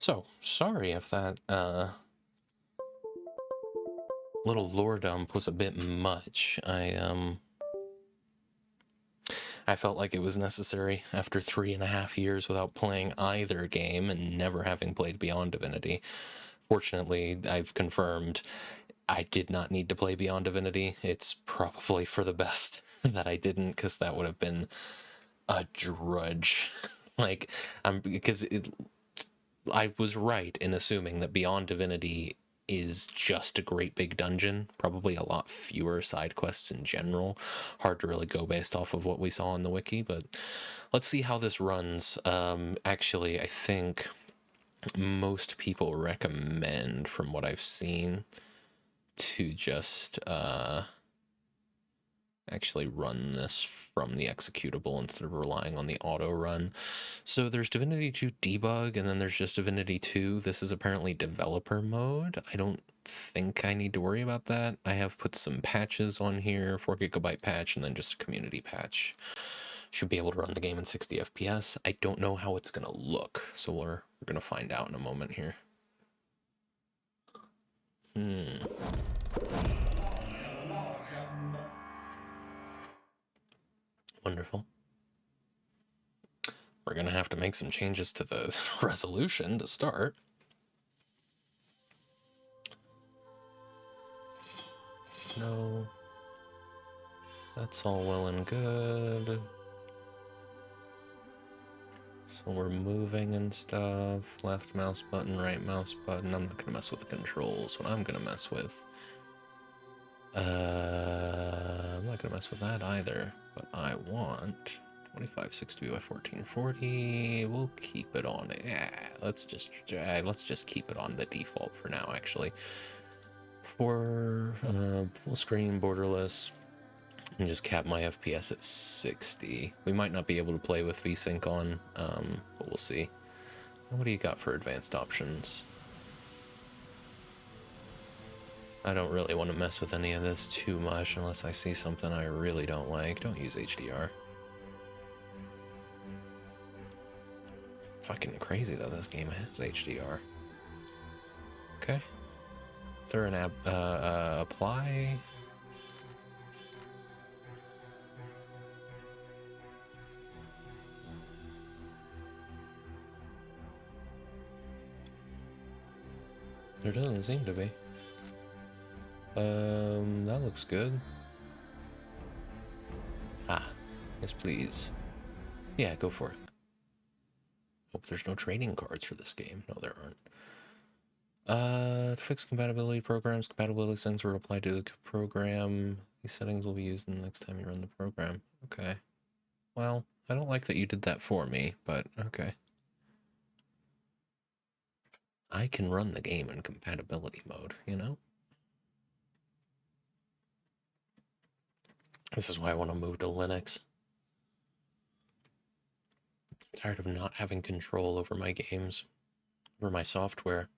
So, sorry if that, little lore dump was a bit much. I felt like it was necessary after 3.5 years without playing either game and never having played Beyond Divinity. Fortunately, I've confirmed I did not need to play Beyond Divinity. It's probably for the best that I didn't, because that would have been a drudge. Like, I was right in assuming that Beyond Divinity is just a great big dungeon, probably a lot fewer side quests in general. Hard to really go based off of what we saw in the wiki, but let's see how this runs. Actually, I think most people recommend, from what I've seen, to just actually run this from the executable instead of relying on the auto run. So there's Divinity 2 debug, and then there's just Divinity 2. This is apparently developer mode. I don't think I need to worry about that. I have put some patches on here, 4 gigabyte patch, and then just a community patch. Should be able to run the game in 60 FPS. I don't know how it's going to look, so we're going to find out in a moment here. Wonderful. We're going to have to make some changes to the resolution to start. No. That's all well and good. So we're moving and stuff. Left mouse button, right mouse button. I'm not going to mess with the controls. What I'm going to mess with... I'm not going to mess with that either. But I want 2560 by 1440. We'll keep it on. Yeah, let's just keep it on the default for now, actually. For full screen, borderless, and just cap my FPS at 60. We might not be able to play with VSync on, but we'll see. What do you got for advanced options? I don't really want to mess with any of this too much unless I see something I really don't like. Don't use HDR. Fucking crazy that this game has HDR. Okay. Is there an apply? There doesn't seem to be. That looks good. Ah, yes please. Yeah, go for it. Hope there's no trading cards for this game. No, there aren't. To fix compatibility programs, compatibility settings were applied to the program. These settings will be used the next time you run the program. Okay. Well, I don't like that you did that for me, but okay. I can run the game in compatibility mode, you know? This is why I want to move to Linux. I'm tired of not having control over my games, over my software.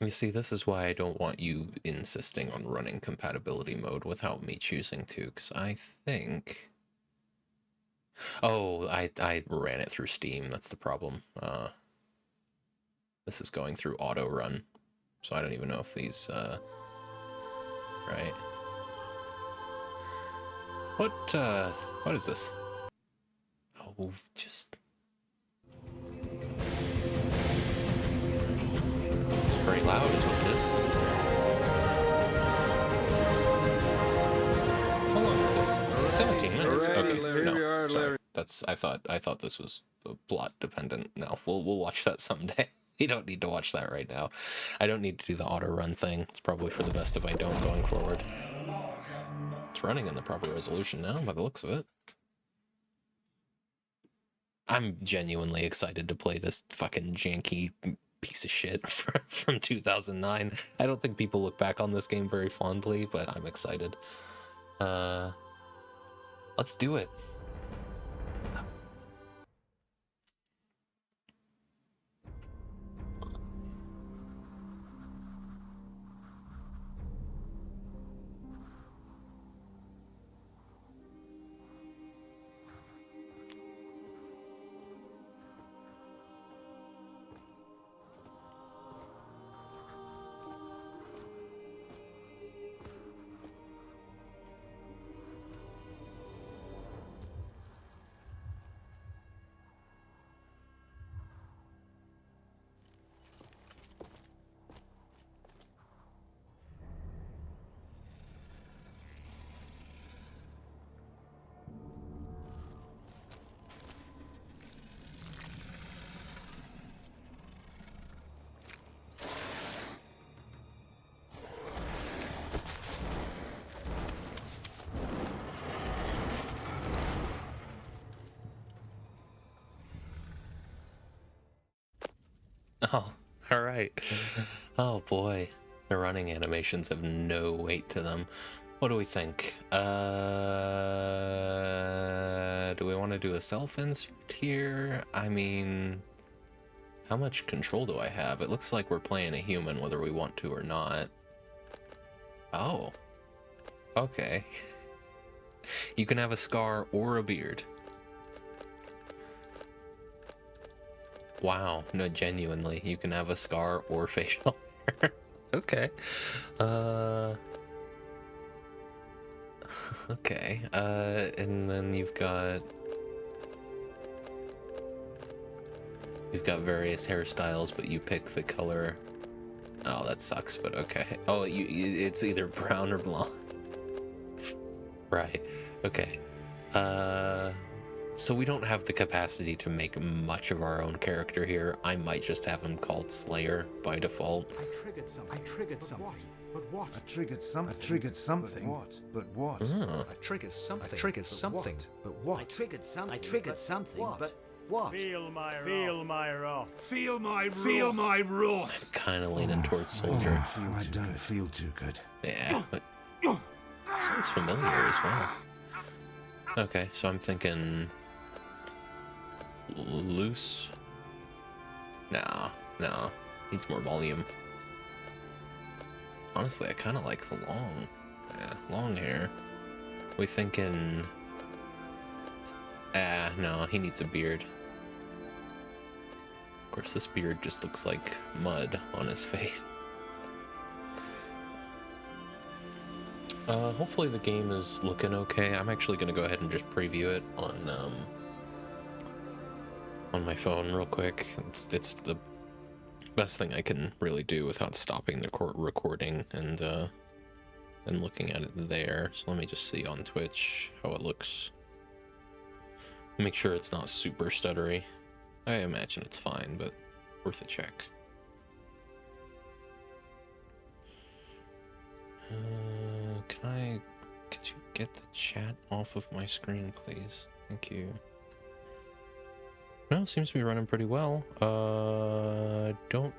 You see, this is why I don't want you insisting on running compatibility mode without me choosing to, because I think... Oh, I ran it through Steam, that's the problem. This is going through auto run, so I don't even know if these, right. What is this? Oh, just... It's very loud is what it is. How long is this? 17 minutes? Okay, no, sorry. I thought this was plot dependent. No, we'll watch that someday. You don't need to watch that right now. I don't need to do the auto run thing. It's probably for the best if I don't going forward. It's running in the proper resolution now, by the looks of it. I'm genuinely excited to play this fucking janky piece of shit from 2009. I don't think people look back on this game very fondly, but I'm excited. Let's do it. Oh, all right. Oh boy, the running animations have no weight to them. What do we think? Do we want to do a self-insert here? I mean, how much control do I have? It looks like we're playing a human whether we want to or not. Oh, okay. You can have a scar or a beard. Wow, no, genuinely, you can have a scar or facial hair. Okay. Okay. And then you've got various hairstyles, but you pick the color. Oh, that sucks, but okay. Oh, it's either brown or blonde. Right. Okay. So we don't have the capacity to make much of our own character here. I might just have him called Slayer by default. I triggered something. But what? I triggered something. But what? Oh. I triggered something. But what? I triggered something. But what? Feel my wrath. Feel my wrath. I'm kind of leaning towards Soldier. I don't feel too good. Yeah, but sounds familiar as well. Okay, so I'm thinking loose. No, needs more volume. Honestly, I kind of like the long hair. We thinking? No, he needs a beard. Of course, this beard just looks like mud on his face. Hopefully the game is looking okay. I'm actually gonna go ahead and just preview it on my phone real quick. It's the best thing I can really do without stopping the recording and looking at it there. So let me just see on Twitch how it looks. Make sure it's not super stuttery. I imagine it's fine, but worth a check. Could you get the chat off of my screen, please? Thank you. No, it seems to be running pretty well. Don't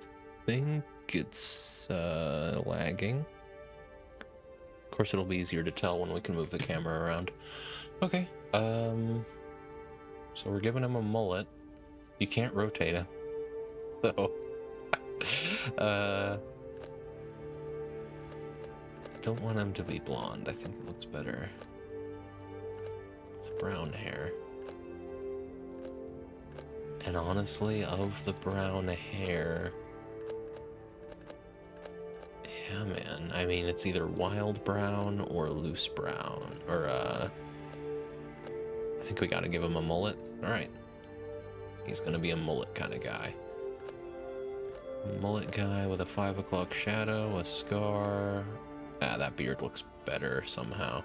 think it's lagging. Of course, it'll be easier to tell when we can move the camera around. Okay, so we're giving him a mullet. You can't rotate it, so don't want him to be blonde. I think it looks better with brown hair. And honestly, of the brown hair, yeah, man. I mean, it's either wild brown or loose brown, or I think we gotta give him a mullet. All right, he's gonna be a mullet kind of guy. Mullet guy with a 5 o'clock shadow, a scar. Ah, that beard looks better somehow.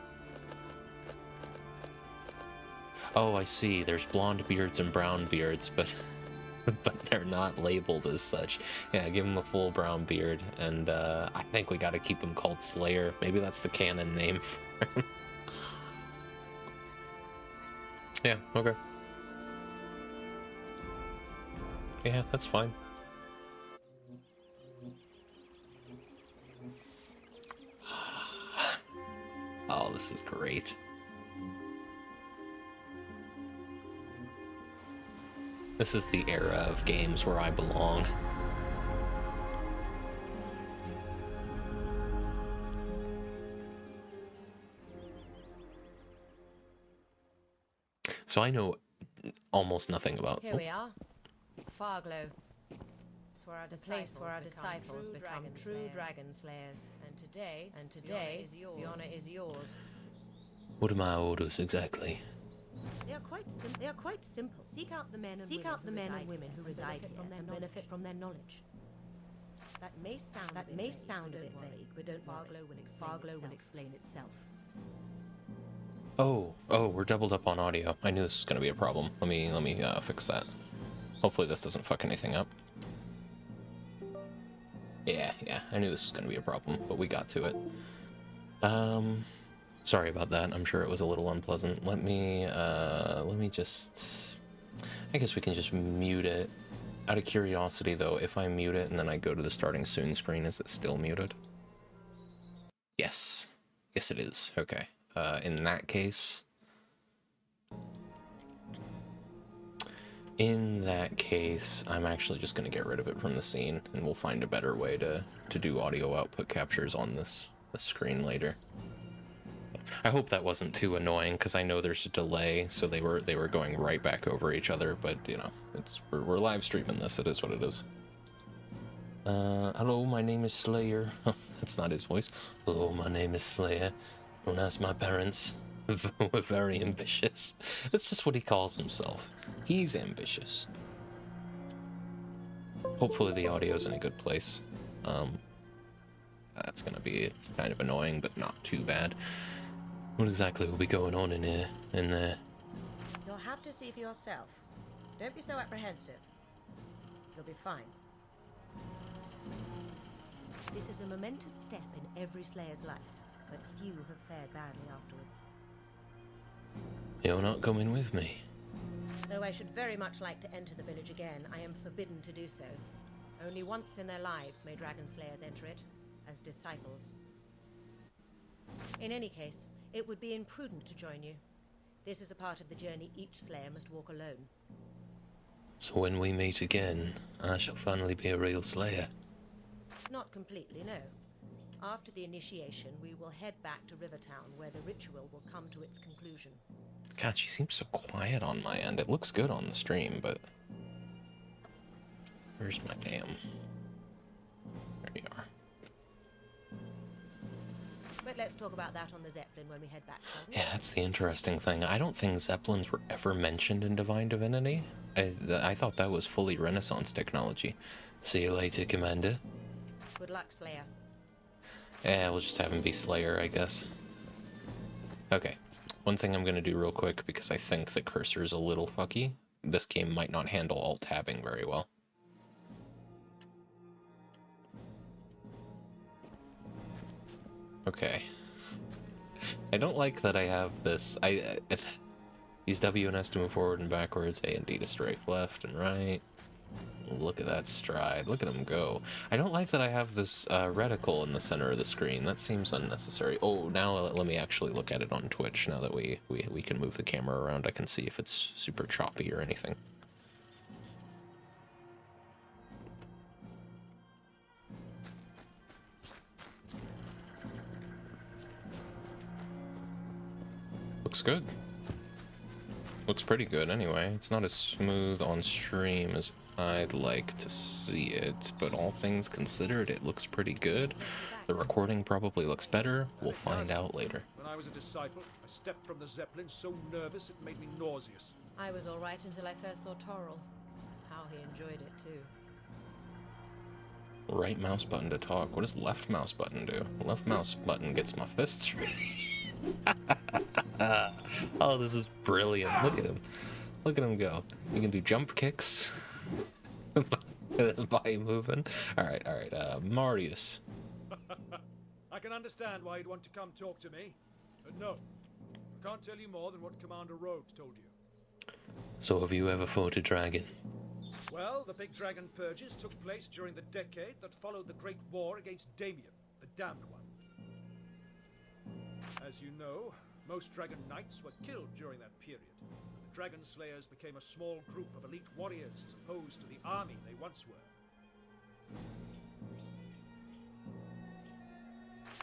Oh, I see. There's blonde beards and brown beards, but they're not labeled as such. Yeah, give him a full brown beard, and I think we got to keep him called Slayer. Maybe that's the canon name for him. Yeah, okay. Yeah, that's fine. Oh, this is great. This is the era of games where I belong. So I know almost nothing about... Here we are. Farglow. It's where our disciples become true dragon slayers. And today, the honor is yours. What are my orders exactly? They are quite simple. Seek out the men and women who reside here and benefit from their knowledge. That may sound a bit vague, but don't Farglow will explain itself. Oh, we're doubled up on audio. I knew this was gonna be a problem. Let me fix that. Hopefully this doesn't fuck anything up. Yeah, I knew this was gonna be a problem, but we got to it. Sorry about that. I'm sure it was a little unpleasant. Let me just... I guess we can just mute it. Out of curiosity, though, if I mute it and then I go to the starting soon screen, is it still muted? Yes. Yes, it is. Okay. In that case... In that case, I'm actually just going to get rid of it from the scene, and we'll find a better way to do audio output captures on this screen later. I hope that wasn't too annoying, because I know there's a delay, so they were going right back over each other, but, you know, we're live streaming this, it is what it is. Hello, my name is Slayer. That's not his voice. Hello, my name is Slayer. Don't ask my parents. We're very ambitious. That's just what he calls himself. He's ambitious. Hopefully the audio's in a good place. That's gonna be kind of annoying, but not too bad. What exactly will be going on in here? In there? You'll have to see for yourself. Don't be so apprehensive. You'll be fine. This is a momentous step in every Slayer's life, but few have fared badly afterwards. You're not coming with me. Though I should very much like to enter the village again, I am forbidden to do so. Only once in their lives may Dragon Slayers enter it, as disciples. In any case, it would be imprudent to join you. This is a part of the journey each Slayer must walk alone. So when we meet again, I shall finally be a real Slayer. Not completely, no. After the initiation, we will head back to Rivertown, where the ritual will come to its conclusion. God, she seems so quiet on my end. It looks good on the stream, but... Where's my damn... There you are. But let's talk about that on the Zeppelin when we head back, shall we? Yeah, that's the interesting thing. I don't think Zeppelins were ever mentioned in Divine Divinity. I thought that was fully Renaissance technology. See you later, Commander. Good luck, Slayer. Yeah, we'll just have him be Slayer, I guess. Okay. One thing I'm going to do real quick, because I think the cursor is a little fucky. This game might not handle alt-tabbing very well. Okay. I don't like that I have this... use W and S to move forward and backwards, A and D to strafe left and right. Look at that stride. Look at him go. I don't like that I have this reticle in the center of the screen. That seems unnecessary. Oh, now let me actually look at it on Twitch. Now that we can move the camera around, I can see if it's super choppy or anything. Looks good. Looks pretty good anyway. It's not as smooth on stream as I'd like to see it, but all things considered, it looks pretty good. The recording probably looks better. We'll find out later. When I was a disciple, I stepped from the Zeppelin so nervous it made me nauseous. I was all right until I first saw Toril. How he enjoyed it, too. Right mouse button to talk. What does left mouse button do? Left mouse button gets my fists ready. Oh, this is brilliant. Look at him. Look at him go. You can do jump kicks by moving. Alright, Marius. I can understand why you'd want to come talk to me. But no, I can't tell you more than what Commander Rhodes told you. So have you ever fought a dragon? Well, the big dragon purges took place during the decade that followed the Great War against Damien, the Damned One. As you know, most Dragon Knights were killed during that period. The Dragon Slayers became a small group of elite warriors as opposed to the army they once were.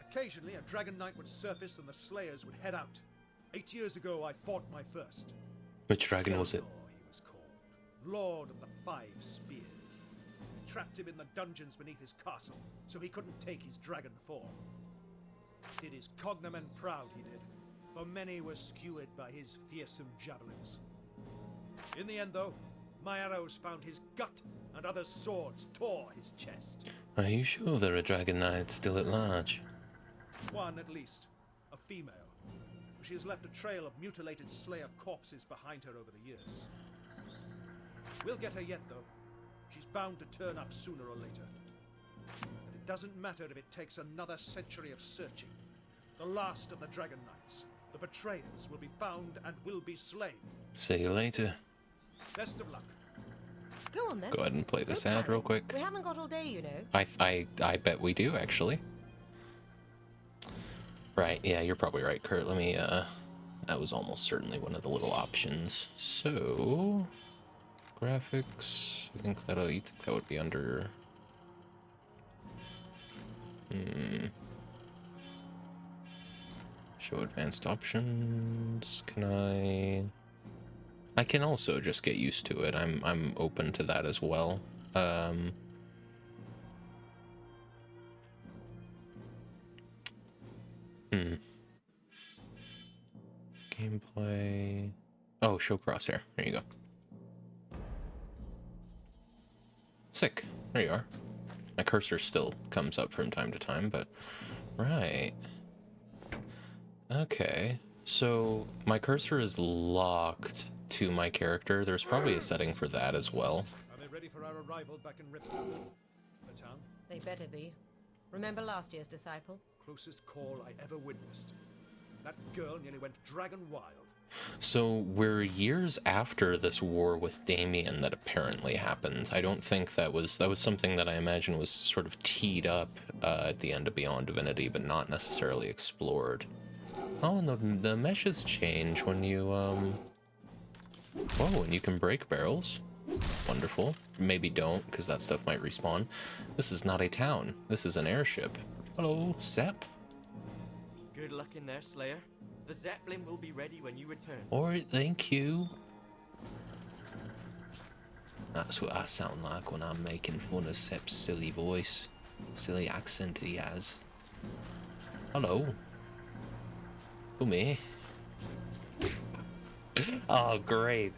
Occasionally, a Dragon Knight would surface and the Slayers would head out. 8 years ago, I fought my first. Which dragon was it? Keldor, he was called. Lord of the Five Spears. I trapped him in the dungeons beneath his castle, so he couldn't take his dragon form. Did his cognomen proud, he did, for many were skewered by his fearsome javelins. In the end, though, my arrows found his gut, and other swords tore his chest. Are you sure there are dragon knights still at large? One at least, a female. She has left a trail of mutilated Slayer corpses behind her over the years. We'll get her yet, though. She's bound to turn up sooner or later. And it doesn't matter if it takes another century of searching. The last of the Dragon Knights, the betrayers, will be found and will be slain. See you later. Best of luck. Go on then. Go ahead and play Go this ad real quick. We haven't got all day, you know. I bet we do, actually. Right, yeah, you're probably right, Kurt. Let me, that was almost certainly one of the little options. So, graphics, you think that would be under... Show advanced options. Can I can also just get used to it. I'm open to that as well. Gameplay. Oh, show crosshair. There you go. Sick. There you are. My cursor still comes up from time to time, but right. Okay. So my cursor is locked to my character. There's probably a setting for that as well. Are they ready for our arrival back in Ripton? The town? They better be. Remember last year's disciple? Closest call I ever witnessed. That girl nearly went dragon wild. So we're years after this war with Damien that apparently happened. I don't think that was something that I imagine was sort of teed up at the end of Beyond Divinity, but not necessarily explored. Oh, and the meshes change when you whoa, and you can break barrels. Wonderful. Maybe don't, because that stuff might respawn. This is not a town. This is an airship. Hello, Sepp. Good luck in there, Slayer. The Zeppelin will be ready when you return. Alright, thank you. That's what I sound like when I'm making fun of Sepp's silly voice. Silly accent he has. Hello. Come here. Oh, great.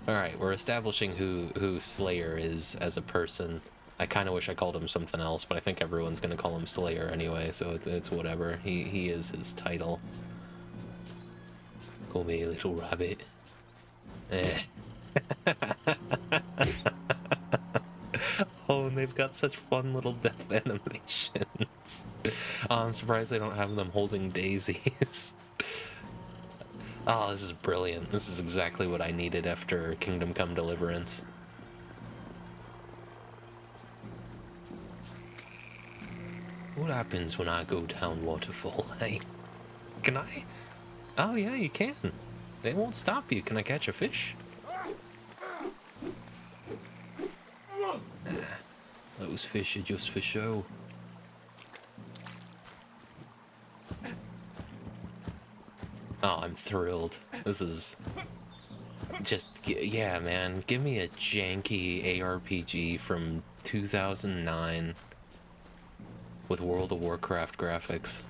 Alright, we're establishing who Slayer is as a person. I kind of wish I called him something else, but I think everyone's going to call him Slayer anyway, so it's whatever. He is his title. Call me little rabbit. Eh. Oh, and they've got such fun little death animations. I'm surprised they don't have them holding daisies. Oh, this is brilliant. This is exactly what I needed after Kingdom Come Deliverance. What happens when I go down waterfall, hey? Can I? Oh yeah, you can. They won't stop you. Can I catch a fish? Nah, those fish are just for show. Oh, I'm thrilled. This is just, yeah, man. Give me a janky ARPG from 2009 with World of Warcraft graphics.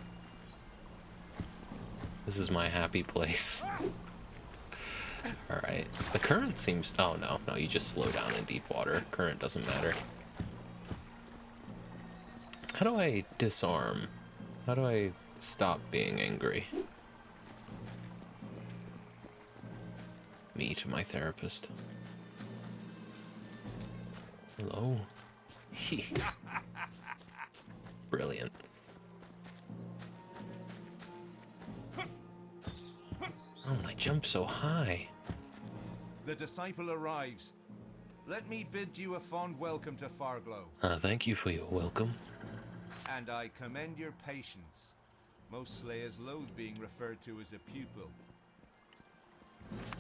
This is my happy place. Alright. The current seems... Oh, no. No, you just slow down in deep water. Current doesn't matter. How do I disarm? How do I stop being angry? Me to my therapist. Hello? Brilliant. Oh, and I jump so high. The disciple arrives. Let me bid you a fond welcome to Farglow. Thank you for your welcome. And I commend your patience. Most slayers loathe being referred to as a pupil.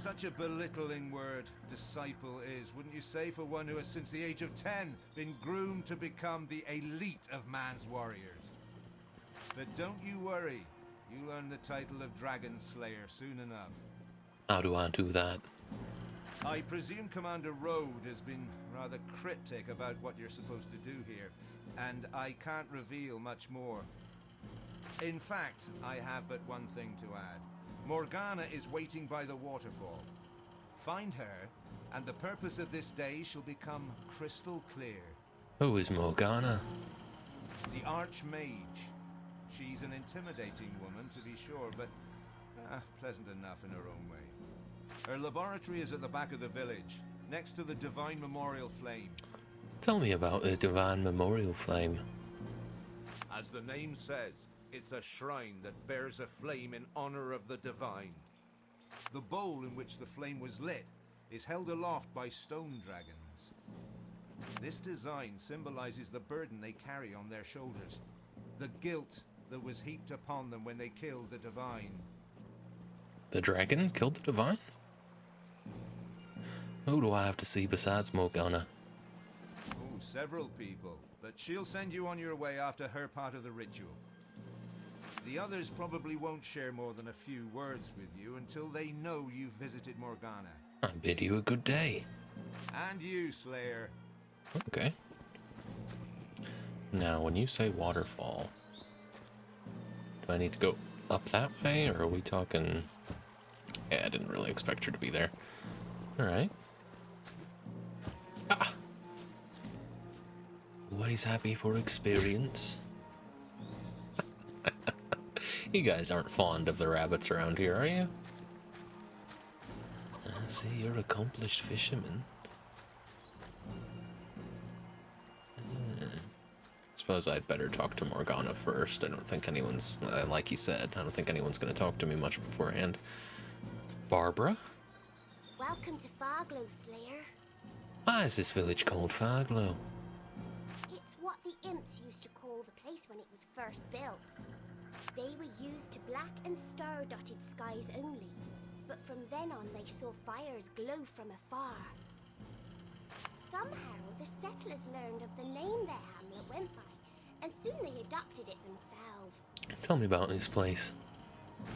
Such a belittling word, disciple is, wouldn't you say, for one who has since the age of 10 been groomed to become the elite of man's warriors. But don't you worry, you'll earn the title of Dragon Slayer soon enough. How do I do that? I presume Commander Rode has been rather cryptic about what you're supposed to do here, and I can't reveal much more. In fact, I have but one thing to add. Morgana is waiting by the waterfall. Find her, and the purpose of this day shall become crystal clear. Who is Morgana? The Archmage. She's an intimidating woman, to be sure, but pleasant enough in her own way. Her laboratory is at the back of the village, next to the Divine Memorial Flame. Tell me about the Divine Memorial Flame. As the name says, it's a shrine that bears a flame in honor of the divine. The bowl in which the flame was lit is held aloft by stone dragons. This design symbolizes the burden they carry on their shoulders, the guilt that was heaped upon them when they killed the divine. The dragons killed the divine? Who do I have to see besides Morgana? Oh, several people, but she'll send you on your way after her part of the ritual. The others probably won't share more than a few words with you until they know you've visited Morgana. I bid you a good day. And you, Slayer. Okay. Now, when you say waterfall, do I need to go up that way, or are we talking... Yeah, I didn't really expect her to be there. Alright. Ah! Always happy for experience. You guys aren't fond of the rabbits around here, are you? I see you're an accomplished fisherman. Suppose I'd better talk to Morgana first. I don't think anyone's, like you said, I don't think anyone's going to talk to me much beforehand. Barbara? Welcome to Farglow, Slayer. Why is this village called Farglow? It's what the imps used to call the place when it was first built. They were used to black and star-dotted skies only, but from then on they saw fires glow from afar. Somehow the settlers learned of the name their hamlet went by, and soon they adopted it themselves. Tell me about this place.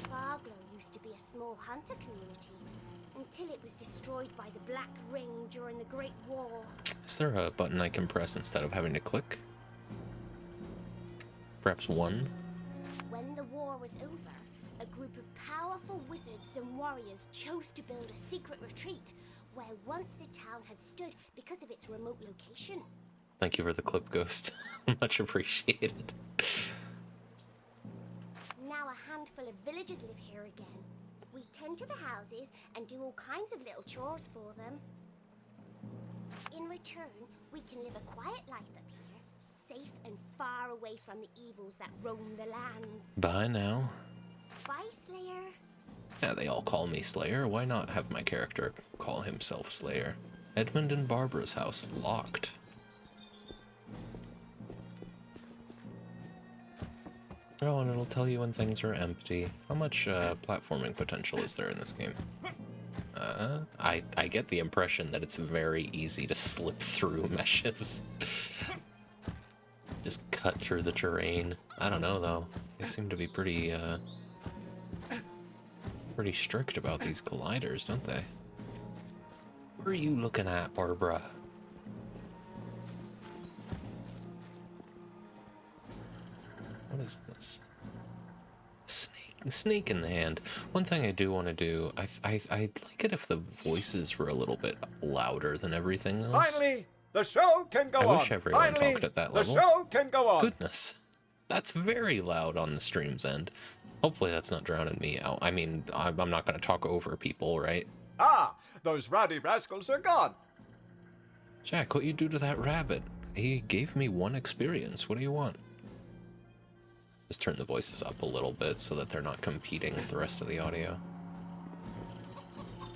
Farglow used to be a small hunter community, until it was destroyed by the Black Ring during the Great War. Is there a button I can press instead of having to click? Perhaps one? When the war was over, a group of powerful wizards and warriors chose to build a secret retreat where once the town had stood because of its remote location. Thank you for the clip, Ghost. Much appreciated. Now a handful of villagers live here again. We tend to the houses and do all kinds of little chores for them. In return, we can live a quiet life up here, safe and far away from the evils that roam the lands. Bye now. Bye, Slayer. Yeah, they all call me Slayer. Why not have my character call himself Slayer? Edmund and Barbara's house locked. Oh, and it'll tell you when things are empty. How much platforming potential is there in this game? I get the impression that it's very easy to slip through meshes. Just cut through the terrain. I don't know, though. They seem to be pretty strict about these colliders, don't they? What are you looking at, Barbara? What is this? Snake in the hand. One thing I do want to do, I'd like it if the voices were a little bit louder than everything else. Finally, the show can go on. I wish everyone Finally, talked at that the level. show can go on. Goodness. That's very loud on the stream's end. Hopefully that's not drowning me out. I mean, I'm not going to talk over people, right? Ah, those rowdy rascals are gone. Jack, what you do to that rabbit? He gave me one experience. What do you want? Just turn the voices up a little bit so that they're not competing with the rest of the audio.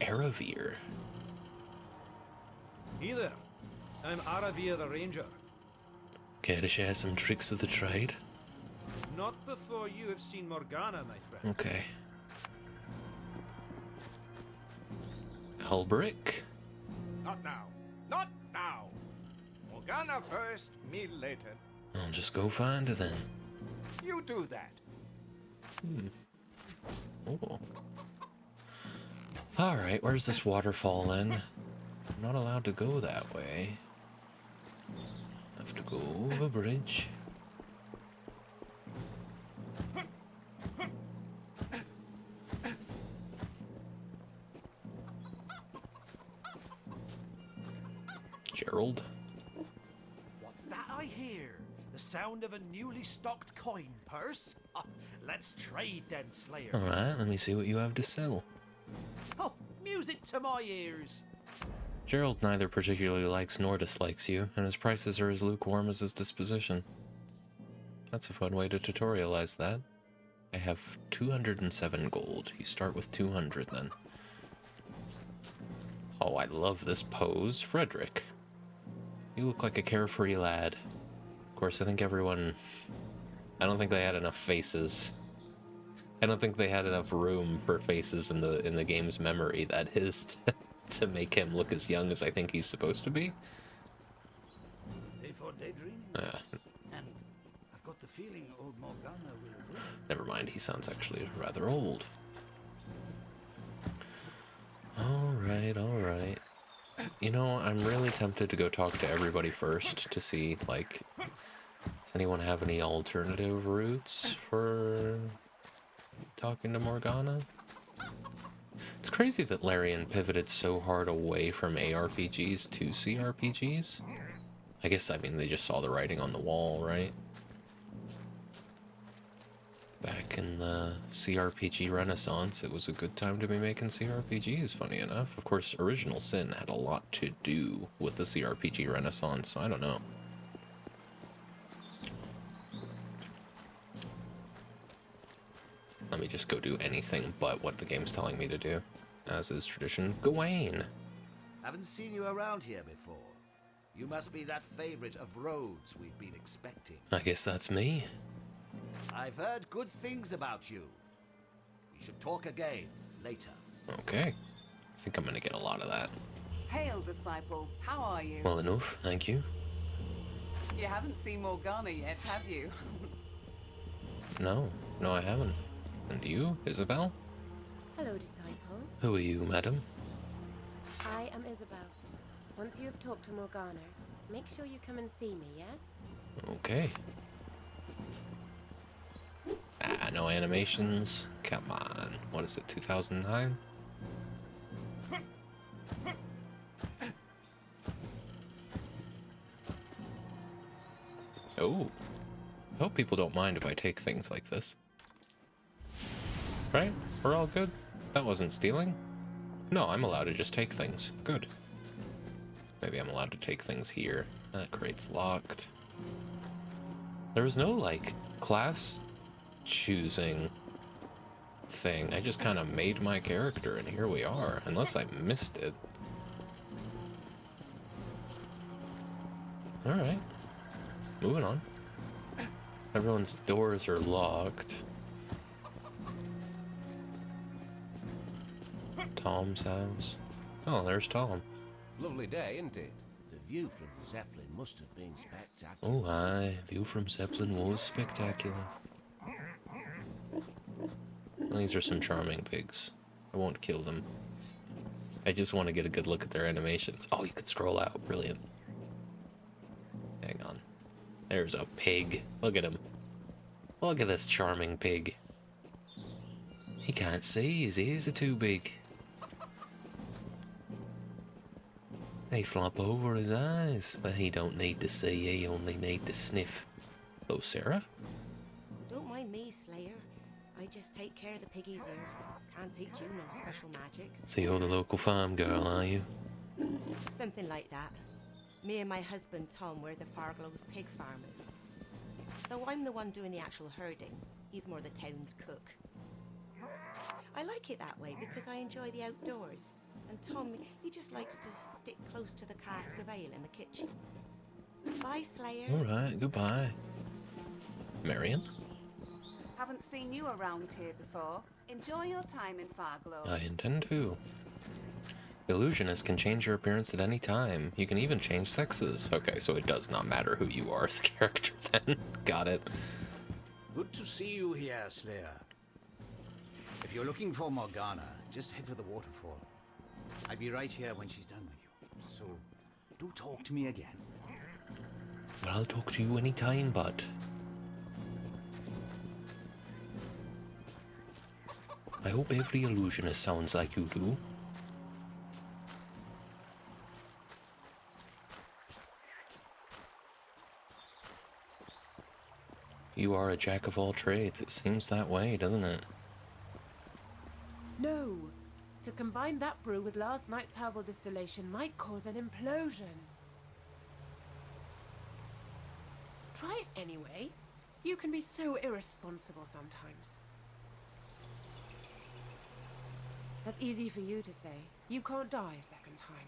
Aravir. Hey there. I'm Aravir the Ranger. Care to share some tricks of the trade? Not before you have seen Morgana, my friend. Okay. Albrick? Not now. Not now. Morgana first, me later. I'll just go find her then. You do that. Oh. Alright, where's this waterfall then? I'm not allowed to go that way. I have to go over a bridge. Gerald? What's that I hear? The sound of a newly stocked coin purse? Let's trade then, Slayer. Alright, let me see what you have to sell. Oh, music to my ears. Gerald neither particularly likes nor dislikes you, and his prices are as lukewarm as his disposition. That's a fun way to tutorialize that. I have 207 gold. You start with 200 then. Oh, I love this pose. Frederick, you look like a carefree lad. Of course, I think everyone... I don't think they had enough faces. I don't think they had enough room for faces in the game's memory, that is, to make him look as young as I think he's supposed to be. For daydreaming. And I've got the feeling old Morgana will agree. Never mind, he sounds actually rather old. Alright, alright. You know, I'm really tempted to go talk to everybody first to see, like, does anyone have any alternative routes for talking to Morgana? It's crazy that Larian pivoted so hard away from ARPGs to CRPGs. I guess, I mean, they just saw the writing on the wall, right? Back in the CRPG Renaissance, it was a good time to be making CRPGs, funny enough. Of course, Original Sin had a lot to do with the CRPG Renaissance, so I don't know. Let me just go do anything but what the game's telling me to do, as is tradition. Gawain! Haven't seen you around here before. You must be that favorite of Rhodes we've been expecting. I guess that's me. I've heard good things about you. We should talk again later. Okay. I think I'm gonna get a lot of that. Hail, disciple. How are you? Well enough, thank you. You haven't seen Morgana yet, have you? No, I haven't. And you, Isabel? Hello, disciple. Who are you, madam? I am Isabel. Once you have talked to Morgana, make sure you come and see me, yes? Okay. Ah, no animations. Come on. What is it, 2009? Oh. I hope people don't mind if I take things like this. Right? We're all good? That wasn't stealing? No, I'm allowed to just take things. Good. Maybe I'm allowed to take things here. That crate's locked. There was no, like, class choosing thing. I just kind of made my character, and here we are. Unless I missed it. Alright. Moving on. Everyone's doors are locked. Tom's house. Oh, there's Tom. Lovely day, isn't it? The view from the Zeppelin must have been spectacular. Oh, aye. View from Zeppelin was spectacular. Well, these are some charming pigs. I won't kill them. I just want to get a good look at their animations. Oh, you could scroll out. Brilliant. Hang on. There's a pig. Look at him. Look at this charming pig. He can't see. His ears are too big. They flop over his eyes, but he don't need to see, he only need to sniff. Hello, Sarah? Don't mind me, Slayer. I just take care of the piggies here. Can't teach you no special magics. So you're the local farm girl, are you? Something like that. Me and my husband Tom were the Farglow's pig farmers. Though I'm the one doing the actual herding, he's more the town's cook. I like it that way because I enjoy the outdoors. And Tom, he just likes to stick close to the cask of ale in the kitchen. Bye, Slayer. Alright, goodbye. Marion? Haven't seen you around here before. Enjoy your time in Farglow. I intend to. Illusionists can change your appearance at any time. You can even change sexes. Okay, so it does not matter who you are as a character then. Got it. Good to see you here, Slayer. If you're looking for Morgana, just head for the waterfall. I'll be right here when she's done with you. So, do talk to me again. Well, I'll talk to you anytime, bud. I hope every illusionist sounds like you do. You are a jack of all trades. It seems that way, doesn't it? No. To combine that brew with last night's herbal distillation might cause an implosion. Try it anyway. You can be so irresponsible sometimes. That's easy for you to say. You can't die a second time.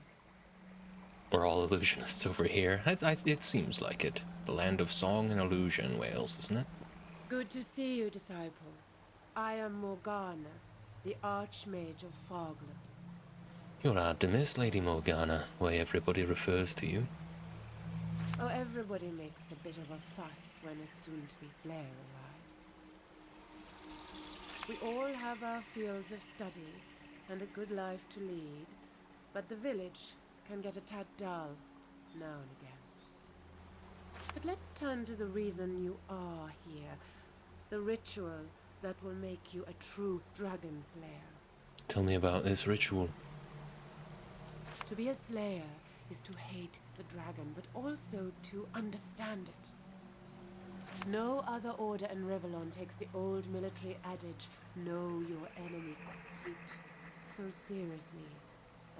We're all illusionists over here. It seems like it. The land of song and illusion, Wales, isn't it? Good to see you, disciple. I am Morgana, the Archmage of Fogland. You're Artemis, Lady Morgana, way everybody refers to you. Oh, everybody makes a bit of a fuss when a soon-to-be slayer arrives. We all have our fields of study and a good life to lead, but the village can get a tad dull now and again. But let's turn to the reason you are here, the ritual that will make you a true dragon slayer. Tell me about this ritual. To be a slayer is to hate the dragon, but also to understand it. No other order in Revellon takes the old military adage, know your enemy, quite so seriously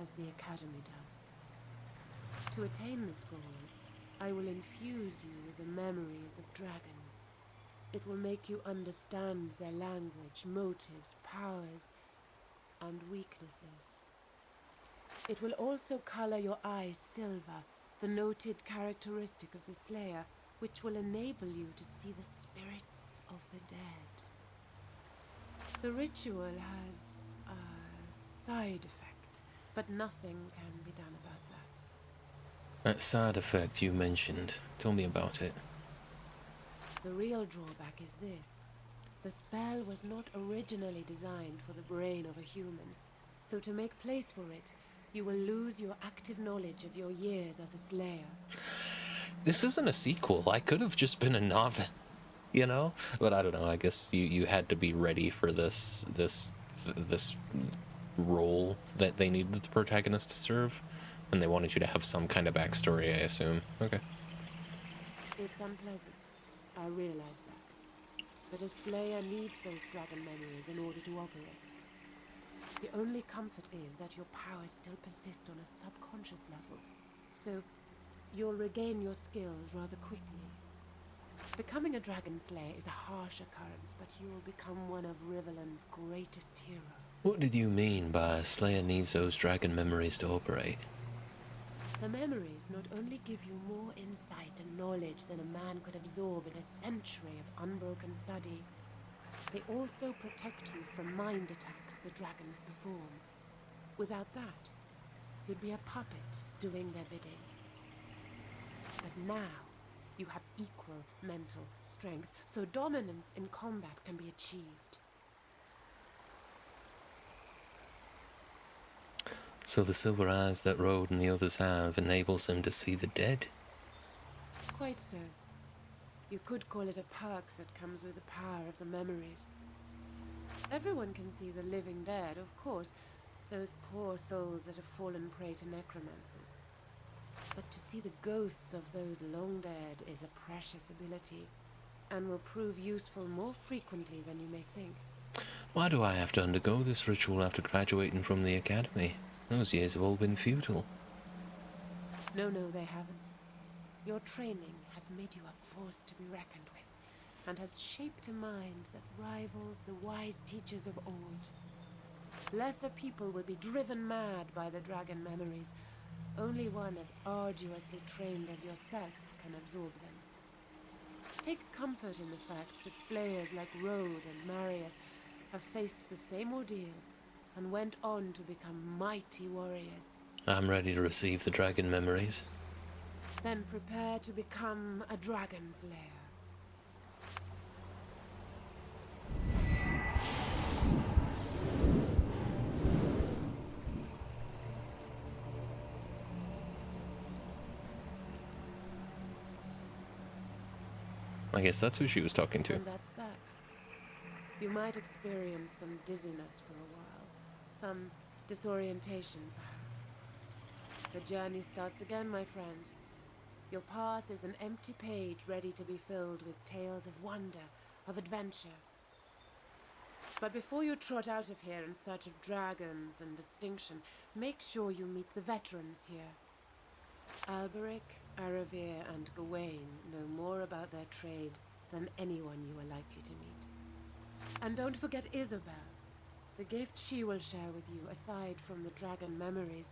as the Academy does. To attain this goal, I will infuse you with the memories of dragons. It will make you understand their language, motives, powers, and weaknesses. It will also color your eyes silver, the noted characteristic of the Slayer, which will enable you to see the spirits of the dead. The ritual has a side effect, but nothing can be done about that. That side effect you mentioned. Tell me about it. The real drawback is this. The spell was not originally designed for the brain of a human, so to make place for it, you will lose your active knowledge of your years as a slayer. This isn't a sequel. I could have just been a novel, you know? But I don't know. I guess you had to be ready for this role that they needed the protagonist to serve, and they wanted you to have some kind of backstory, I assume. Okay. It's unpleasant. I realize that. But a slayer needs those dragon memories in order to operate. The only comfort is that your powers still persist on a subconscious level, so you'll regain your skills rather quickly. Becoming a dragon slayer is a harsh occurrence, but you will become one of Rivellon's greatest heroes. What did you mean by a slayer needs those dragon memories to operate? The memories not only give you more insight and knowledge than a man could absorb in a century of unbroken study, they also protect you from mind attacks the dragons perform. Without that, you'd be a puppet doing their bidding. But now, you have equal mental strength, so dominance in combat can be achieved. So the silver eyes that Rode and the others have enables them to see the dead? Quite so. You could call it a perk that comes with the power of the memories. Everyone can see the living dead, of course, those poor souls that have fallen prey to necromancers. But to see the ghosts of those long dead is a precious ability, and will prove useful more frequently than you may think. Why do I have to undergo this ritual after graduating from the academy? Those years have all been futile. No, they haven't. Your training has made you a force to be reckoned with, and has shaped a mind that rivals the wise teachers of old. Lesser people would be driven mad by the dragon memories. Only one as arduously trained as yourself can absorb them. Take comfort in the fact that slayers like Rode and Marius have faced the same ordeal and went on to become mighty warriors. I'm ready to receive the dragon memories. Then prepare to become a dragon slayer. I guess that's who she was talking to. And that's that. You might experience some dizziness for a while, some disorientation perhaps. The journey starts again, my friend. Your path is an empty page ready to be filled with tales of wonder, of adventure. But before you trot out of here in search of dragons and distinction, make sure you meet the veterans here. Alberic, Aravir, and Gawain know more about their trade than anyone you are likely to meet. And don't forget Isabel. The gift she will share with you, aside from the dragon memories,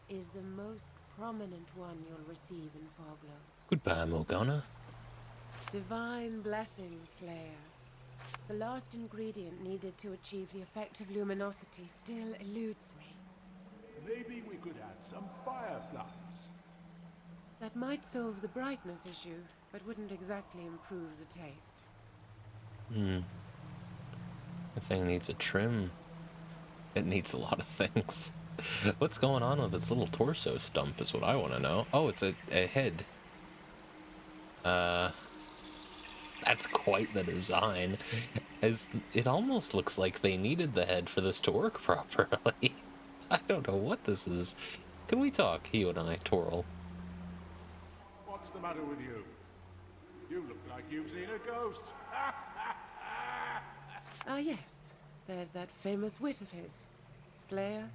is the most prominent one you'll receive in Foglow. Goodbye, Morgana. Divine blessing, Slayer. The last ingredient needed to achieve the effect of luminosity still eludes me. Maybe we could add some fireflies. That might solve the brightness issue, but wouldn't exactly improve the taste. The thing needs a trim. It needs a lot of things. What's going on with its little torso stump is what I want to know. Oh, it's a head. That's quite the design. It almost looks like they needed the head for this to work properly. I don't know what this is. Can we talk, you and I, Toril? What's the matter with you? You look like you've seen a ghost. Ah, yes. There's that famous wit of his. Slayer,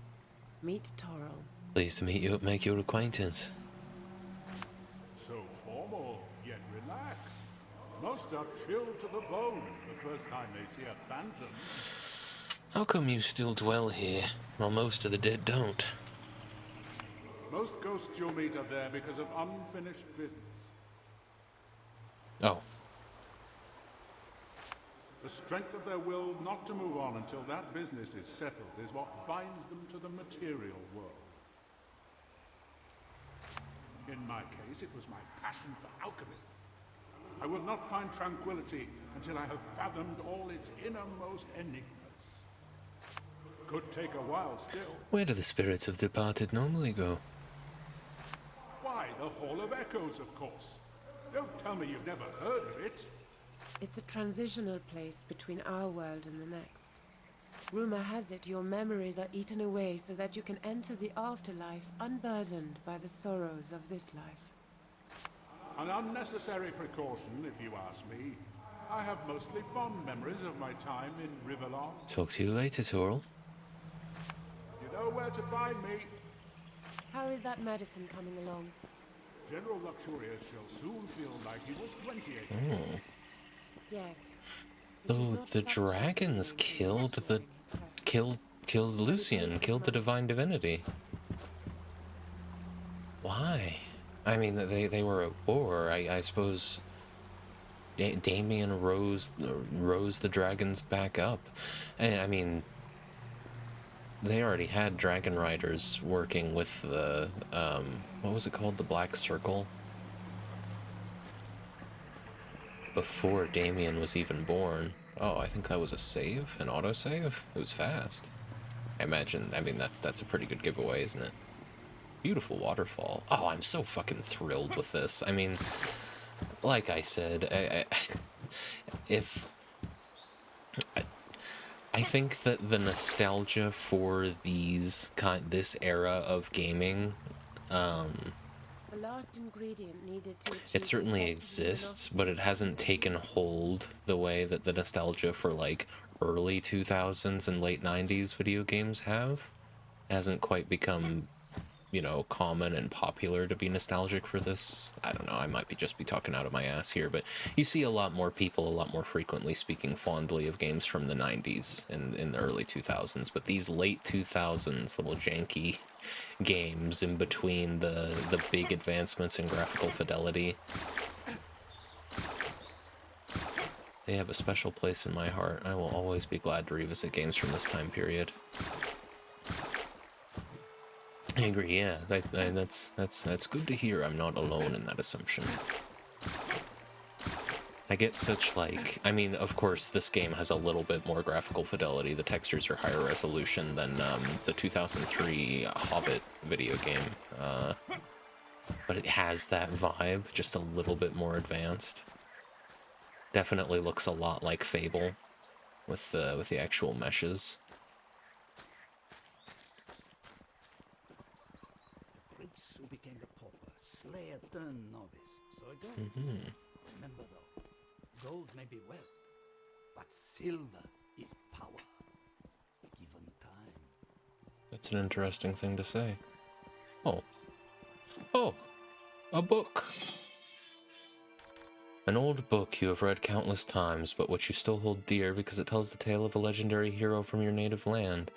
meet Toril. Pleased to meet you, make your acquaintance. So formal, yet relaxed. Most are chilled to the bone the first time they see a phantom. How come you still dwell here, while most of the dead don't? Most ghosts you'll meet are there because of unfinished business. Oh. The strength of their will not to move on until that business is settled is what binds them to the material world. In my case, it was my passion for alchemy. I will not find tranquility until I have fathomed all its innermost enigmas. Could take a while still. Where do the spirits of the departed normally go? Why, the Hall of Echoes, of course. Don't tell me you've never heard of it. It's a transitional place between our world and the next. Rumor has it your memories are eaten away so that you can enter the afterlife unburdened by the sorrows of this life. An unnecessary precaution, if you ask me. I have mostly fond memories of my time in Riverlong. Talk to you later, Toril. You know where to find me. How is that medicine coming along? General Luxurious shall soon feel like he was 28. Oh. Yes. So the dragons killed Lucian, killed the divine divinity. Why? I mean, they were at war. I suppose Damien rose the dragons back up. And I mean, they already had dragon riders working with the what was it called, the Black Circle, before Damien was even born. Oh, I think that was a save, an autosave. It was fast. I mean, that's a pretty good giveaway, isn't it? Beautiful waterfall. Oh, I'm so fucking thrilled with this. I mean, like I said, I think that the nostalgia for this era of gaming, the last ingredient needed to it certainly exists, but it hasn't taken hold the way that the nostalgia for like early 2000s and late 90s video games have. It hasn't quite become, you know, common and popular to be nostalgic for this. I don't know, I might just be talking out of my ass here, but you see a lot more people a lot more frequently speaking fondly of games from the 90s and in the early 2000s, but these late 2000s little janky games in between the big advancements in graphical fidelity, they have a special place in my heart. I will always be glad to revisit games from this time period. I agree, yeah. That's good to hear. I'm not alone in that assumption. I get such, like... I mean, of course, this game has a little bit more graphical fidelity. The textures are higher resolution than the 2003 Hobbit video game. But it has that vibe, just a little bit more advanced. Definitely looks a lot like Fable with the actual meshes. Who became the pauper, slayer turned novice. So it goes. Remember though, gold may be wealth, but silver is power, given time. That's an interesting thing to say. Oh, a book. An old book you have read countless times, but which you still hold dear because it tells the tale of a legendary hero from your native land.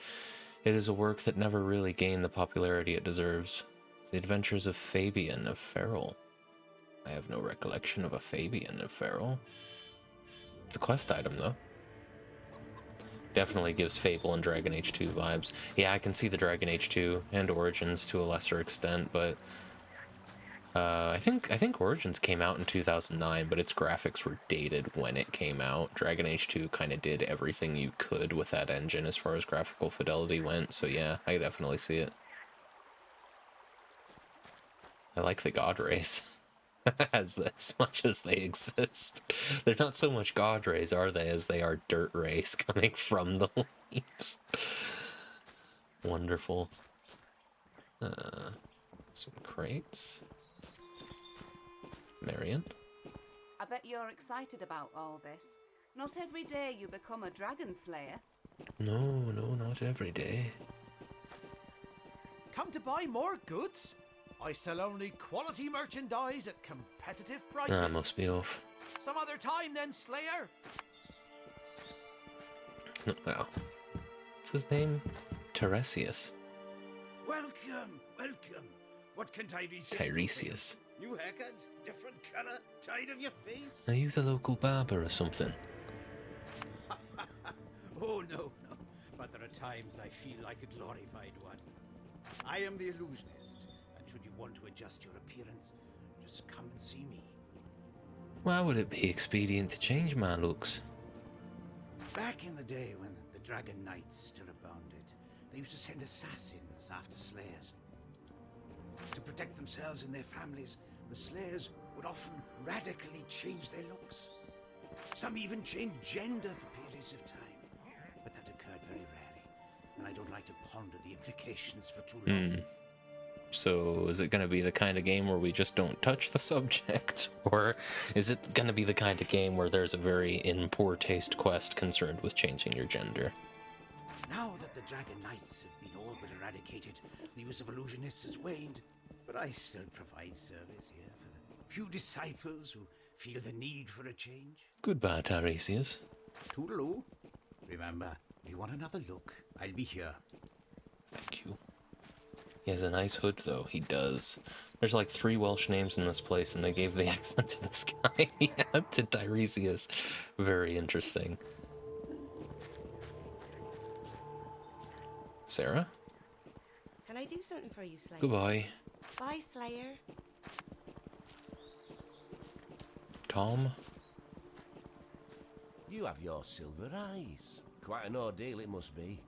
It is a work that never really gained the popularity it deserves. The Adventures of Fabian of Ferrol. I have no recollection of a Fabian of Ferrol. It's a quest item, though. Definitely gives Fable and Dragon Age 2 vibes. Yeah, I can see the Dragon Age 2 and Origins to a lesser extent, but I think Origins came out in 2009, but its graphics were dated when it came out. Dragon Age 2 kind of did everything you could with that engine as far as graphical fidelity went, so yeah, I definitely see it. I like the God Rays. As much as they exist. They're not so much God Rays, are they, as they are dirt rays coming from the leaves. Wonderful. Some crates. Marion? I bet you're excited about all this. Not every day you become a dragon slayer. No, not every day. Come to buy more goods? I sell only quality merchandise at competitive prices. Ah, must be off. Some other time then, Slayer. Wow. What's his name? Tiresias. Welcome. What can Tiresias. New haircut, different color, tired of your face? Are you the local barber or something? Oh, no. But there are times I feel like a glorified one. I am the illusionist, and should you want to adjust your appearance, just come and see me. Why would it be expedient to change my looks? Back in the day when the Dragon Knights still abounded, they used to send assassins after slayers. To protect themselves and their families, the slayers would often radically change their looks. Some even changed gender for periods of time. But that occurred very rarely, and I don't like to ponder the implications for too long. So is it going to be the kind of game where we just don't touch the subject? Or is it going to be the kind of game where there's a very in poor taste quest concerned with changing your gender? Now that the Dragon Knights have been all but eradicated, the use of illusionists has waned. But I still provide service here for the few disciples who feel the need for a change. Goodbye, Tiresias. Toodaloo. Remember, if you want another look, I'll be here. Thank you. He has a nice hood, though. He does. There's like 3 Welsh names in this place, and they gave the accent to this guy to Tiresias. Very interesting. Sarah? Can I do something for you, Slayer? Goodbye. Bye, Slayer. Tom? You have your silver eyes. Quite an ordeal it must be,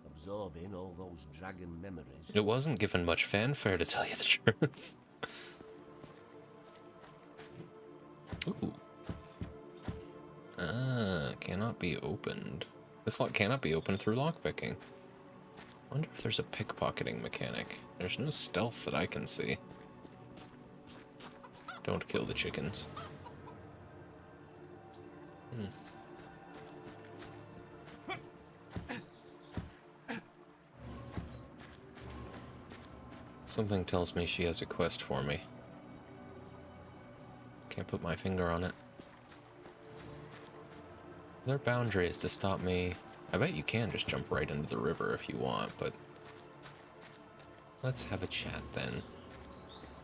absorbing all those dragon memories. It wasn't given much fanfare, to tell you the truth. Ooh. Cannot be opened. This lock cannot be opened through lockpicking. I wonder if there's a pickpocketing mechanic. There's no stealth that I can see. Don't kill the chickens. Something tells me she has a quest for me. Can't put my finger on it. Are there boundaries to stop me? I bet you can just jump right into the river if you want, but... let's have a chat then.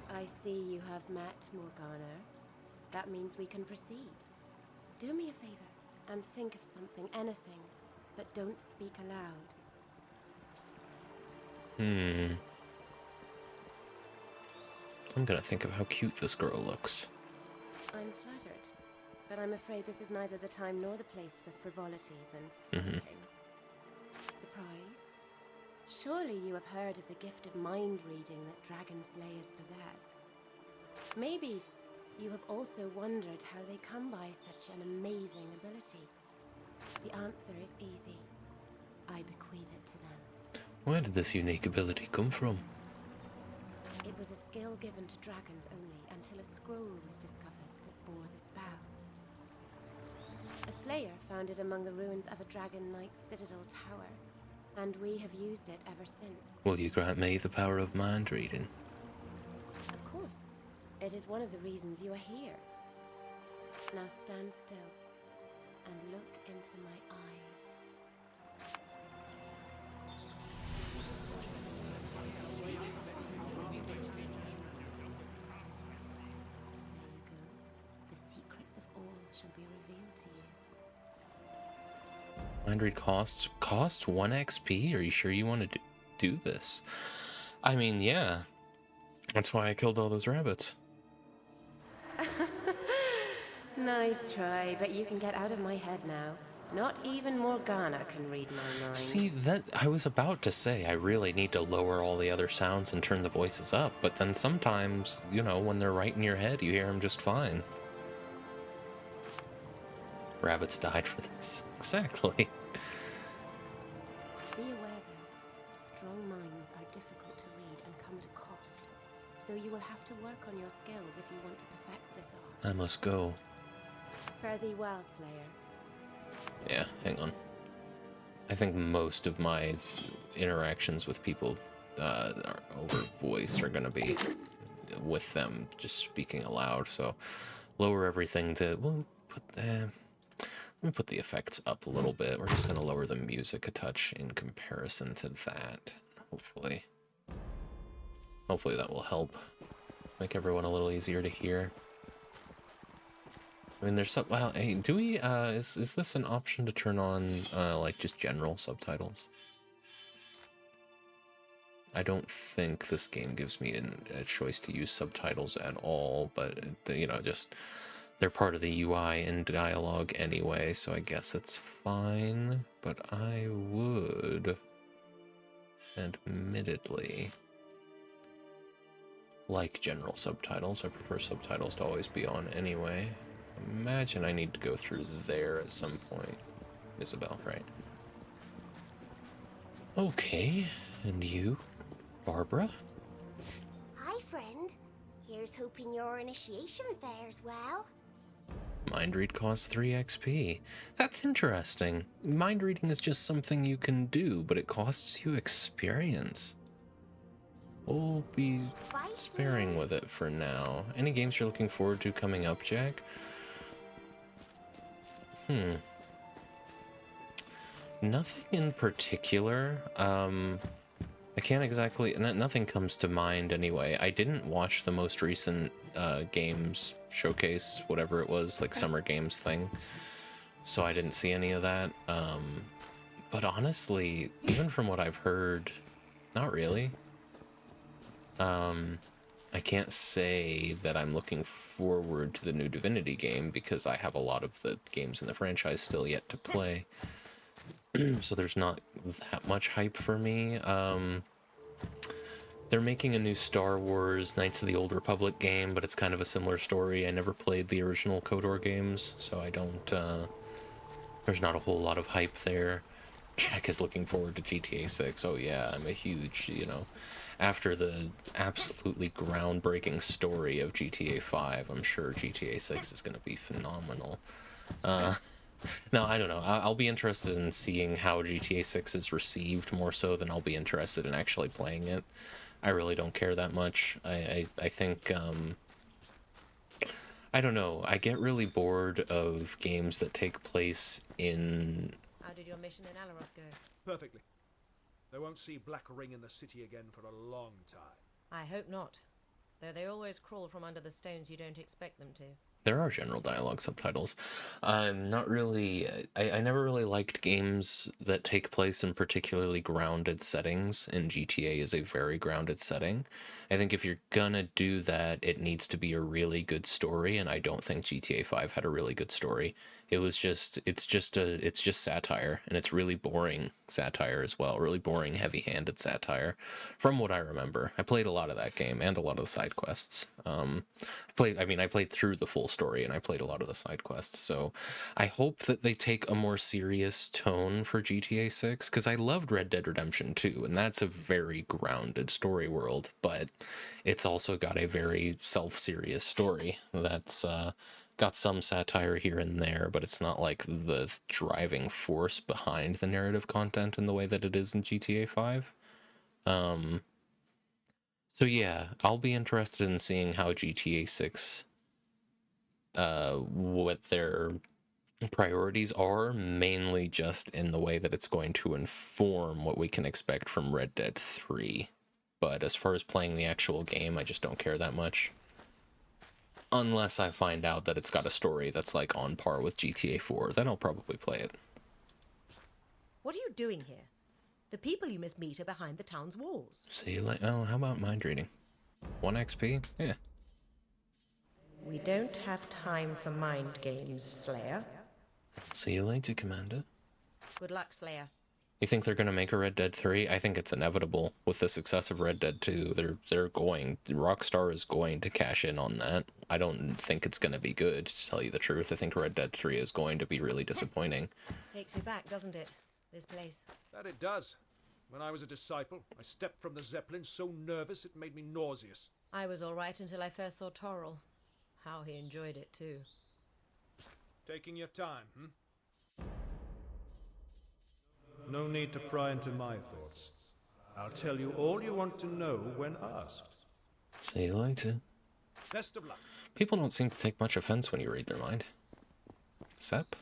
I see you have met Morgana. That means we can proceed. Do me a favor and think of something, anything, but don't speak aloud. I'm gonna think of how cute this girl looks. I'm flattered, but I'm afraid this is neither the time nor the place for frivolities and flirting. Surprised? Surely you have heard of the gift of mind reading that dragon slayers possess. Maybe you have also wondered how they come by such an amazing ability. The answer is easy. I bequeath it to them. Where did this unique ability come from? It was a skill given to dragons only until a scroll was discovered that bore the spell. A slayer found it among the ruins of a dragon knight's citadel tower, and we have used it ever since. Will you grant me the power of mind reading? Of course. It is one of the reasons you are here. Now stand still and look into my eyes. There you go. The secrets of all shall be revealed to you. Mind read costs 1 XP? Are you sure you want to do this? I mean, yeah. That's why I killed all those rabbits. Nice try, but you can get out of my head now. Not even Morgana can read my mind. See, that I was about to say I really need to lower all the other sounds and turn the voices up, but then sometimes, you know, when they're right in your head, you hear them just fine. Rabbits died for this. Exactly. Be aware, though, strong minds are difficult to read and come at a cost. So you will have to work on your skills if you want to perfect this art. I must go. Fare thee well, Slayer. Yeah, hang on. I think most of my interactions with people over voice are going to be with them just speaking aloud. So lower everything to, well, let me put the effects up a little bit. We're just going to lower the music a touch in comparison to that. Hopefully that will help make everyone a little easier to hear. I mean, there's some, well, hey, do we, is this an option to turn on, like, just general subtitles? I don't think this game gives me a choice to use subtitles at all, but, you know, just, they're part of the UI and dialogue anyway, so I guess it's fine, but I would, admittedly, like general subtitles. I prefer subtitles to always be on anyway. Imagine I need to go through there at some point. Isabel, right? Okay, and you, Barbara? Hi, friend. Here's hoping your initiation fares well. Mind read costs 3 XP. That's interesting. Mind reading is just something you can do, but it costs you experience. We'll be sparing with it for now. Any games you're looking forward to coming up, Jack? Nothing in particular. I can't exactly, nothing comes to mind anyway. I didn't watch the most recent games showcase, whatever it was, like Summer Games thing, so I didn't see any of that. But honestly, even from what I've heard, not really. I can't say that I'm looking forward to the new Divinity game because I have a lot of the games in the franchise still yet to play. So there's not that much hype for me. They're making a new Star Wars Knights of the Old Republic game, but it's kind of a similar story. I never played the original KOTOR games, so I don't, there's not a whole lot of hype there. Jack is looking forward to GTA 6. Oh yeah, I'm a huge, you know, after the absolutely groundbreaking story of GTA 5, I'm sure GTA 6 is going to be phenomenal. No, I don't know. I'll be interested in seeing how GTA 6 is received more so than I'll be interested in actually playing it. I really don't care that much. I think, I don't know. I get really bored of games that take place in... How did your mission in Alaroth go? Perfectly. They won't see Black Ring in the city again for a long time. I hope not. Though they always crawl from under the stones you don't expect them to. There are general dialogue subtitles. I'm not really... I never really liked games that take place in particularly grounded settings, and GTA is a very grounded setting. I think if you're gonna do that, it needs to be a really good story, and I don't think GTA 5 had a really good story. It's just satire, and it's really boring satire as well, really boring, heavy-handed satire, from what I remember. I played a lot of that game, and a lot of the side quests. I played through the full story, and I played a lot of the side quests, so I hope that they take a more serious tone for GTA 6, because I loved Red Dead Redemption 2, and that's a very grounded story world, but it's also got a very self-serious story that's, got some satire here and there, but it's not like the driving force behind the narrative content in the way that it is in GTA 5. So yeah, I'll be interested in seeing how GTA 6 what their priorities are, mainly just in the way that it's going to inform what we can expect from Red Dead 3. But as far as playing the actual game, I just don't care that much. Unless I find out that it's got a story that's like on par with GTA 4, then I'll probably play it. What are you doing here? The people you must meet are behind the town's walls. See, like, oh, how about mind reading? 1 XP? Yeah. We don't have time for mind games, Slayer. See you later, Commander. Good luck, Slayer. You think they're going to make a Red Dead 3? I think it's inevitable. With the success of Red Dead 2, Rockstar is going to cash in on that. I don't think it's going to be good, to tell you the truth. I think Red Dead 3 is going to be really disappointing. Takes you back, doesn't it? This place. That it does. When I was a disciple, I stepped from the Zeppelin so nervous it made me nauseous. I was all right until I first saw Torrell. How he enjoyed it, too. Taking your time, No need to pry into my thoughts. I'll tell you all you want to know when asked. See you later. Best of luck. People don't seem to take much offense when you read their mind. Sep?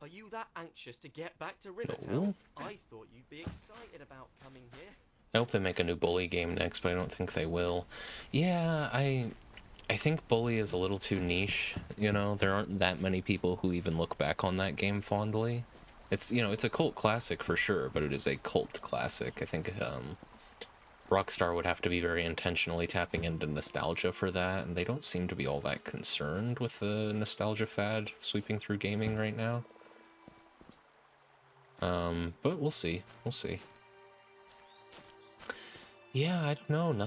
Are you that anxious to get back to Rivertown? No. I thought you'd be excited about coming here. I hope they make a new Bully game next, but I don't think they will. Yeah, I think Bully is a little too niche, you know? There aren't that many people who even look back on that game fondly. It's, you know, it's a cult classic for sure, but it is a cult classic. I think Rockstar would have to be very intentionally tapping into nostalgia for that, and they don't seem to be all that concerned with the nostalgia fad sweeping through gaming right now. But we'll see. We'll see. Yeah, I don't know.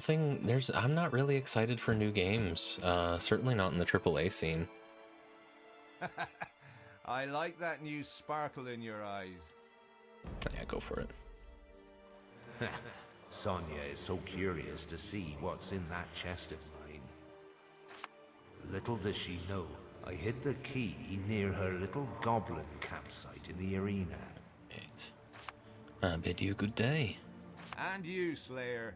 I'm not really excited for new games. Certainly not in the AAA scene. I like that new sparkle in your eyes. Yeah, go for it. Sonia is so curious to see what's in that chest of mine. Little does she know, I hid the key near her little goblin campsite in the arena. I bid you good day. And you, Slayer.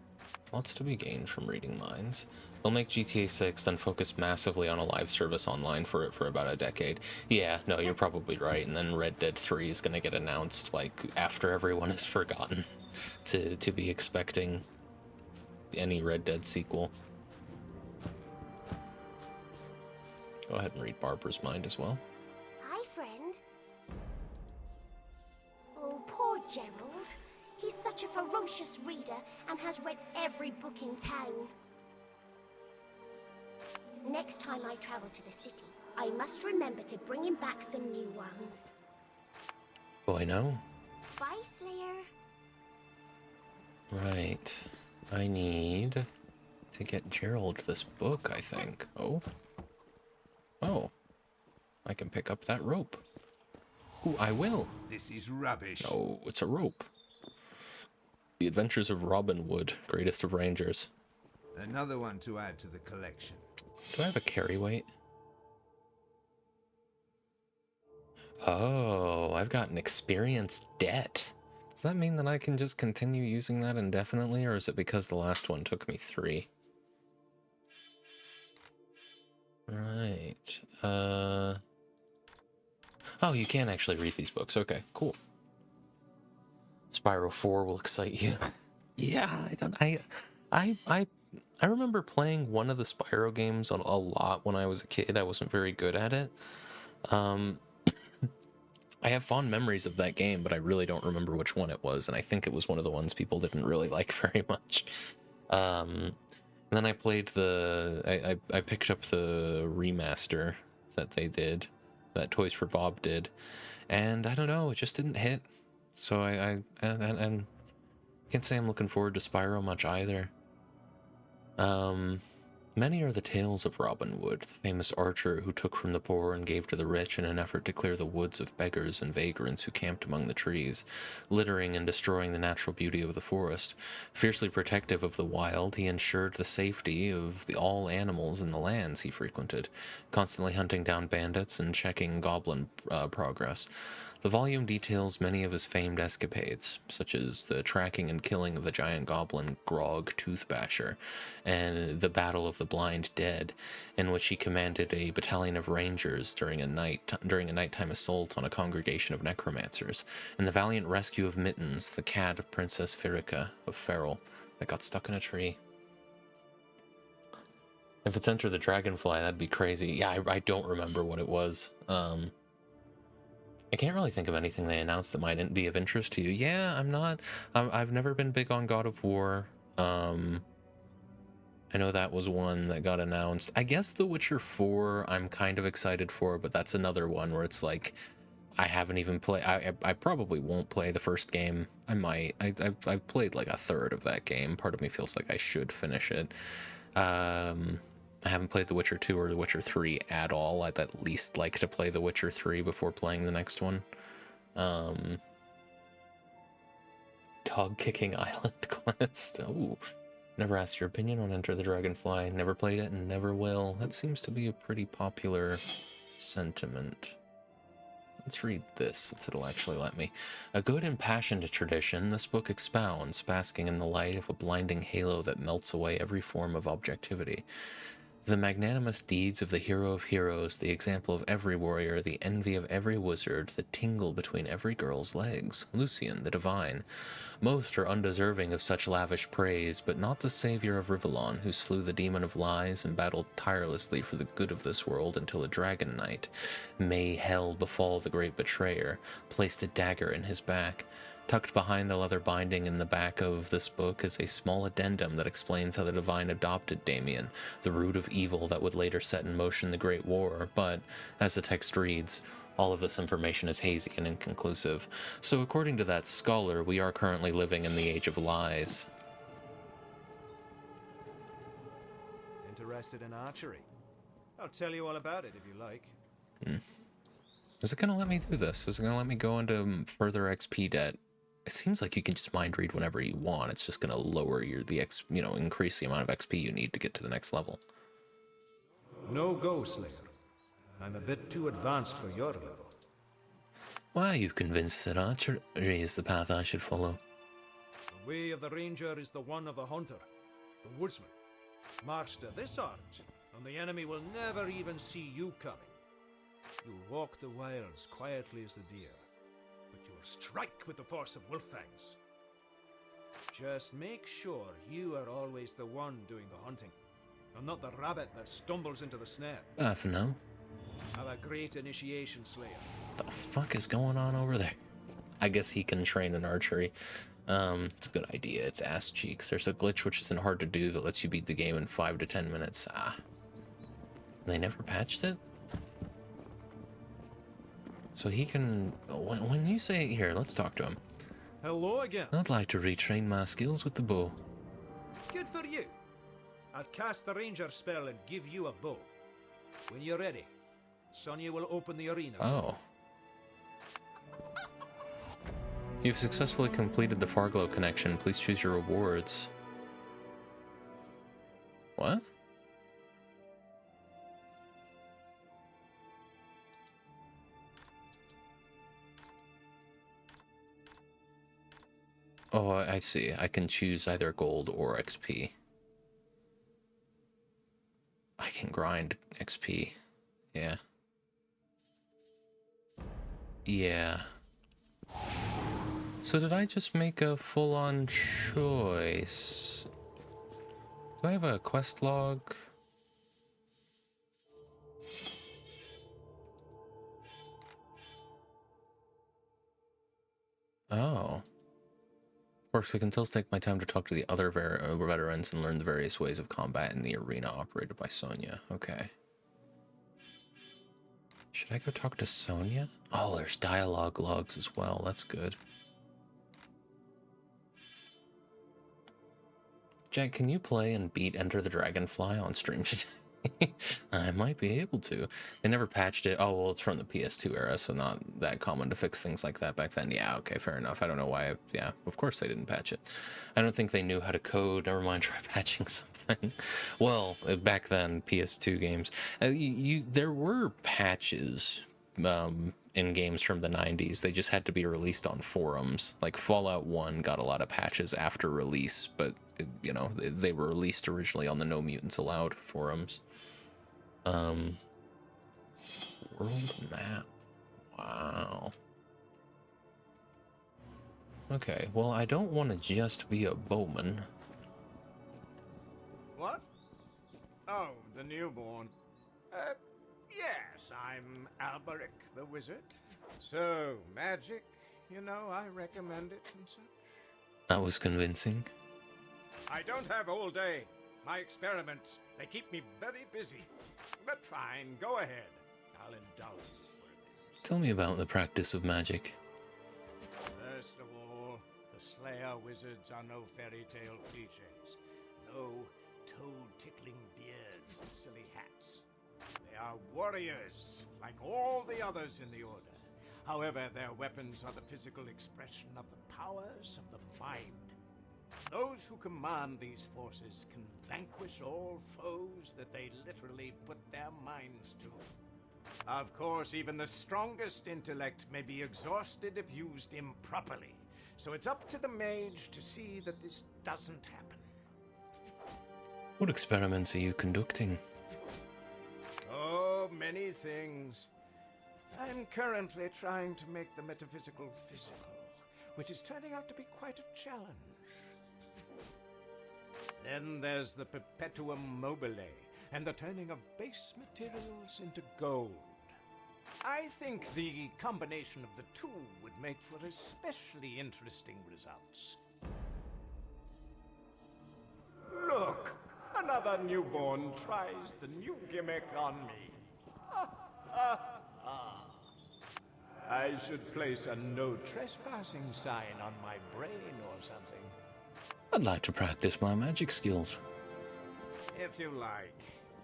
Lots to be gained from reading minds. They'll make GTA 6, then focus massively on a live service online for it for about a decade. Yeah, no, you're probably right. And then Red Dead 3 is going to get announced, like, after everyone has forgotten to be expecting any Red Dead sequel. Go ahead and read Barbara's mind as well. Hi, friend. Oh, poor Gerald. He's such a ferocious reader and has read every book in town. Next time I travel to the city, I must remember to bring him back some new ones. Oh, I know. Bye, Slayer. Right. I need to get Gerald this book, I think. Oh. Oh. I can pick up that rope. Ooh, I will. This is rubbish. No, it's a rope. The Adventures of Robin Hood, Greatest of Rangers. Another one to add to the collection. Do I have a carry weight? Oh, I've got an experienced debt. Does that mean that I can just continue using that indefinitely, or is it because the last one took me 3? Right. Oh, you can actually read these books. Okay, cool. Spyro 4 will excite you. Yeah, I remember playing one of the Spyro games a lot when I was a kid. I wasn't very good at it. I have fond memories of that game, but I really don't remember which one it was, and I think it was one of the ones people didn't really like very much. And then I played I picked up the remaster that they did, that Toys for Bob did, and I don't know, it just didn't hit. So I can't say I'm looking forward to Spyro much either. Many are the tales of Robin Hood, the famous archer who took from the poor and gave to the rich in an effort to clear the woods of beggars and vagrants who camped among the trees, littering and destroying the natural beauty of the forest. Fiercely protective of the wild, he ensured the safety of all animals in the lands he frequented, constantly hunting down bandits and checking goblin progress. The volume details many of his famed escapades, such as the tracking and killing of the giant goblin Grog Toothbasher, and the Battle of the Blind Dead, in which he commanded a battalion of rangers during a nighttime assault on a congregation of necromancers, and the valiant rescue of Mittens, the cat of Princess Firica of Ferrell, that got stuck in a tree. If it's Enter the Dragonfly, that'd be crazy. Yeah, I don't remember what it was. I can't really think of anything they announced that might be of interest to you. Yeah, I've never been big on God of War. I know that was one that got announced. I guess The Witcher 4 I'm kind of excited for, but that's another one where it's like, I haven't even played. I probably won't play the first game. I might. I've played like a third of that game. Part of me feels like I should finish it. I haven't played The Witcher 2 or The Witcher 3 at all. I'd at least like to play The Witcher 3 before playing the next one. Dog Kicking Island Quest. Oh, never asked your opinion on Enter the Dragonfly. Never played it and never will. That seems to be a pretty popular sentiment. Let's read this, since it'll actually let me. A good impassioned tradition, this book expounds, basking in the light of a blinding halo that melts away every form of objectivity. The magnanimous deeds of the hero of heroes, the example of every warrior, the envy of every wizard, the tingle between every girl's legs. Lucian, the divine. Most are undeserving of such lavish praise, but not the savior of Rivellon, who slew the demon of lies and battled tirelessly for the good of this world until a dragon knight, may hell befall the great betrayer, placed a dagger in his back. Tucked behind the leather binding in the back of this book is a small addendum that explains how the Divine adopted Damien, the root of evil that would later set in motion the Great War, but, as the text reads, all of this information is hazy and inconclusive. So according to that scholar, we are currently living in the age of lies. Interested in archery? I'll tell you all about it if you like. Is it going to let me do this? Is it going to let me go into further XP debt? It seems like you can just mind read whenever you want. It's just going to lower increase the amount of XP you need to get to the next level. No go, Slayer. I'm a bit too advanced for your level. Why are you convinced that archery is the path I should follow? The way of the ranger is the one of the hunter, the woodsman. Master this art, and the enemy will never even see you coming. You'll walk the wilds quietly as the deer, but you'll strike with the force of wolf fangs. Just make sure you are always the one doing the hunting, and not the rabbit that stumbles into the snare. For now. Have a great initiation, Slayer. What the fuck is going on over there? I guess he can train in archery. It's a good idea. It's ass cheeks. There's a glitch which isn't hard to do that lets you beat the game in 5 to 10 minutes. They never patched it? So he can... When you say... Here, let's talk to him. Hello again. I'd like to retrain my skills with the bow. Good for you. I'll cast the ranger spell and give you a bow. When you're ready, Sonia will open the arena. Oh. You've successfully completed the Farglow connection. Please choose your rewards. What? Oh, I see. I can choose either gold or XP. I can grind XP. Yeah. Yeah. So did I just make a full-on choice? Do I have a quest log? Oh. Of course, I can still take my time to talk to the other veterans and learn the various ways of combat in the arena operated by Sonia. Okay. Should I go talk to Sonia? Oh, there's dialogue logs as well. That's good. Jack, can you play and beat Enter the Dragonfly on stream today? I might be able to. They never patched it. Oh, well, it's from the PS2 era, so not that common to fix things like that back then. Yeah, okay, fair enough. I don't know why. Yeah, of course they didn't patch it. I don't think they knew how to code. Never mind, try patching something. Well, back then, PS2 games. There were patches in games from the 90s. They just had to be released on forums. Like Fallout 1 got a lot of patches after release, but you know, they were released originally on the No Mutants Allowed forums. World map. Wow. Okay, well, I don't want to just be a bowman. What? Oh, the newborn. Yes, I'm Alberic the Wizard. So, magic, you know, I recommend it and such. That was convincing. I don't have all day. My experiments, they keep me very busy. But fine, go ahead. I'll indulge you for a bit. Tell me about the practice of magic. First of all, the Slayer wizards are no fairy tale cliches. No toad-tickling beards and silly hats. They are warriors, like all the others in the Order. However, their weapons are the physical expression of the powers of the mind. Those who command these forces can vanquish all foes that they literally put their minds to. Of course, even the strongest intellect may be exhausted if used improperly, so it's up to the mage to see that this doesn't happen. What experiments are you conducting? Oh, many things. I'm currently trying to make the metaphysical physical, which is turning out to be quite a challenge. Then there's the perpetuum mobile, and the turning of base materials into gold. I think the combination of the two would make for especially interesting results. Look! Another newborn tries the new gimmick on me. I should place a no trespassing sign on my brain or something. I'd like to practice my magic skills. If you like.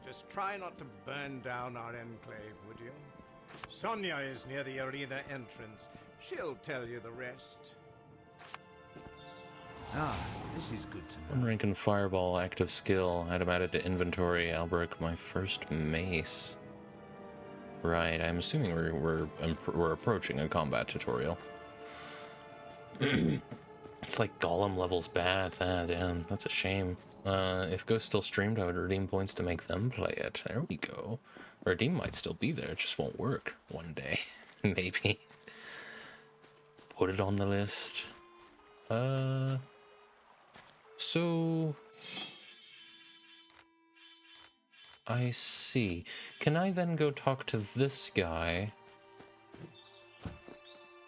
Just try not to burn down our enclave, would you? Sonia is near the arena entrance. She'll tell you the rest. Ah, this is good to know. One rank in Fireball, active skill. Item added to inventory. Alberic, my first mace. Right, I'm assuming we're approaching a combat tutorial. It's like Golem levels bad. Ah, damn, that's a shame. If Ghost still streamed, I would redeem points to make them play it. There we go. Redeem might still be there, it just won't work one day. Maybe. Put it on the list. So... I see. Can I then go talk to this guy?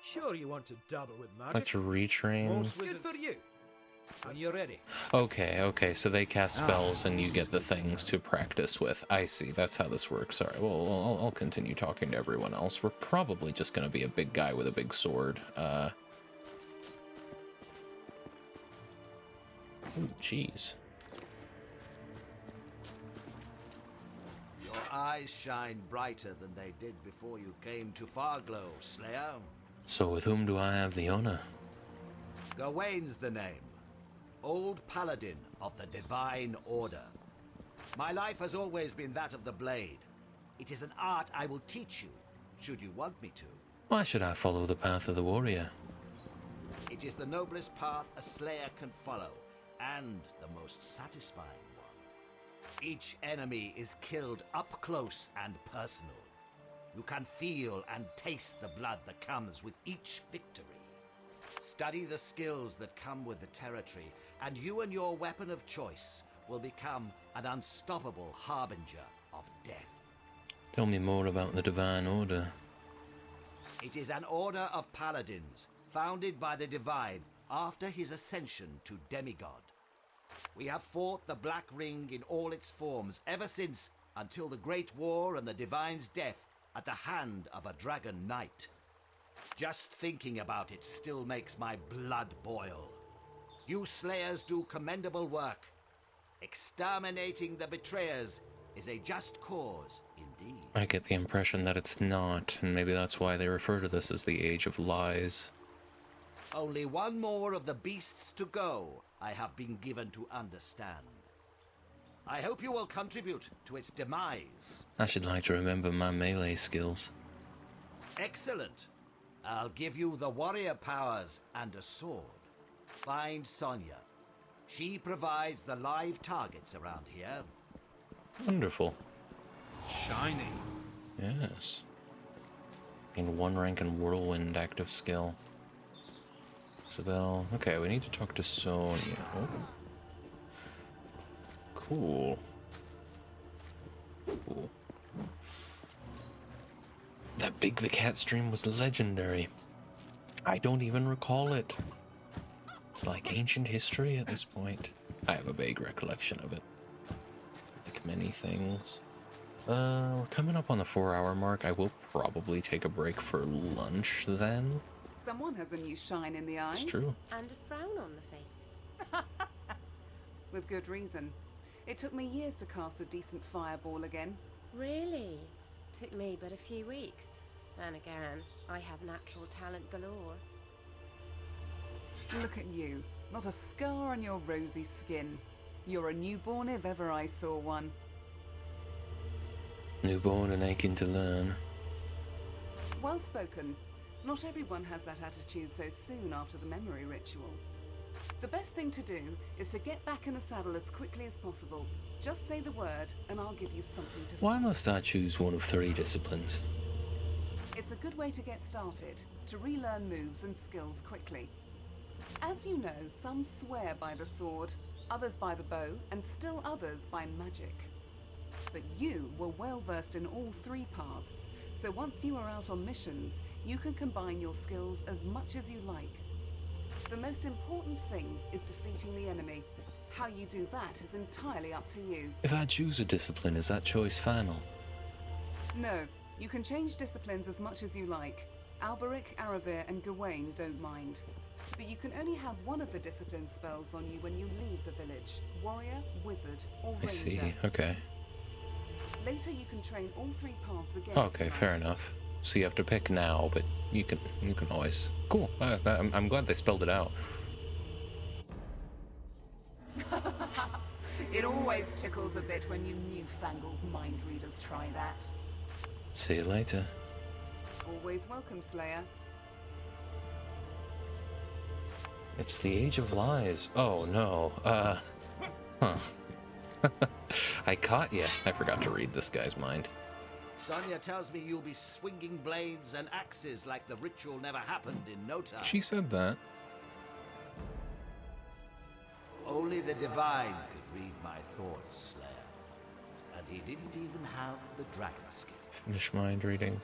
Sure you want to dabble with magic? Like to retrain? Good for you. When you're ready. Okay, so they cast spells and you get the things to practice with. I see, that's how this works. Alright, well, I'll continue talking to everyone else. We're probably just gonna be a big guy with a big sword. Oh, jeez. Your eyes shine brighter than they did before you came to Farglow, Slayer. So with whom do I have the honor? Gawain's the name. Old Paladin of the Divine Order. My life has always been that of the blade. It is an art I will teach you, should you want me to. Why should I follow the path of the warrior? It is the noblest path a slayer can follow, and the most satisfying one. Each enemy is killed up close and personal. You can feel and taste the blood that comes with each victory. Study the skills that come with the territory, and you and your weapon of choice will become an unstoppable harbinger of death. Tell me more about the Divine Order. It is an order of paladins, founded by the Divine after his ascension to demigod. We have fought the Black Ring in all its forms ever since, until the Great War and the Divine's death at the hand of a Dragon Knight. Just thinking about it still makes my blood boil. You Slayers do commendable work. Exterminating the betrayers is a just cause indeed. I get the impression that it's not, and maybe that's why they refer to this as the Age of Lies. Only one more of the beasts to go, I have been given to understand. I hope you will contribute to its demise. I should like to remember my melee skills. Excellent. I'll give you the warrior powers and a sword. Find Sonia. She provides the live targets around here. Wonderful. Shiny. Yes. And 1 rank in Whirlwind active skill. Isabel. Okay, we need to talk to Sonia. Oh. Cool. Cool. That Big the Cat stream was legendary. I don't even recall it. It's like ancient history at this point. I have a vague recollection of it. Like many things. We're coming up on the 4-hour mark. I will probably take a break for lunch then. Someone has a new shine in the eyes. It's true. And a frown on the face. With good reason. It took me years to cast a decent fireball again. Really? Took me but a few weeks. Then again, I have natural talent galore. Look at you. Not a scar on your rosy skin. You're a newborn if ever I saw one. Newborn and aching to learn. Well spoken. Not everyone has that attitude so soon after the memory ritual. The best thing to do is to get back in the saddle as quickly as possible. Just say the word, and I'll give you something to... Why must I choose one of 3 disciplines? It's a good way to get started, to relearn moves and skills quickly. As you know, some swear by the sword, others by the bow, and still others by magic. But you were well versed in all 3 paths, so once you are out on missions, you can combine your skills as much as you like. The most important thing is defeating the enemy. How you do that is entirely up to you. If I choose a discipline, is that choice final? No, you can change disciplines as much as you like. Alberic, Aravir, and Gawain don't mind. But you can only have one of the discipline spells on you when you leave the village. Warrior, wizard, or ranger. I see, okay. Later you can train all 3 paths again. Okay, fair enough. So you have to pick now, but you can always... Cool, I'm glad they spelled it out. It always tickles a bit when you newfangled mind readers try that. See you later. Always welcome, Slayer. It's the Age of Lies. Oh no, huh. I caught ya. I forgot to read this guy's mind. Sonia tells me you'll be swinging blades and axes like the ritual never happened in no time. She said that. Only the Divine could read my thoughts, Slayer. And he didn't even have the dragon skin. Finish mind reading.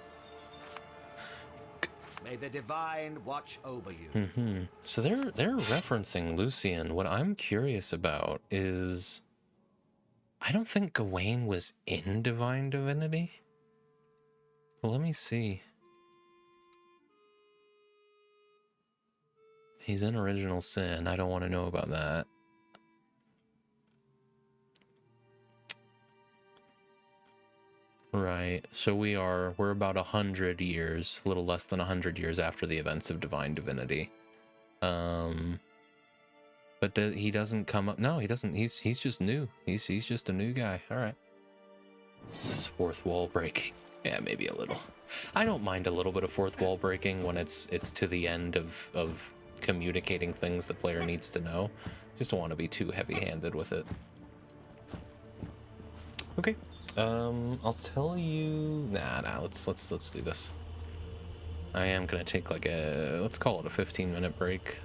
May the Divine watch over you. Mm-hmm. So they're referencing Lucian. What I'm curious about is... I don't think Gawain was in Divine Divinity. Well, let me see. He's in Original Sin. I don't want to know about that. Right, so we're about 100 years, a little less than 100 years after the events of Divine Divinity. But he doesn't come up. No, he doesn't. He's just new. He's just a new guy. All right. This is 4th wall breaking. Yeah, maybe a little. I don't mind a little bit of 4th wall breaking when it's to the end of communicating things the player needs to know. Just don't want to be too heavy-handed with it. Okay. I'll tell you. Nah. Let's do this. I am gonna take like let's call it a 15-minute break.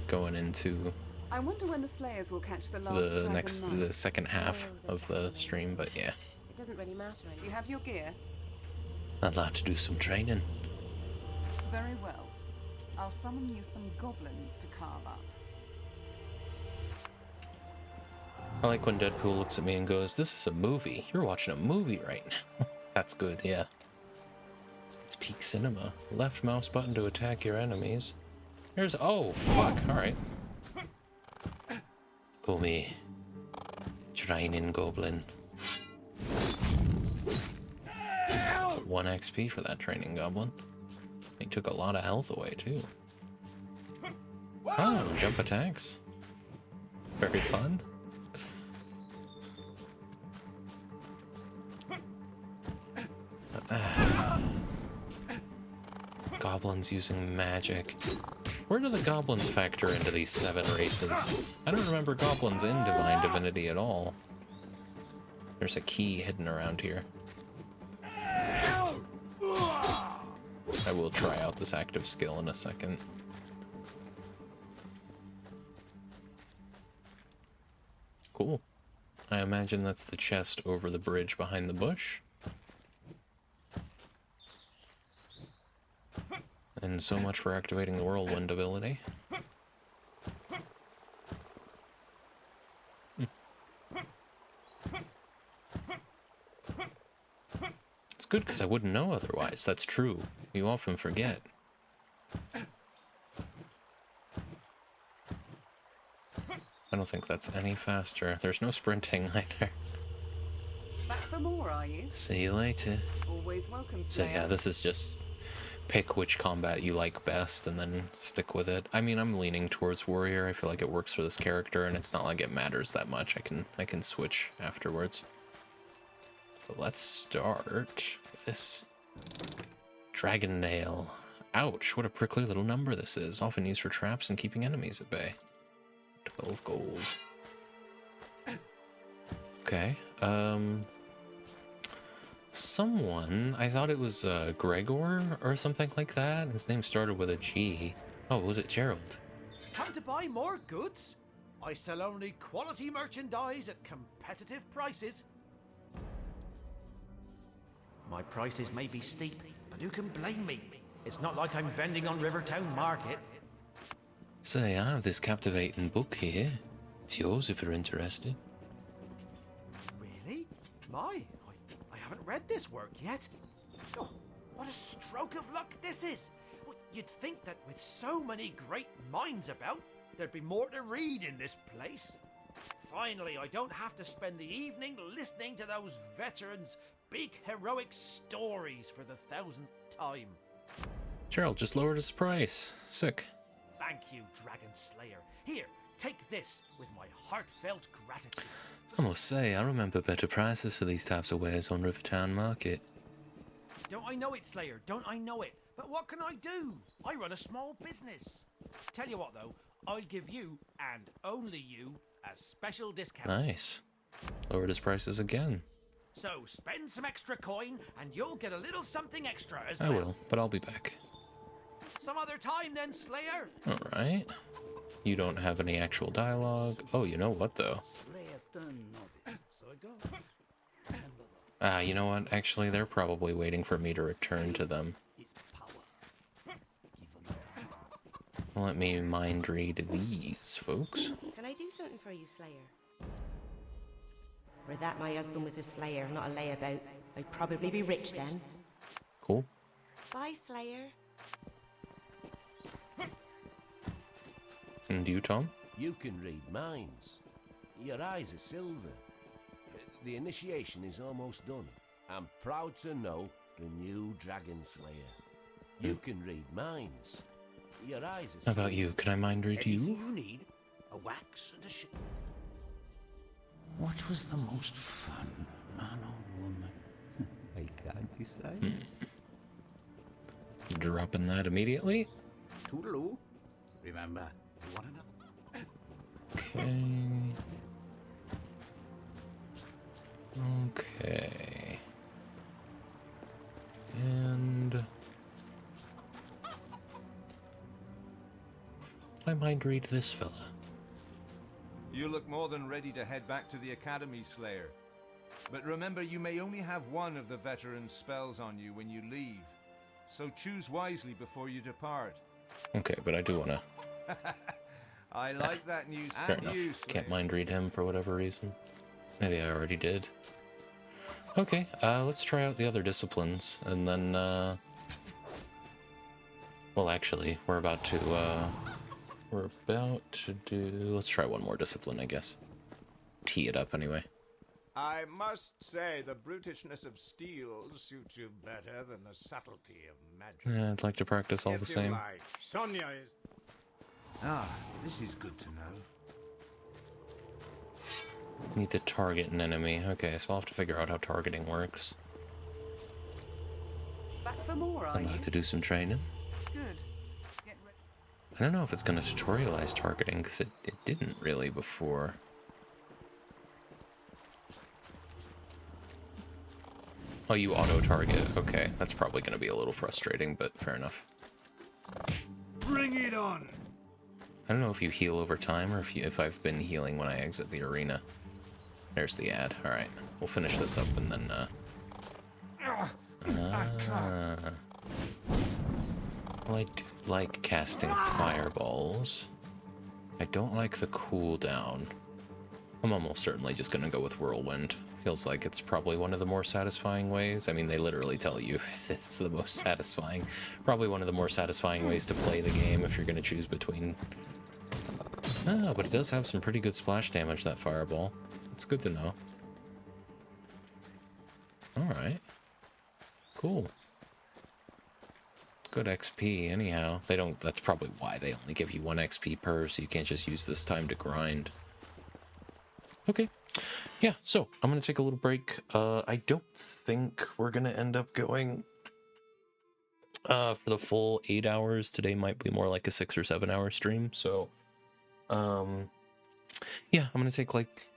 Going into I wonder when the Slayers will catch the last the second half of the stream, but yeah. It doesn't really matter anymore. You have your gear? I'd like to do some training. Very well. I'll summon you some goblins to carve up. I like when Deadpool looks at me and goes, "This is a movie. You're watching a movie right now." That's good, yeah. It's peak cinema. Left mouse button to attack your enemies. There's... Oh, fuck. Alright. Call me Training Goblin. 1 XP for that Training Goblin. He took a lot of health away, too. Oh, jump attacks. Very fun. goblins using magic. Where do the goblins factor into these 7 races? I don't remember goblins in Divine Divinity at all. There's a key hidden around here. I will try out this active skill in a second. Cool. I imagine that's the chest over the bridge behind the bush. And so much for activating the whirlwind ability. It's good because I wouldn't know otherwise. That's true. You often forget. I don't think that's any faster. There's no sprinting either. Back for more, are you? See you later. Always welcome, So Slayer. yeah, this is just pick which combat you like best and then stick with it. I mean, I'm leaning towards warrior. I feel like it works for this character, and it's not like it matters that much. I can switch afterwards. But let's start with this dragon nail. Ouch, what a prickly little number this is. Often used for traps and keeping enemies at bay. 12 gold. Okay, someone, I thought it was Gregor or something like that. His name started with a G. Oh, was it Gerald? Come to buy more goods? I sell only quality merchandise at competitive prices. My prices may be steep, but who can blame me? It's not like I'm vending on Rivertown Market. Say, I have this captivating book here. It's yours if you're interested. Really? I haven't read this work yet. Oh, what a stroke of luck this is. Well, you'd think that with so many great minds about, there'd be more to read in this place. Finally, I don't have to spend the evening listening to those veterans' big heroic stories for the 1000th time. Gerald just lowered his price. Sick. Thank you, Dragon Slayer. Here, take this with my heartfelt gratitude. I must say, I remember better prices for these types of wares on Rivertown Market. Don't I know it, Slayer? Don't I know it? But what can I do? I run a small business. Tell you what, though, I'll give you, and only you, a special discount. Nice. Lowered his prices again. So spend some extra coin, and you'll get a little something extra as I well. will, but I'll be back. Some other time then, Slayer. Alright. You don't have any actual dialogue. Oh, you know what, though? You know what? Actually, they're probably waiting for me to return to them. Let me mind read these, folks. Can I do something for you, Slayer? Were that my husband was a slayer, not a layabout, I'd probably be rich then. Cool. Bye, Slayer. And you, Tom? You can read minds. Your eyes are silver. The initiation is almost done. I'm proud to know the new Dragon Slayer. You can read minds. Your eyes are How about you? Can I mind read you? Anything you need, a wax and a ship. What was the most fun, man or woman? I can't decide. Dropping that immediately. Toodaloo. Remember, you want another? Okay. Okay. And I mind read this fella. You look more than ready to head back to the Academy, Slayer. But remember, you may only have one of the veteran's spells on you when you leave. So choose wisely before you depart. Okay, but I do want to. I like that news. Fair enough. Can't mind read him for whatever reason. Maybe I already did. Okay, let's try out the other disciplines, and then, well, actually, we're about to do... Let's try one more discipline, I guess. Tee it up, anyway. I must say the brutishness of steel suits you better than the subtlety of magic. Yeah, I'd like to practice all If the you same. like. Sonia is... Ah, this is good to know. Need to target an enemy. Okay, so I'll have to figure out how targeting works. Back for more, are I'd you? like to do some training. Good. Get ready. I don't know if it's going to tutorialize targeting, because it didn't really before. Oh, you auto-target. Okay, that's probably going to be a little frustrating, but fair enough. Bring it on! I don't know if you heal over time or if I've been healing when I exit the arena. There's the ad. All right, we'll finish this up and then. I do like casting fireballs. I don't like the cooldown. I'm almost certainly just gonna go with Whirlwind. Feels like it's probably one of the more satisfying ways. I mean, they literally tell you it's the most satisfying. Probably one of the more satisfying ways to play the game if you're gonna choose between. Ah, but it does have some pretty good splash damage, that fireball. It's good to know. Alright. Cool. Good XP, anyhow. They don't, that's probably why they only give you 1 XP per, so you can't just use this time to grind. Okay. Yeah, so I'm going to take a little break. I don't think we're going to end up going for the full 8 hours. Today might be more like a 6 or 7 hour stream, so yeah, I'm going to take like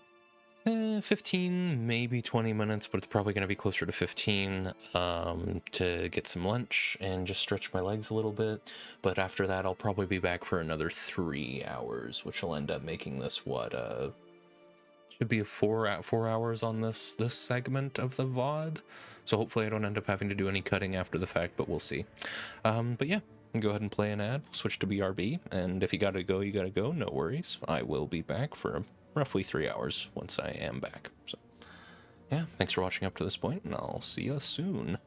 15, maybe 20 minutes, but it's probably going to be closer to 15 to get some lunch and just stretch my legs a little bit. But after that, I'll probably be back for another 3 hours, which will end up making this what should be 4 hours on this segment of the VOD. So hopefully I don't end up having to do any cutting after the fact, but we'll see. But yeah, go ahead and play an ad, switch to BRB, and if you gotta go, you gotta go, no worries. I will be back for roughly 3 hours once I am back. So yeah, thanks for watching up to this point, and I'll see you soon.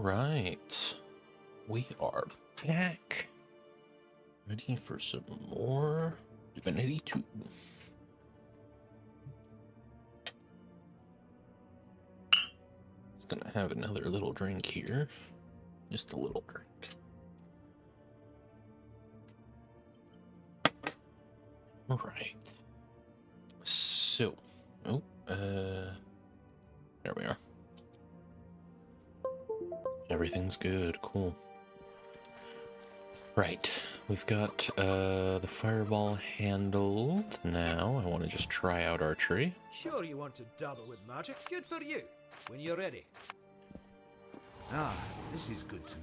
right. We are back. Ready for some more Divinity 2. Just gonna have another little drink here. Just a little drink. Alright. So, there we are. Everything's good, cool. Right, we've got the fireball handled. Now I want to just try out archery. Sure you want to dabble with magic? Good for you. When you're ready. Ah, this is good to know.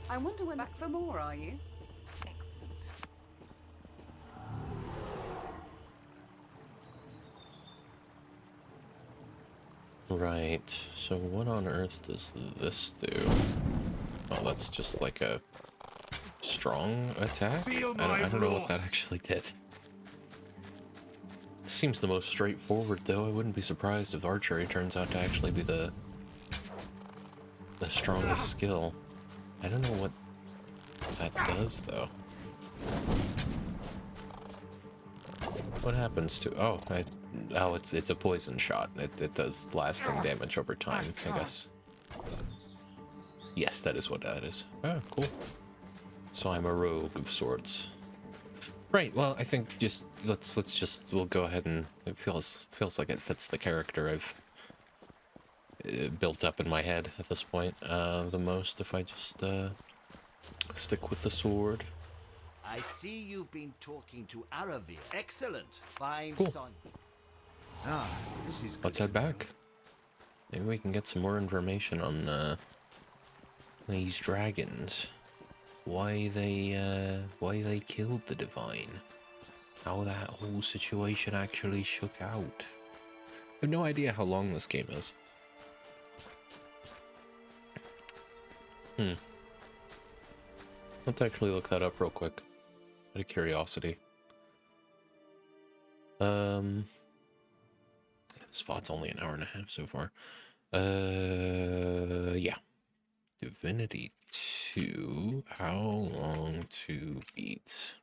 I wonder when back for more, are you? Excellent. Right, so what on earth does this do? Oh, that's just like a strong attack? I don't know what that actually did. Seems the most straightforward, though. I wouldn't be surprised if archery turns out to actually be the strongest skill. I don't know what that does, though. What happens to... Oh, it's a poison shot. It does lasting damage over time, I guess. Yes, that is what that is. Oh, cool. So I'm a rogue of sorts. Right, well, I think just we'll go ahead and it feels like it fits the character I've built up in my head at this point the most if I just stick with the sword. I see you've been talking to Aravir. Excellent. Fine, Cool. son. Ah, this is good. Let's head back. Maybe we can get some more information on these dragons. Why they killed the Divine. How that whole situation actually shook out. I have no idea how long this game is. Let's actually look that up real quick. Out of curiosity. This VOD's only an hour and a half so far. Yeah. Divinity 2. How long to beat?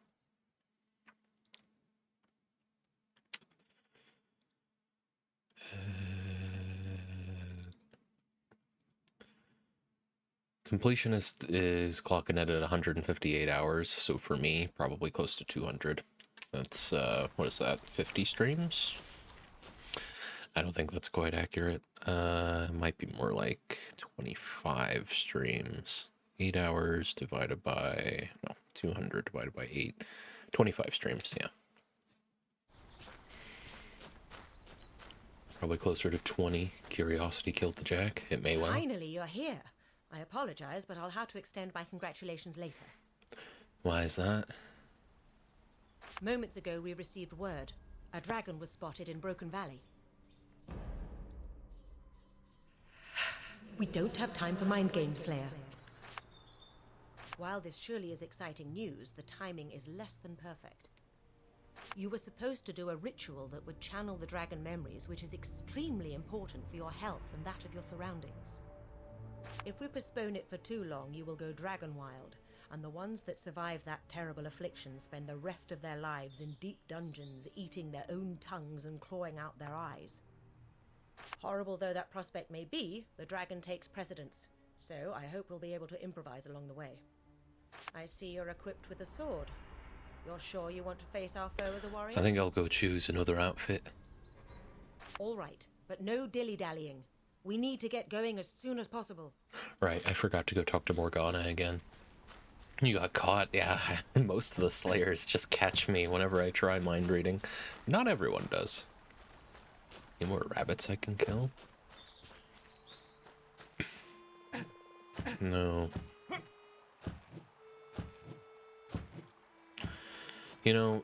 Completionist is clocking it at 158 hours, so for me, probably close to 200. That's, what is that, 50 streams? I don't think that's quite accurate. It might be more like 25 streams. 8 hours divided by, no, 200 divided by 8. 25 streams, yeah. Probably closer to 20. Curiosity killed the Jack. It may well. Finally, you're here. I apologize, but I'll have to extend my congratulations later. Why is that? Moments ago, we received word. A dragon was spotted in Broken Valley. We don't have time for mind games, Slayer. While this surely is exciting news, the timing is less than perfect. You were supposed to do a ritual that would channel the dragon memories, which is extremely important for your health and that of your surroundings. If we postpone it for too long, you will go dragon wild, and the ones that survive that terrible affliction spend the rest of their lives in deep dungeons, eating their own tongues and clawing out their eyes. Horrible though that prospect may be, the dragon takes precedence, so I hope we'll be able to improvise along the way. I see you're equipped with a sword. You're sure you want to face our foe as a warrior? I think I'll go choose another outfit. All right, but no dilly-dallying. We need to get going as soon as possible. Right, I forgot to go talk to Morgana again. You got caught, yeah. Most of the Slayers just catch me whenever I try mind reading. Not everyone does. Any more rabbits I can kill? No. You know,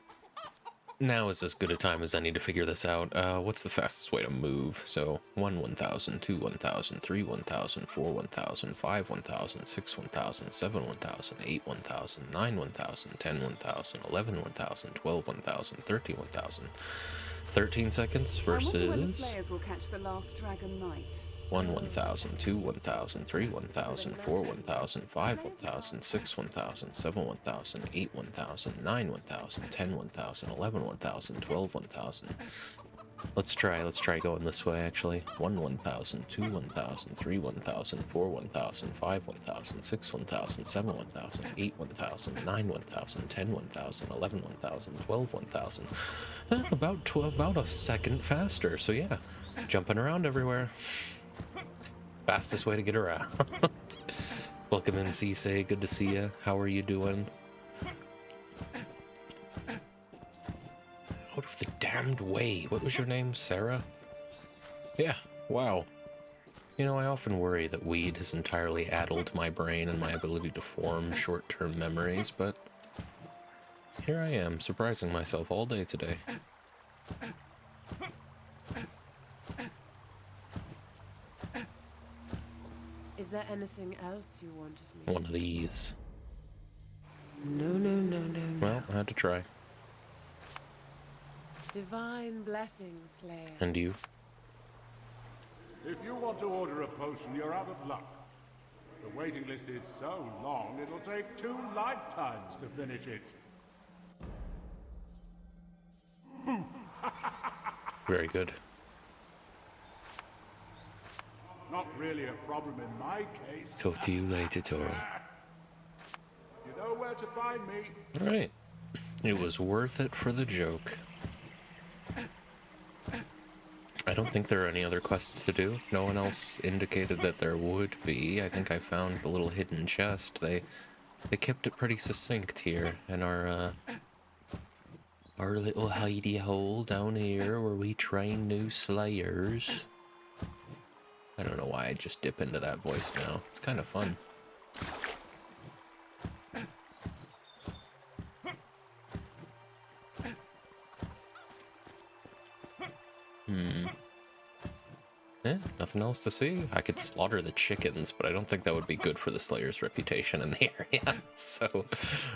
Now is as good a time as any to figure this out. What's the fastest way to move? So 1 1000, 2 1000, 3 1000, 4 1000, 5 1000, 6 1000, 7 1000, 8 1000, 9 1000, 10 1000, 11 1000, 12 1000, 13 1000. 13 seconds I wonder when the versus Slayers will catch the last Dragon Knight. 1 1000, 2 1000, 3 1000, 4 1000, 5 1000, 6 1000, 7 1000, 8 1000, 9 1000, 10 1000, 11 1000, 12 1000. Let's try going this way actually. 1 1000, 2 1000, 3 1000, 4 1000, 5 1000, 6 1000, 7 1000, 8 1000, 9 1000, 10 1000, 11 1000, 12 1000. About a second faster, so yeah. Jumping around everywhere. Fastest way to get around. Welcome in, Cisse. Good to see you. How are you doing? Out of the damned way. What was your name, Sarah? Yeah, wow. You know, I often worry that weed has entirely addled my brain and my ability to form short-term memories, but here I am, surprising myself all day today. Is there anything else you want of me? One of these. No. Well, I had to try. Divine blessings, Slayer. And you? If you want to order a potion, you're out of luck. The waiting list is so long, it'll take 2 lifetimes to finish it. Very good. Not really a problem in my case. Talk to you later, Toral. You know where to find me. Alright. It was worth it for the joke. I don't think there are any other quests to do. No one else indicated that there would be. I think I found the little hidden chest. They kept it pretty succinct here in our little hidey hole down here where we train new slayers. I don't know why I just dip into that voice now. It's kind of fun. Nothing else to see. I could slaughter the chickens, but I don't think that would be good for the Slayer's reputation in the area. So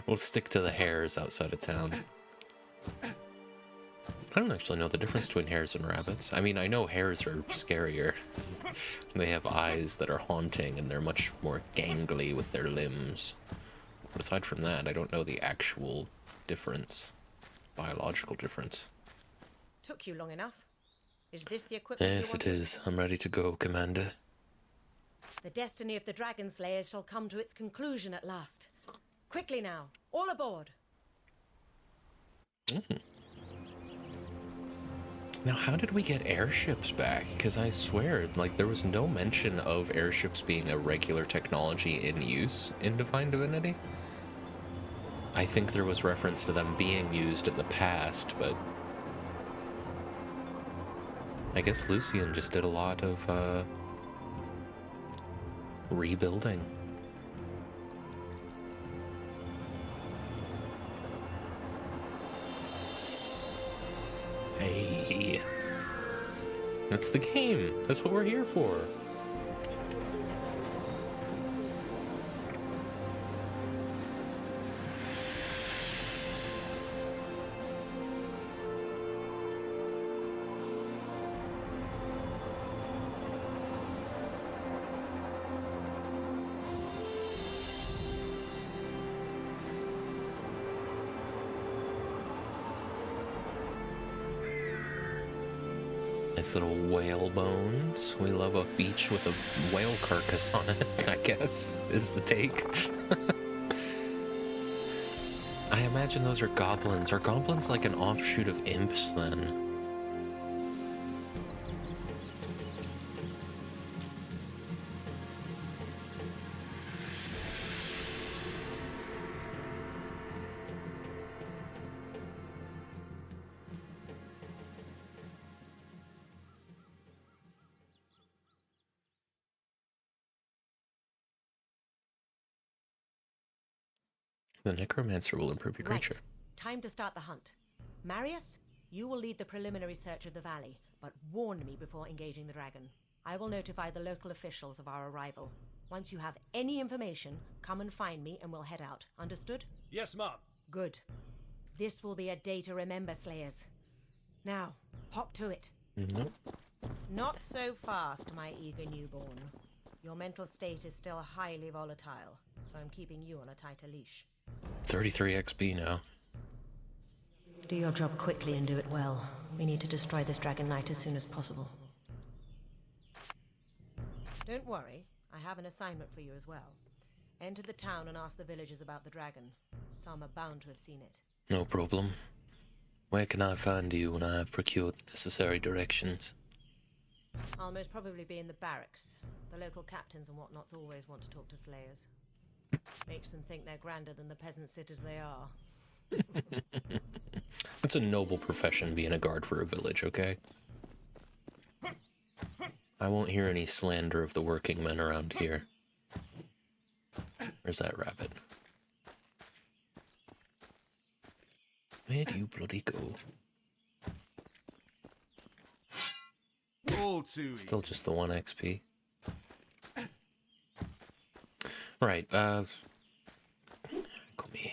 we'll stick to the hares outside of town. I don't actually know the difference between hares and rabbits. I mean, I know hares are scarier. They have eyes that are haunting, and they're much more gangly with their limbs. But aside from that, I don't know the actual difference. Biological difference. Took you long enough. Is this the equipment Yes, you it wanted? is. I'm ready to go, Commander. The destiny of the Dragon Slayers shall come to its conclusion at last. Quickly now, all aboard. Now, how did we get airships back? Because I swear, like, there was no mention of airships being a regular technology in use in Divine Divinity. I think there was reference to them being used in the past, but I guess Lucian just did a lot of rebuilding. Hey, that's the game. That's what we're here for. Nice little whale bones. We love a beach with a whale carcass on it, I guess, is the take. I imagine those are goblins. Are goblins like an offshoot of imps, then? The necromancer will improve your creature. Time to start the hunt. Marius, you will lead the preliminary search of the valley, but warn me before engaging the dragon. I will notify the local officials of our arrival. Once you have any information, come and find me and we'll head out. Understood? Yes, Mom. Good. This will be a day to remember, Slayers. Now, hop to it. Nope. Not so fast, my eager newborn. Your mental state is still highly volatile, so I'm keeping you on a tighter leash. 33 XP now. Do your job quickly and do it well. We need to destroy this Dragon Knight as soon as possible. Don't worry, I have an assignment for you as well. Enter the town and ask the villagers about the dragon. Some are bound to have seen it. No problem. Where can I find you when I have procured the necessary directions? I'll most probably be in the barracks. The local captains and whatnots always want to talk to Slayers. Makes them think they're grander than the peasant sitters they are. It's a noble profession being a guard for a village, okay? I won't hear any slander of the working men around here. Where's that rabbit? Where do you bloody go? All too Still just the 1 XP. Right, come here.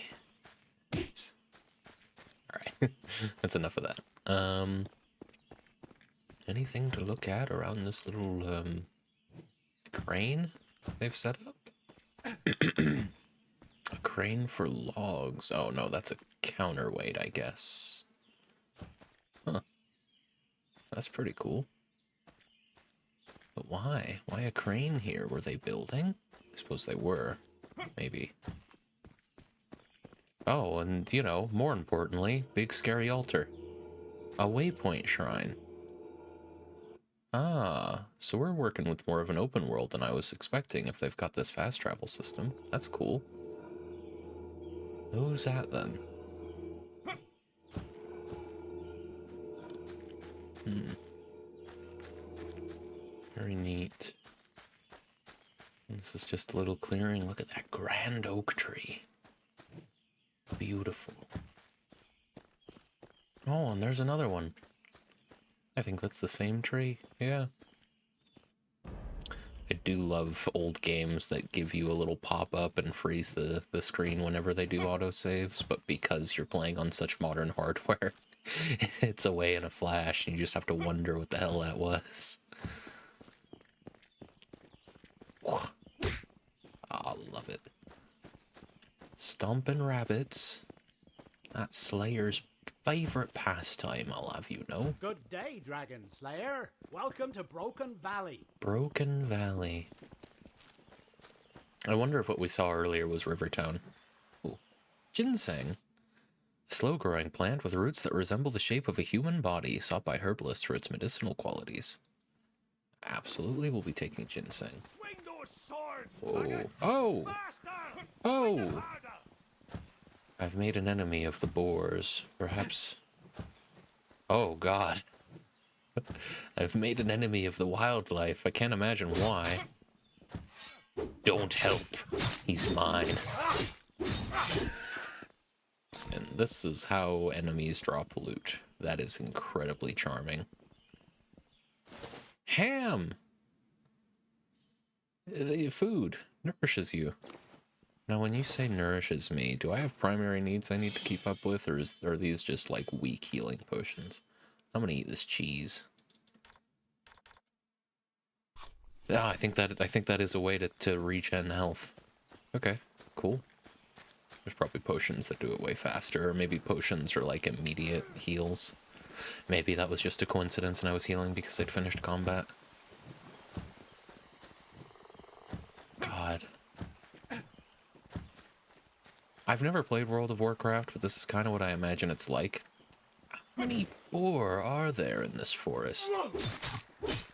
Alright, that's enough of that. Anything to look at around this little, crane they've set up? A crane for logs. Oh no, that's a counterweight, I guess. Huh. That's pretty cool. But why? Why a crane here? Were they building? I suppose they were. Maybe. Oh, and, you know, more importantly, big scary altar. A waypoint shrine. Ah, so we're working with more of an open world than I was expecting if they've got this fast travel system. That's cool. Who's that then? Very neat. This is just a little clearing. Look at that grand oak tree. Beautiful. Oh, and there's another one. I think that's the same tree. Yeah. I do love old games that give you a little pop-up and freeze the screen whenever they do autosaves, but because you're playing on such modern hardware, it's away in a flash, and you just have to wonder what the hell that was. I love it. Stomping rabbits. That's Slayer's favorite pastime, I'll have you know. Good day, Dragon Slayer. Welcome to Broken Valley. Broken Valley. I wonder if what we saw earlier was Rivertown. Ooh. Ginseng. A slow-growing plant with roots that resemble the shape of a human body, sought by herbalists for its medicinal qualities. Absolutely, we'll be taking ginseng. Swing those swords, Oh! Faster! Oh! I've made an enemy of the boars. Perhaps... Oh, God. I've made an enemy of the wildlife. I can't imagine why. Don't help. He's mine. And this is how enemies drop loot. That is incredibly charming. Ham! Food nourishes you. Now, when you say nourishes me, do I have primary needs I need to keep up with, or are these just, like, weak healing potions? I'm gonna eat this cheese. Ah, I think that is a way to regen health. Okay, cool. There's probably potions that do it way faster, or maybe potions are, like, immediate heals. Maybe that was just a coincidence and I was healing because I'd finished combat. God. I've never played World of Warcraft, but this is kind of what I imagine it's like. How many boar are there in this forest? Let's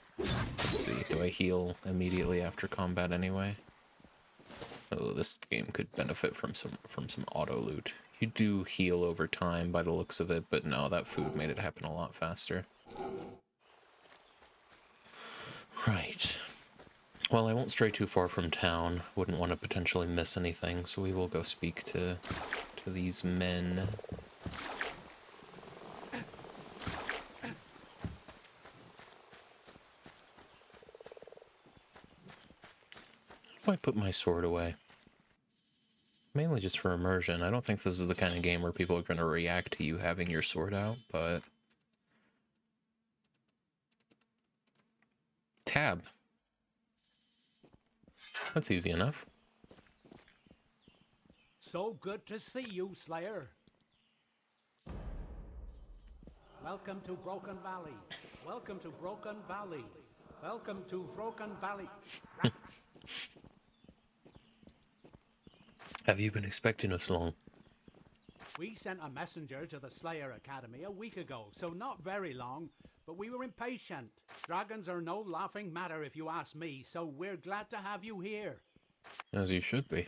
see, do I heal immediately after combat anyway? Oh, this game could benefit from some auto loot. You do heal over time by the looks of it, but no, that food made it happen a lot faster. Right. Well, I won't stray too far from town. Wouldn't want to potentially miss anything, so we will go speak to these men. do I put my sword away? Mainly just for immersion. I don't think this is the kind of game where people are going to react to you having your sword out, but... Tab. That's easy enough. So good to see you, Slayer. Welcome to Broken Valley. Welcome to Broken Valley. Welcome to Broken Valley. Have you been expecting us long? We sent a messenger to the Slayer Academy a week ago, so not very long, but we were impatient. Dragons are no laughing matter if you ask me, so we're glad to have you here. As you should be.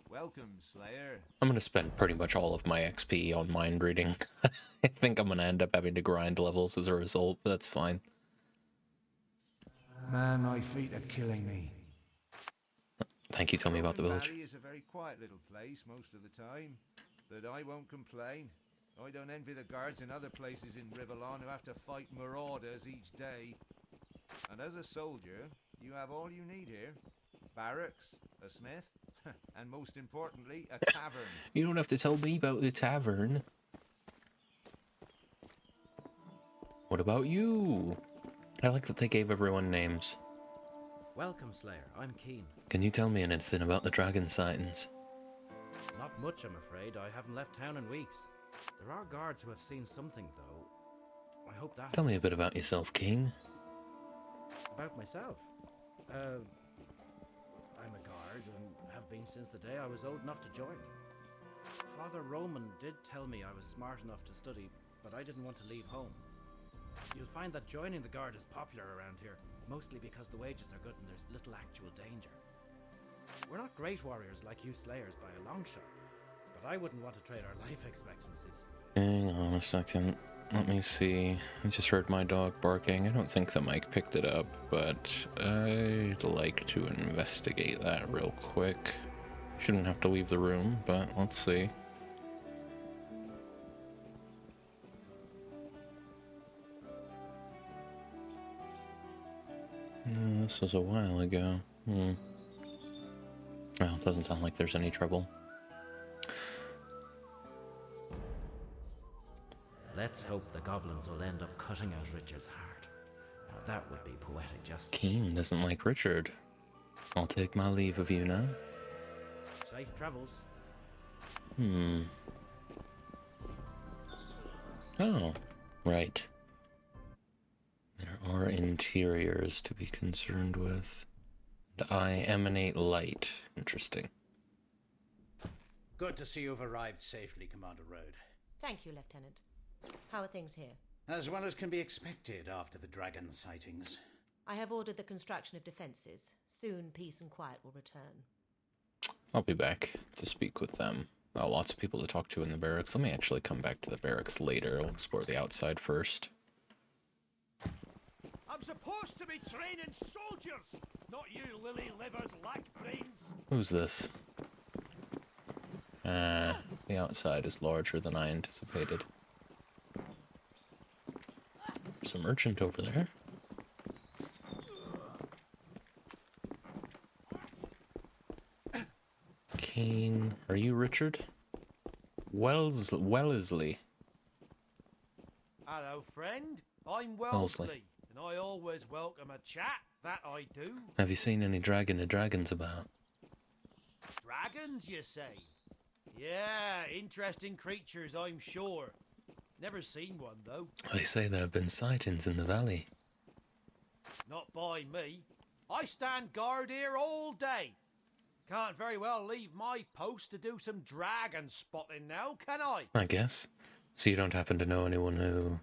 Welcome, Slayer. I'm going to spend pretty much all of my XP on mind reading. I think I'm going to end up having to grind levels as a result, but that's fine. Man, my feet are killing me. Thank you, tell me about the village. Valley is a very quiet little place most of the time, but I won't complain. I don't envy the guards in other places in Rivellon who have to fight marauders each day. And as a soldier, you have all you need here. Barracks, a smith, and most importantly, a tavern. You don't have to tell me about the tavern. What about you? I like that they gave everyone names. Welcome, Slayer. I'm Keen. Can you tell me anything about the dragon sightings? Not much, I'm afraid. I haven't left town in weeks. There are guards who have seen something, though. I hope that... Tell me a bit about yourself, King. About myself? I'm a guard, and have been since the day I was old enough to join. Father Roman did tell me I was smart enough to study, but I didn't want to leave home. You'll find that joining the guard is popular around here, mostly because the wages are good and there's little actual danger. We're not great warriors like you Slayers by a long shot, but I wouldn't want to trade our life expectancies. Hang on a second. Let me see. I just heard my dog barking. I don't think the mic picked it up, but I'd like to investigate that real quick. Shouldn't have to leave the room, but let's see. This was a while ago. Well, it doesn't sound like there's any trouble. Let's hope the goblins will end up cutting out Richard's heart. Now that would be poetic justice. Keen doesn't like Richard. I'll take my leave of you now. Safe travels. Oh, right. There are interiors to be concerned with. I emanate light. Interesting. Good to see you've arrived safely, Commander Road. Thank you, Lieutenant. How are things here? As well as can be expected after the dragon sightings. I have ordered the construction of defenses. Soon peace and quiet will return. I'll be back to speak with them. Lots of people to talk to in the barracks. Let me actually come back to the barracks later. I'll explore the outside first. I'm supposed to be training soldiers, not you lily-livered lack-brains. Who's this? The outside is larger than I anticipated. There's a merchant over there. Kane, are you Richard? Wellesley. Hello, friend. I'm Wellesley. Wellesley, and I always welcome a chat, that I do. Have you seen any dragons about? Dragons, you say? Yeah, interesting creatures, I'm sure. Never seen one, though. They say there have been sightings in the valley. Not by me. I stand guard here all day. Can't very well leave my post to do some dragon spotting now, can I? I guess. So you don't happen to know anyone who...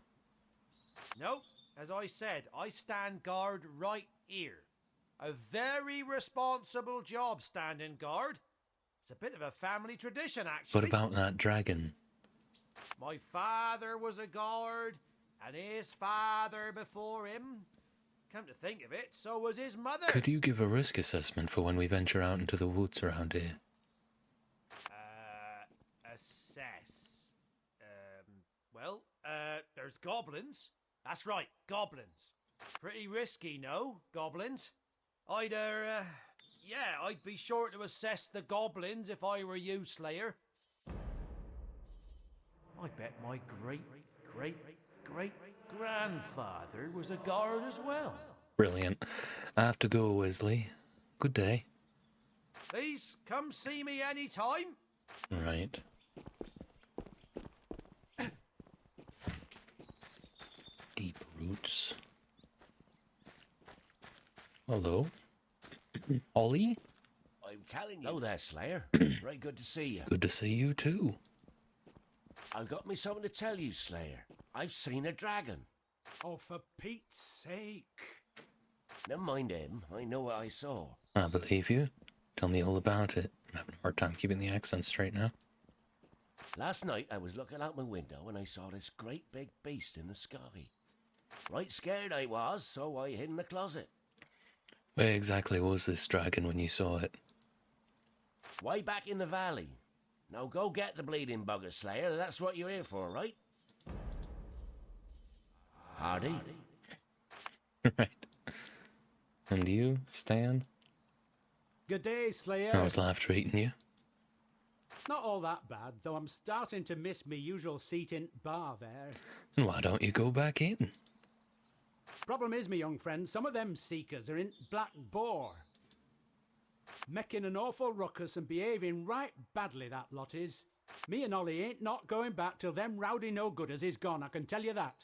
No, as I said, I stand guard right here. A very responsible job standing guard. It's a bit of a family tradition, actually. What about that dragon? My father was a guard, and his father before him. Come to think of it, so was his mother. Could you give a risk assessment for when we venture out into the woods around here? Assess. There's goblins. That's right, goblins. Pretty risky, no, goblins? Yeah, I'd be sure to assess the goblins if I were you, Slayer. I bet my great-great-great-grandfather was a guard as well. Brilliant. I have to go, Wesley. Good day. Please come see me anytime. Right. Deep roots. Hello? Ollie? I'm telling you. Hello there, Slayer. Very good to see you. Good to see you too. I've got me something to tell you, Slayer. I've seen a dragon. Oh, for Pete's sake. Never mind him. I know what I saw. I believe you. Tell me all about it. I'm having a hard time keeping the accent straight now. Last night I was looking out my window and I saw this great big beast in the sky. Right scared I was, so I hid in the closet. Where exactly was this dragon when you saw it? Way back in the valley. Now go get the bleeding bugger, Slayer. That's what you're here for, right? Hardy? Right. And you, Stan? Good day, Slayer. How's life treating you? Not all that bad, though I'm starting to miss my usual seat in bar there. And why don't you go back in? Problem is, me young friend, some of them seekers are in Black Boar. Making an awful ruckus and behaving right badly, that lot is. Me and Ollie ain't not going back till them rowdy no-gooders is gone, I can tell you that.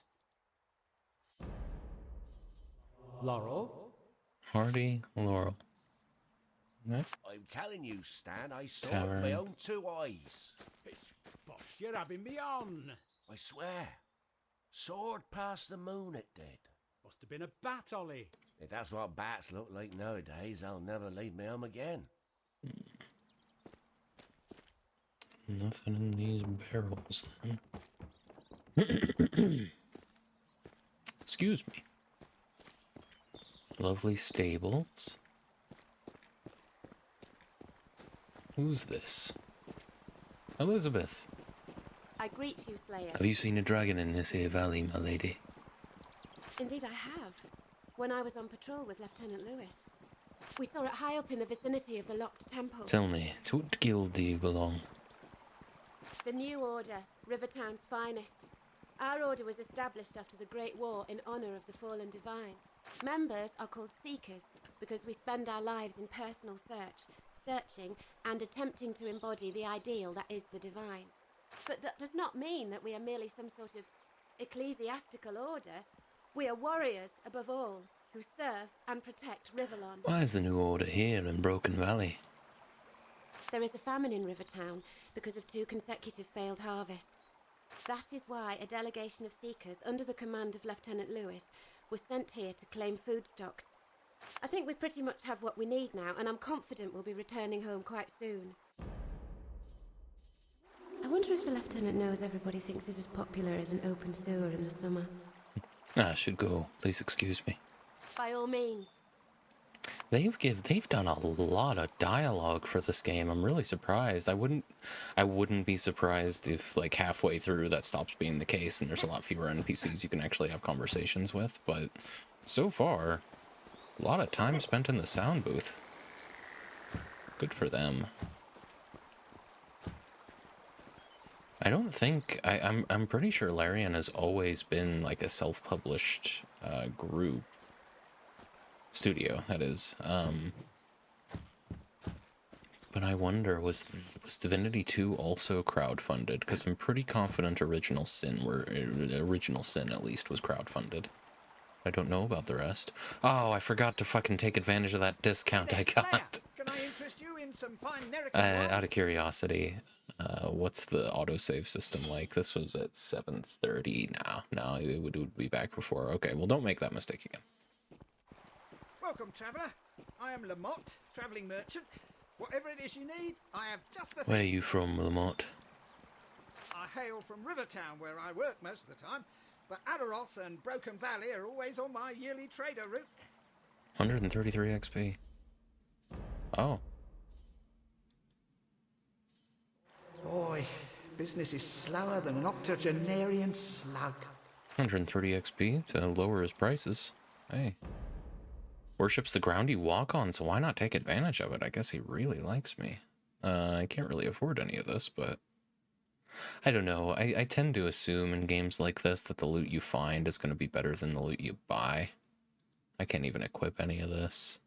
Laurel? Hardy, Laurel. What? I'm telling you, Stan, I saw it with my own two eyes. Pish bosh, you're having me on. I swear. Soared past the moon, it did. Must have been a bat, Ollie. If that's what bats look like nowadays, I'll never leave me home again. Nothing in these barrels, then. Excuse me. Lovely stables. Who's this? Elizabeth. I greet you, Slayer. Have you seen a dragon in this here valley, my lady? Indeed I have. When I was on patrol with Lieutenant Lewis. We saw it high up in the vicinity of the locked temple. Tell me, to what guild do you belong? The New Order, Rivertown's finest. Our order was established after the Great War in honor of the fallen divine. Members are called Seekers because we spend our lives in personal searching and attempting to embody the ideal that is the divine. But that does not mean that we are merely some sort of ecclesiastical order. We are warriors, above all, who serve and protect Riverlon. Why is the New Order here in Broken Valley? There is a famine in Rivertown because of 2 consecutive failed harvests. That is why a delegation of Seekers under the command of Lieutenant Lewis was sent here to claim food stocks. I think we pretty much have what we need now, and I'm confident we'll be returning home quite soon. I wonder if the Lieutenant knows everybody thinks he's as popular as an open sewer in the summer. I should go. Please excuse me. By all means. They've done a lot of dialogue for this game. I'm really surprised. I wouldn't be surprised if like halfway through that stops being the case and there's a lot fewer NPCs you can actually have conversations with, but so far a lot of time spent in the sound booth. Good for them. I don't think I'm pretty sure Larian has always been like a self-published group. Studio, that is. But I wonder, was Divinity 2 also crowdfunded? Because I'm pretty confident Original Sin at least was crowdfunded. I don't know about the rest. Oh, I forgot to fucking take advantage of that discount I got. Can I interest you in some fine Out of curiosity, what's the autosave system like? This was at 7:30 now. No, it would be back before. Okay, well, don't make that mistake again. Welcome, traveller. I am Lamont, travelling merchant. Whatever it is you need, I have just the Where are you from, Lamont? I hail from Rivertown, where I work most of the time, but Adaroth and Broken Valley are always on my yearly trader route. 133 XP. Oh. Boy, business is slower than an octogenarian slug. 130 XP to lower his prices. Hey. Worships the ground you walk on, so why not take advantage of it? I guess he really likes me. I can't really afford any of this, but I don't know. I tend to assume in games like this that the loot you find is going to be better than the loot you buy. I can't even equip any of this.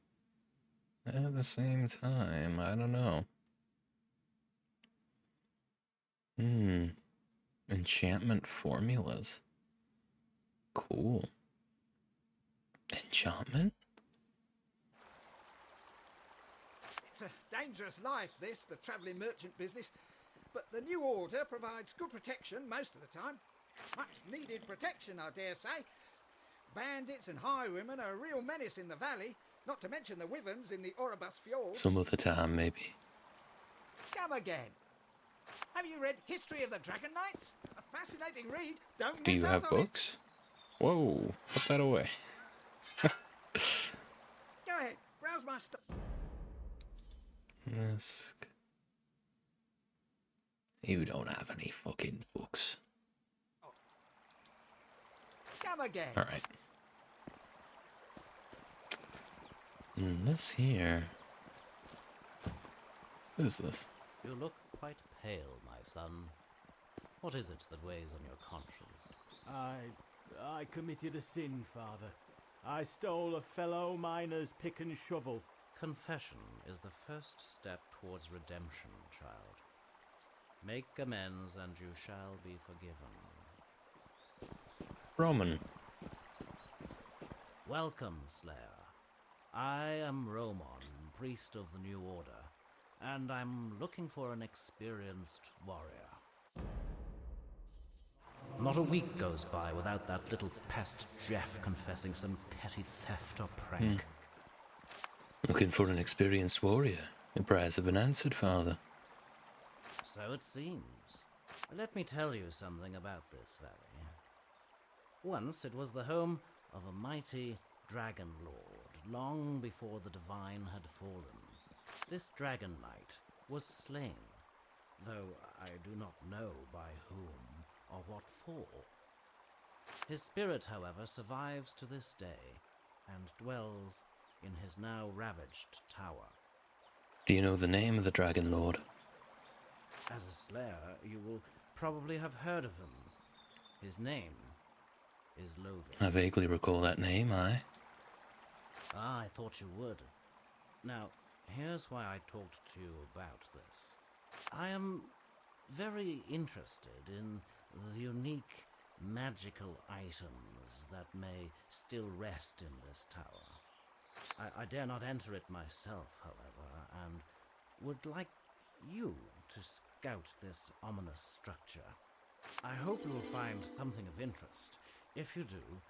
At the same time, I don't know. Enchantment formulas. Cool. Enchantment? It's a dangerous life, this, the travelling merchant business. But the new order provides good protection most of the time. Much needed protection, I dare say. Bandits and highwaymen are a real menace in the valley, not to mention the wyverns in the Orobus fjords. Some of the time, maybe. Come again. Have you read History of the Dragon Knights? A fascinating read. Don't Do miss you out have on it. books? Whoa, put that away. Go ahead, browse my stuff. Risk. You don't have any fucking books. Come again. Alright. This here. What is this? You look quite pale, my son. What is it that weighs on your conscience? I committed a sin, Father. I stole a fellow miner's pick and shovel. Confession is the first step towards redemption, child. Make amends and you shall be forgiven. Roman. Welcome, Slayer. I am Romon, priest of the New Order, and I'm looking for an experienced warrior. Not a week goes by without that little pest Jeff confessing some petty theft or prank. Looking for an experienced warrior. Your prayers have been answered, Father. So it seems. Let me tell you something about this valley. Once it was the home of a mighty dragon lord, long before the divine had fallen. This dragon knight was slain, though I do not know by whom or what for. His spirit, however, survives to this day, and dwells in his now ravaged tower. Do you know the name of the Dragon Lord? As a slayer, you will probably have heard of him. His name is Lovis. I vaguely recall that name, aye. Ah, I thought you would. Now, here's why I talked to you about this. I am very interested in the unique magical items that may still rest in this tower. I dare not enter it myself, however, and would like you to scout this ominous structure. I hope you will find something of interest. If you do,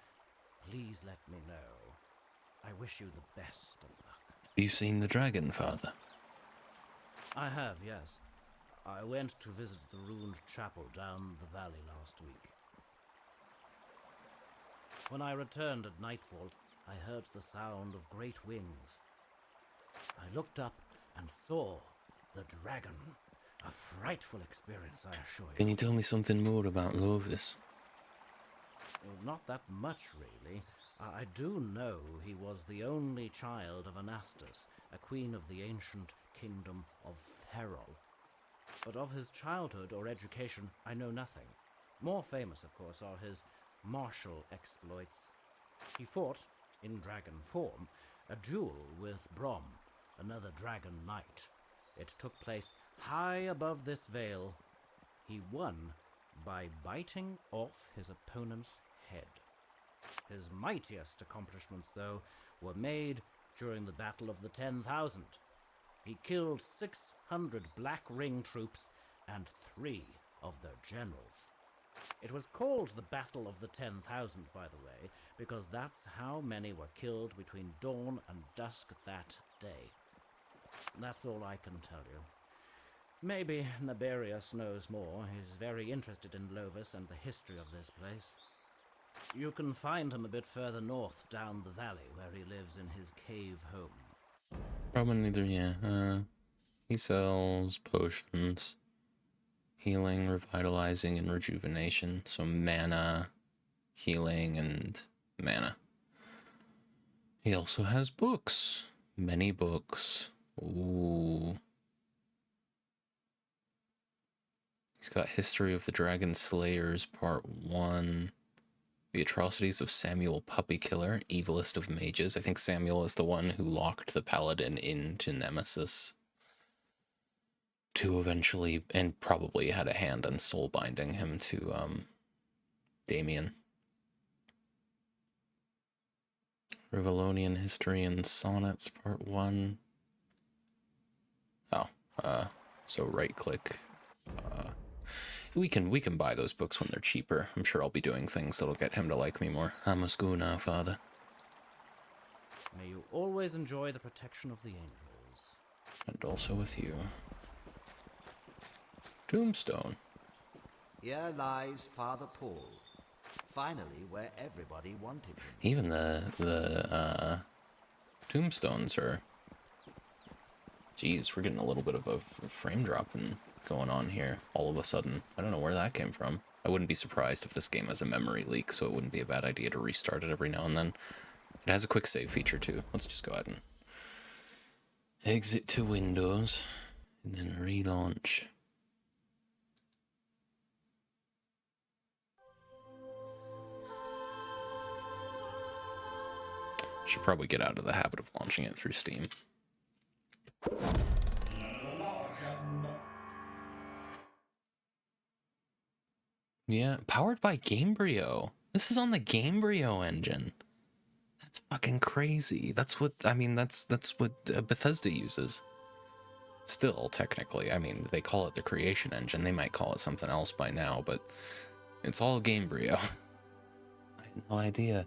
please let me know. I wish you the best of luck. You seen the dragon, Father? I have, yes. I went to visit the ruined chapel down the valley last week. When I returned at nightfall, I heard the sound of great wings. I looked up and saw the dragon. A frightful experience, I assure you. Can you tell me something more about Lovis? Well, not that much, really. I do know he was the only child of Anastas, a queen of the ancient kingdom of Ferrol. But of his childhood or education, I know nothing. More famous, of course, are his martial exploits. He fought, in dragon form, a duel with Brom, another dragon knight. It took place high above this vale. He won by biting off his opponent's head. His mightiest accomplishments, though, were made during the Battle of the 10,000. He killed 600 Black Ring troops and 3 of their generals. It was called the Battle of the 10,000, by the way, because that's how many were killed between dawn and dusk that day. That's all I can tell you. Maybe Naberius knows more. He's very interested in Lovis and the history of this place. You can find him a bit further north down the valley where he lives in his cave home. Probably neither, yeah. He sells potions. Healing, revitalizing, and rejuvenation. So mana, healing, and mana. He also has books. Many books. Ooh. He's got History of the Dragon Slayers, Part 1. The Atrocities of Samuel Puppykiller, Evilest of Mages. I think Samuel is the one who locked the paladin into Nemesis to eventually, and probably had a hand in soul binding him to Damien. Revelonian History and Sonnets, Part 1. Oh, so right click. We can buy those books when they're cheaper. I'm sure I'll be doing things that'll get him to like me more. I must go now, Father. May you always enjoy the protection of the angels. And also with you. Tombstone. Here lies Father Paul, finally where everybody wanted him. Even the tombstones are... Jeez, we're getting a little bit of a frame dropping going on here all of a sudden. I don't know where that came from. I wouldn't be surprised if this game has a memory leak, so it wouldn't be a bad idea to restart it every now and then. It has a quick save feature too. Let's just go ahead and exit to Windows and then relaunch. Should probably get out of the habit of launching it through Steam. Yeah, powered by Gamebryo. This is on the Gamebryo engine. That's fucking crazy. That's what, I mean, that's what Bethesda uses. Still, technically, I mean, they call it the creation engine. They might call it something else by now, but it's all Gamebryo. I had no idea.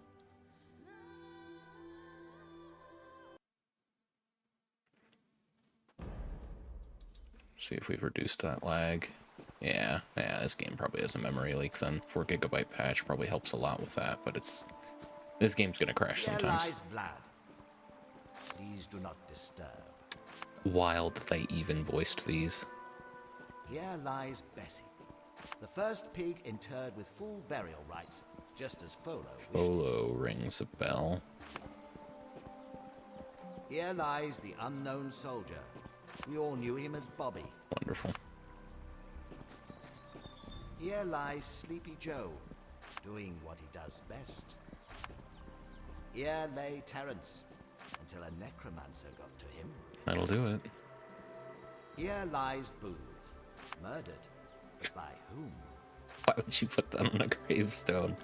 See if we've reduced that lag. Yeah, this game probably has a memory leak then. 4 GB patch probably helps a lot with that, but this game's gonna crash sometimes. Here lies Vlad. Please do not disturb. Wild that they even voiced these. Here lies Bessie, the first pig interred with full burial rites, just as Folo wished. Folo rings a bell. Here lies the unknown soldier. We all knew him as Bobby. Wonderful. Here lies Sleepy Joe, doing what he does best. Here lay Terence, until a necromancer got to him. That'll do it. Here lies Booth, murdered, but by whom? Why would you put that on a gravestone?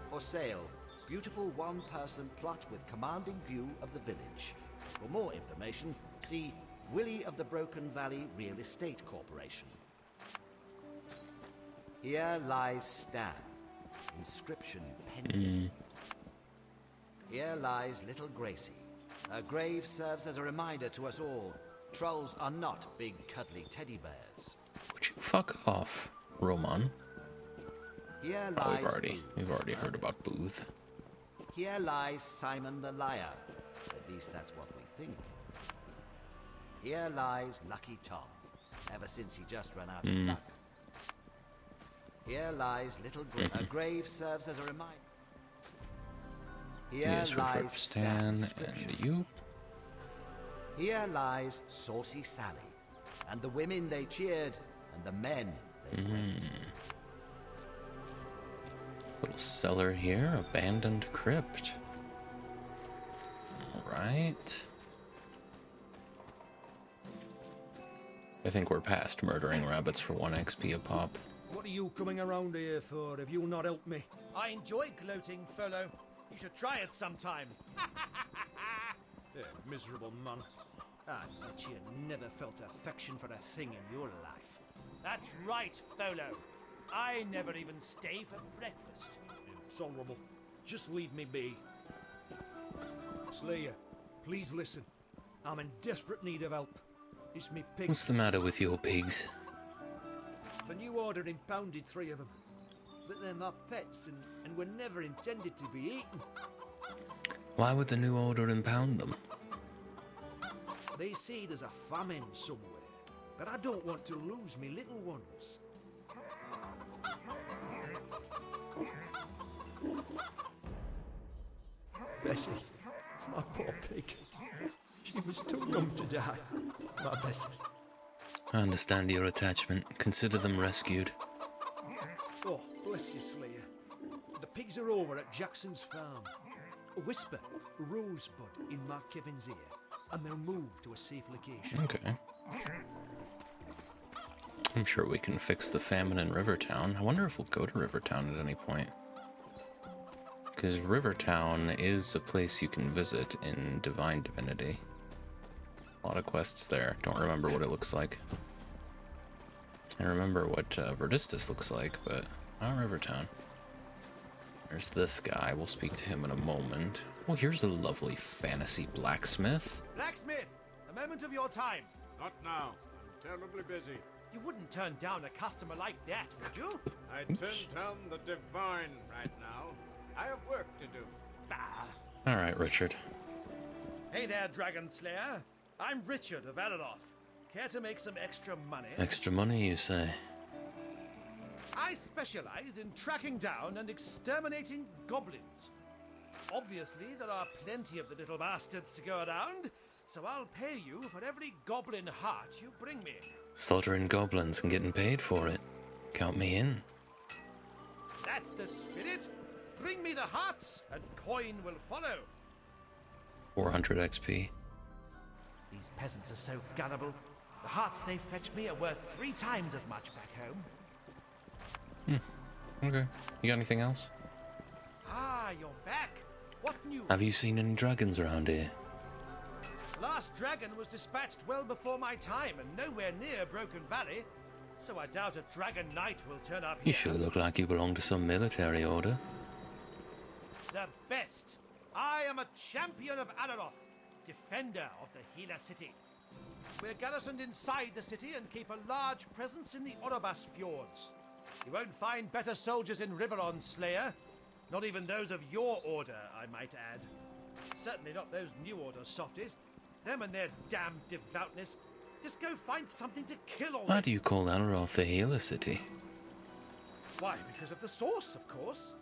For sale, beautiful one-person plot with commanding view of the village. For more information, see Willie of the Broken Valley Real Estate Corporation. Here lies Stan, inscription pending. Here lies little Gracie. Her grave serves as a reminder to us all. Trolls are not big cuddly teddy bears. Would you fuck off, Roman? Here Oh, lies we've already heard about Booth. Here lies Simon the Liar. At least that's what we think. Here lies Lucky Tom, ever since he just ran out of luck. Here lies little Grace. A grave serves as a reminder. Here Yes, lies we've Stan and you. Here lies Saucy Sally, and the women they cheered, and the men they raped. Little cellar here, abandoned crypt. Alright. I think we're past murdering rabbits for 1 XP a pop. What are you coming around here for if you'll not help me? I enjoy gloating, Folo. You should try it sometime. Miserable man. I bet you never felt affection for a thing in your life. That's right, Folo. I never even stay for breakfast. It's honourable. Just leave me be. Slayer, please listen. I'm in desperate need of help. It's me pigs. What's the matter with your pigs? The new order impounded 3 of them. But they're my pets and were never intended to be eaten. Why would the new order impound them? They say there's a famine somewhere, but I don't want to lose me little ones. Bessie, My poor pig. She was too young to die. My bless her. I understand your attachment. Consider them rescued. Oh, bless you, Slayer. The pigs are over at Jackson's farm. Whisper Rosebud in Mark Kevin's ear, and they'll move to a safe location. Okay. I'm sure we can fix the famine in Rivertown. I wonder if we'll go to Rivertown at any point. Because Rivertown is a place you can visit in Divine Divinity. A lot of quests there. Don't remember what it looks like. I remember what Verdistus looks like, but not Rivertown. There's this guy. We'll speak to him in a moment. Oh, here's a lovely fantasy blacksmith. Blacksmith! A moment of your time. Not now. I'm terribly busy. You wouldn't turn down a customer like that, would you? I turned down the divine right now. I have work to do. Bah. All right, Richard. Hey there, Dragon Slayer. I'm Richard of Alaroth. Care to make some extra money? Extra money, you say? I specialize in tracking down and exterminating goblins. Obviously, there are plenty of the little bastards to go around, so I'll pay you for every goblin heart you bring me. Slaughtering goblins and getting paid for it. Count me in. That's the spirit. Bring me the hearts, and coin will follow. 400 XP. These peasants are so gullible. The hearts they fetch me are worth 3 times as much back home. Okay. You got anything else? Ah, you're back. What news? Have you seen any dragons around here? The last dragon was dispatched well before my time and nowhere near Broken Valley, so I doubt a dragon knight will turn up here. You sure look like you belong to some military order. The best. I am a champion of Alaroth, defender of the Healer City. We're garrisoned inside the city and keep a large presence in the Orobas fjords. You won't find better soldiers in Riverron, Slayer. Not even those of your order, I might add. Certainly not those New Order softies. Them and their damned devoutness. Just go find something to kill already. Why do you call Alaroth the Healer City? Why, because of the source, of course.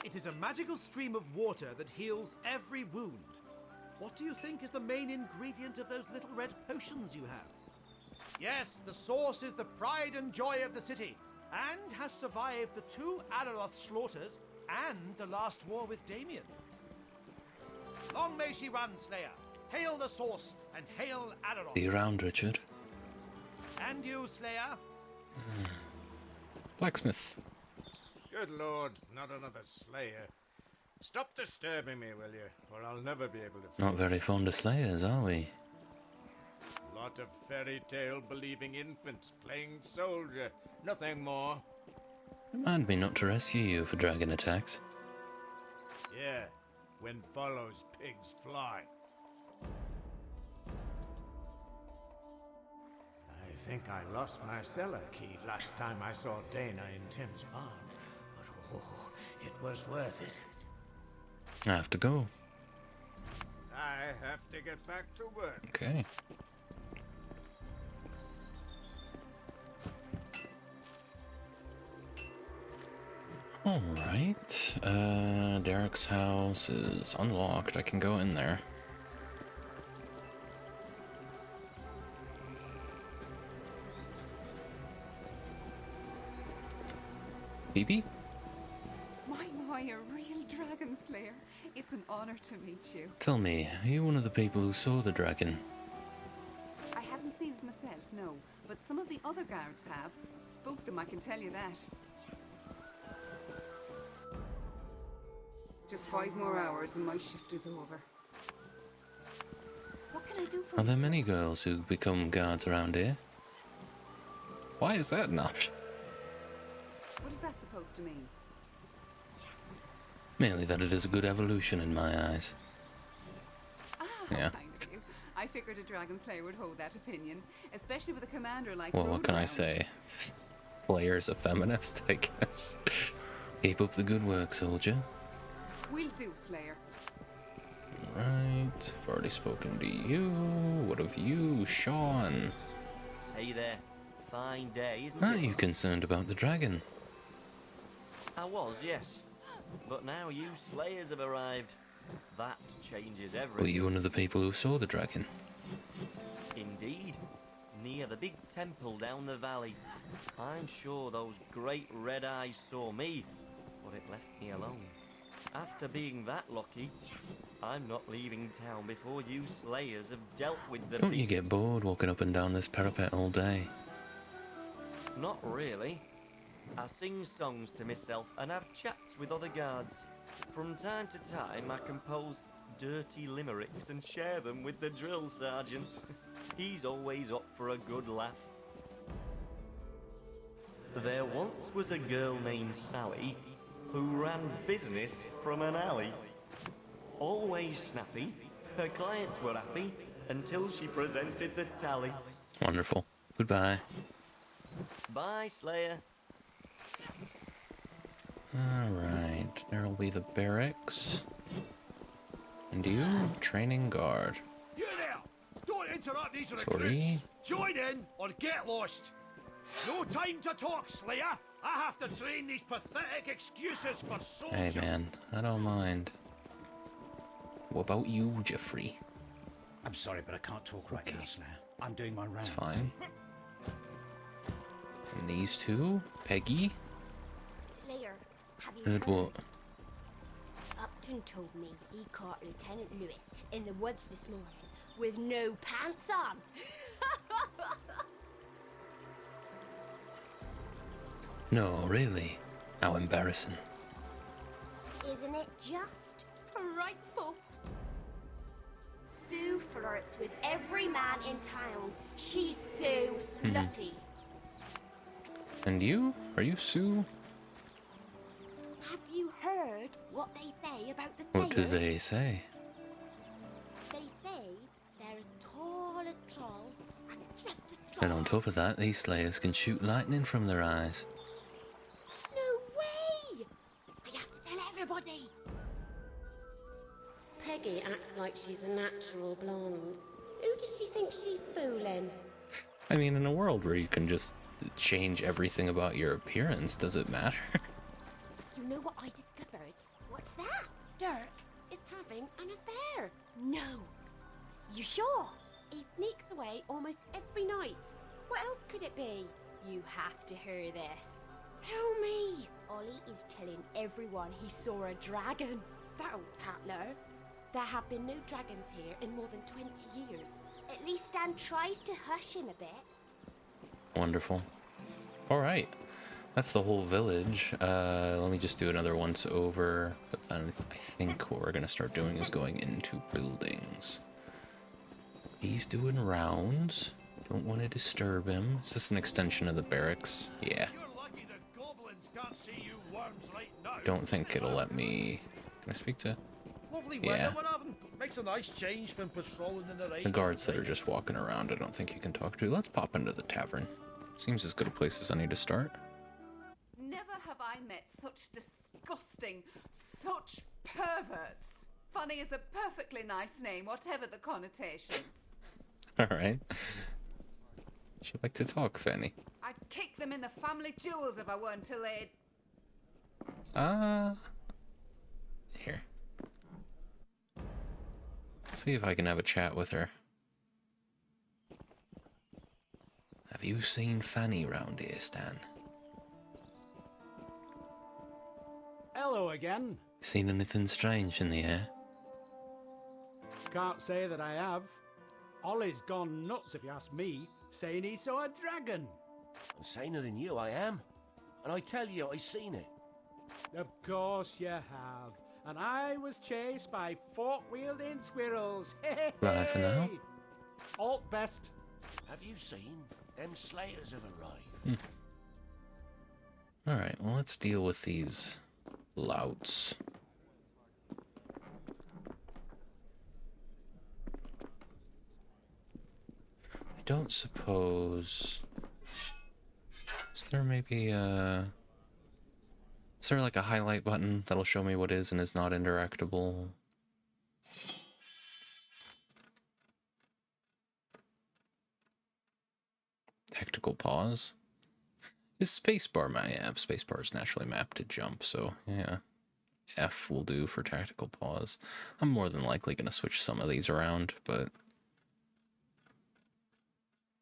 It is a magical stream of water that heals every wound. What do you think is the main ingredient of those little red potions you have? Yes, the source is the pride and joy of the city, and has survived the 2 Alaroth slaughters and the last war with Damien. Long may she run, Slayer. Hail the source, and hail Alaroth. See you around, Richard. And you, Slayer. Blacksmith. Good lord, not another slayer. Stop disturbing me, will you? Or I'll never be able to... Not very fond of slayers, are we? Lot of fairy tale believing infants playing soldier. Nothing more. Remind me not to rescue you for dragon attacks. Yeah, wind follows, pigs fly. I think I lost my cellar key last time I saw Dana in Tim's barn. But oh, it was worth it. I have to go. I have to get back to work. Okay. Alright. Derek's house is unlocked. I can go in there. Phoebe? My, a real dragon slayer. It's an honor to meet you. Tell me, are you one of the people who saw the dragon? I haven't seen it myself, no, but some of the other guards have. Spoke them, I can tell you that. Just 5 more hours and my shift is over. What can I do for Are you? there many girls who become guards around here? Why is that an option? What is that supposed to mean? Merely that it is a good evolution in my eyes. Ah, Yeah. kind of you. I figured a dragon slayer would hold that opinion, especially with a commander like Well, what can I Roadhound. say? Slayer's a feminist, I guess. Keep up the good work, soldier. Will do, Slayer. Right, I've already spoken to you. What of you, Sean? Hey there. Fine day, isn't Are it? you concerned about the dragon? I was, yes. But now you slayers have arrived. That changes everything. Were you one of the people who saw the dragon? Indeed. Near the big temple down the valley. I'm sure those great red eyes saw me, but it left me alone. After being that lucky, I'm not leaving town before you slayers have dealt with the Don't you beast. get bored walking up and down this parapet all day? Not really. I sing songs to myself and have chats with other guards. From time to time, I compose dirty limericks and share them with the drill sergeant. He's always up for a good laugh. There once was a girl named Sally who ran business from an alley. Always snappy, her clients were happy until she presented the tally. Wonderful. Goodbye. Bye, Slayer. Alright, there'll be the barracks. And you, training guard. You there! Don't interrupt these recruits! Sorry. Join in or get lost! No time to talk, Slayer! I have to train these pathetic excuses for soldiers! Hey man, I don't mind. What about you, Jeffrey? I'm sorry, but I can't talk right now, Slayer. I'm doing my rounds. It's fine. And these two, Peggy. Slayer, have you Good heard? what? Upton told me he caught Lieutenant Lewis in the woods this morning with no pants on. No, really? How embarrassing. Isn't it just frightful? Sue flirts with every man in town. She's so slutty. And you? Are you Sue? Have you heard what they say about the What do Slayers? they say? They say they're as tall as trolls and just as strong. And on top of that, these slayers can shoot lightning from their eyes. No way! I have to tell everybody. Peggy acts like she's a natural blonde. Who does she think she's fooling? I mean, in a world where you can just change everything about your appearance, does it matter? You know what I discovered? What's that? Dirk is having an affair. No. You sure? He sneaks away almost every night. What else could it be? You have to hear this. Tell me. Ollie is telling everyone he saw a dragon. That old tattler. There have been no dragons here in more than 20 years. At least Stan tries to hush him a bit. Wonderful. Alright. That's the whole village. Let me just do another once over. But then I think what we're going to start doing is going into buildings. He's doing rounds. Don't want to disturb him. Is this an extension of the barracks? Yeah. You're lucky the goblins can't see you worms right now. Don't think it'll let me... Can I speak to... Lovely Yeah. weather we're having. Makes a nice change from patrolling in the rain. The guards that are just walking around, I don't think you can talk to. Let's pop into the tavern. Seems as good a place as any to start. Never have I met such disgusting, such perverts. Funny is a perfectly nice name, whatever the connotations. Alright. Would you like to talk, Fanny? I'd kick them in the family jewels if I weren't too late. Here. See if I can have a chat with her. Have you seen Fanny round here, Stan? Hello again. Seen anything strange in the air? Can't say that I have. Ollie's gone nuts if you ask me, saying he saw a dragon. I'm saner than you, I am. And I tell you, I seen it. Of course you have. And I was chased by fork-wielding squirrels. Right for now. Alt best. Have you seen? Them slayers have arrived. Alright, well, let's deal with these louts. I don't suppose... Is there maybe a... Is there like a highlight button that'll show me what is and is not interactable? Tactical pause? Is spacebar my app? Spacebar is naturally mapped to jump, so yeah. F will do for tactical pause. I'm more than likely going to switch some of these around, but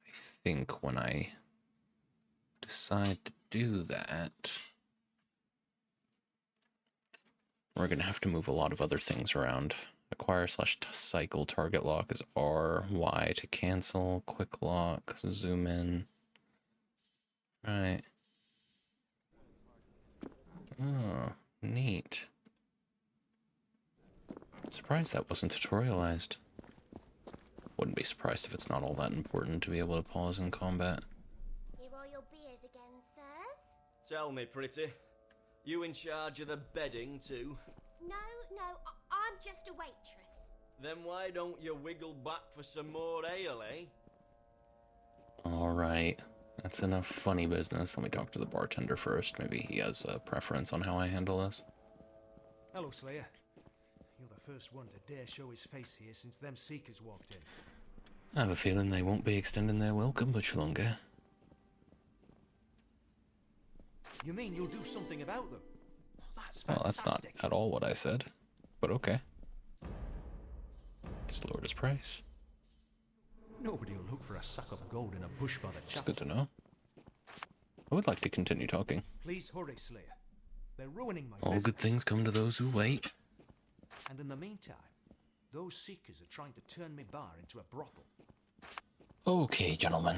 I think when I decide to do that, we're going to have to move a lot of other things around. Acquire / cycle target lock is R, Y to cancel, quick lock, zoom in. Right. Oh, neat. Surprised that wasn't tutorialized. Wouldn't be surprised if it's not all that important to be able to pause in combat. Here are your beers again, sirs. Tell me, pretty. You in charge of the bedding, too? No, I'm just a waitress. Then why don't you wiggle back for some more ale, eh? Alright, that's enough funny business. Let me talk to the bartender first. Maybe he has a preference on how I handle this. Hello, Slayer. You're the first one to dare show his face here since them Seekers walked in. I have a feeling they won't be extending their welcome much longer. You mean you'll do something about them? Well, that's not at all what I said, but okay. Just lowered his price. Nobody will look for a sack of gold in a bush by the It's chapel. good to know. I would like to continue talking. Please hurry, Slayer. They're ruining my All business. good things come to those who wait. And in the meantime, those Seekers are trying to turn me bar into a brothel. Okay, gentlemen.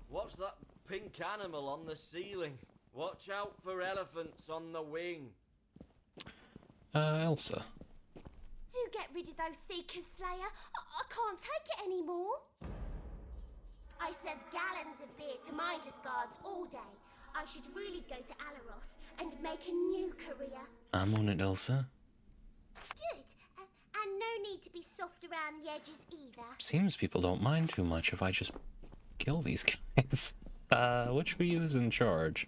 What's that pink animal on the ceiling? Watch out for elephants on the wing. Elsa. Do get rid of those Seekers, Slayer. I can't take it anymore. I serve gallons of beer to mindless guards all day. I should really go to Alaroth and make a new career. I'm on it, Elsa. Good. And no need to be soft around the edges either. Seems people don't mind too much if I just kill these guys. Which of you is in charge?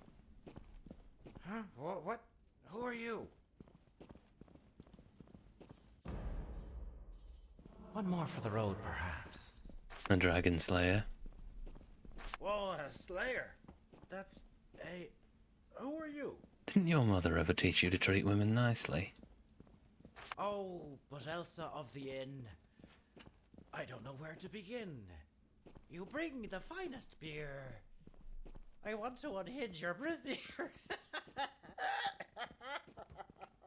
Huh? What? Who are you? One more for the road, perhaps. A dragon slayer. Whoa, a slayer. That's a... Who are you? Didn't your mother ever teach you to treat women nicely? Oh, but Elsa of the Inn. I don't know where to begin. You bring the finest beer. I want to unhinge your brassiere.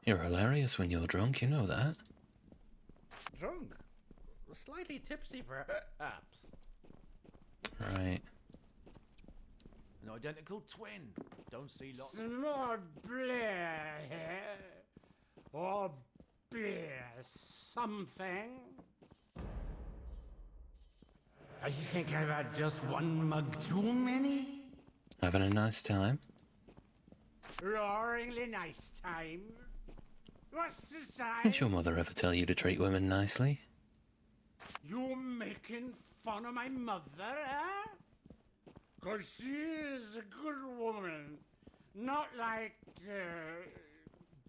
You're hilarious when you're drunk, you know that. Drunk? Slightly tipsy, perhaps. Right. An identical twin. Don't see lots. Lord Blair here. Or beer something. I think I've had just one mug too many. Having a nice time? Roaringly nice time. What's the time? Didn't your mother ever tell you to treat women nicely? You making fun of my mother, eh? 'Cause she is a good woman. Not like,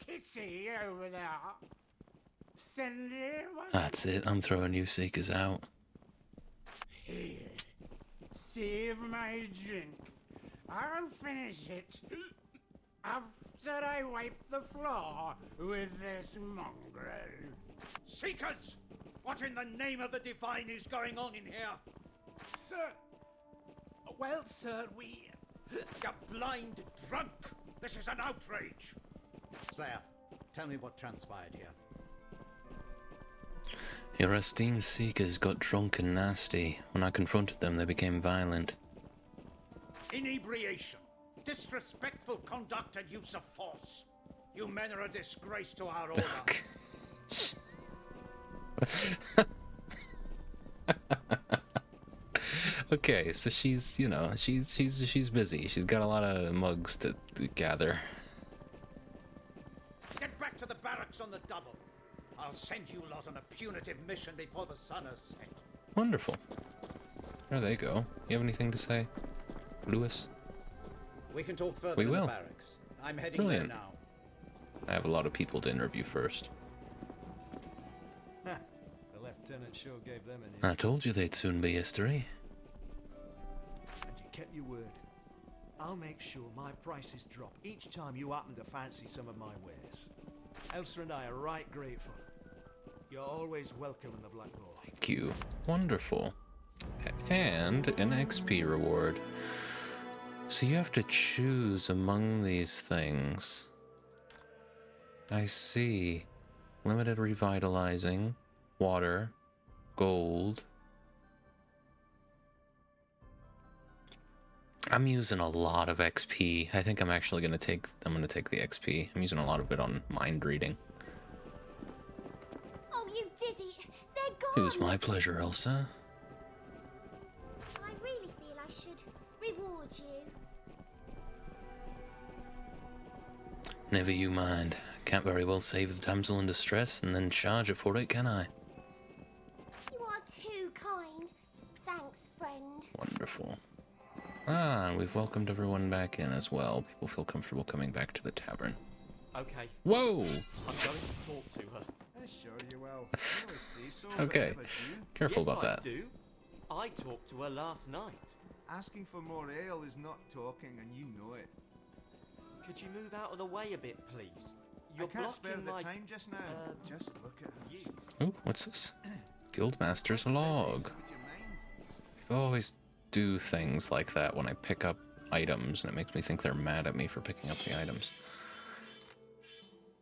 Kitty over there. Cindy, what? That's it, I'm throwing you seekers out. Here, save my drink. I'll finish it after I wipe the floor with this mongrel. Seekers! What in the name of the divine is going on in here? Sir! Well, sir, we... You blind drunk! This is an outrage! Slayer, tell me what transpired here. Your esteemed seekers got drunk and nasty. When I confronted them, they became violent. Inebriation, disrespectful conduct and use of force. You men are a disgrace to our order. Okay, so she's, you know, she's busy. She's got a lot of mugs to gather. Get back to the barracks on the double. I'll send you lot on a punitive mission before the sun has set. Wonderful. There they go. You have anything to say, Lewis? We can talk further We in will. the barracks. I'm heading Brilliant. there now. I have a lot of people to interview first. The lieutenant sure gave them an I told you they'd soon be history. And you kept your word. I'll make sure my prices drop each time you happen to fancy some of my wares. Elsa and I are right grateful. You're always welcome in the Black Boar. Thank you. Wonderful. And an XP reward. So you have to choose among these things. I see. Limited revitalizing, water, gold. I'm using a lot of XP. I think I'm actually gonna take the XP. I'm using a lot of it on mind reading. Oh, you did it! They're gone! It was my pleasure, Elsa. I really feel I should reward you. Never you mind. Can't very well save the damsel in distress and then charge her for it, can I? You are too kind. Thanks, friend. Wonderful. Ah, and we've welcomed everyone back in as well. People feel comfortable coming back to the tavern. Okay. Whoa! I'm going to talk to her. Sure you will. Okay. Careful yes, about that. I do. I talked to her last night. Asking for more ale is not talking, and you know it. Could you move out of the way a bit, please? You're I can't spare blocking the my time just now. Just look at her. Oh, what's this? Guildmaster's log. People always do things like that when I pick up items, and it makes me think they're mad at me for picking up the items.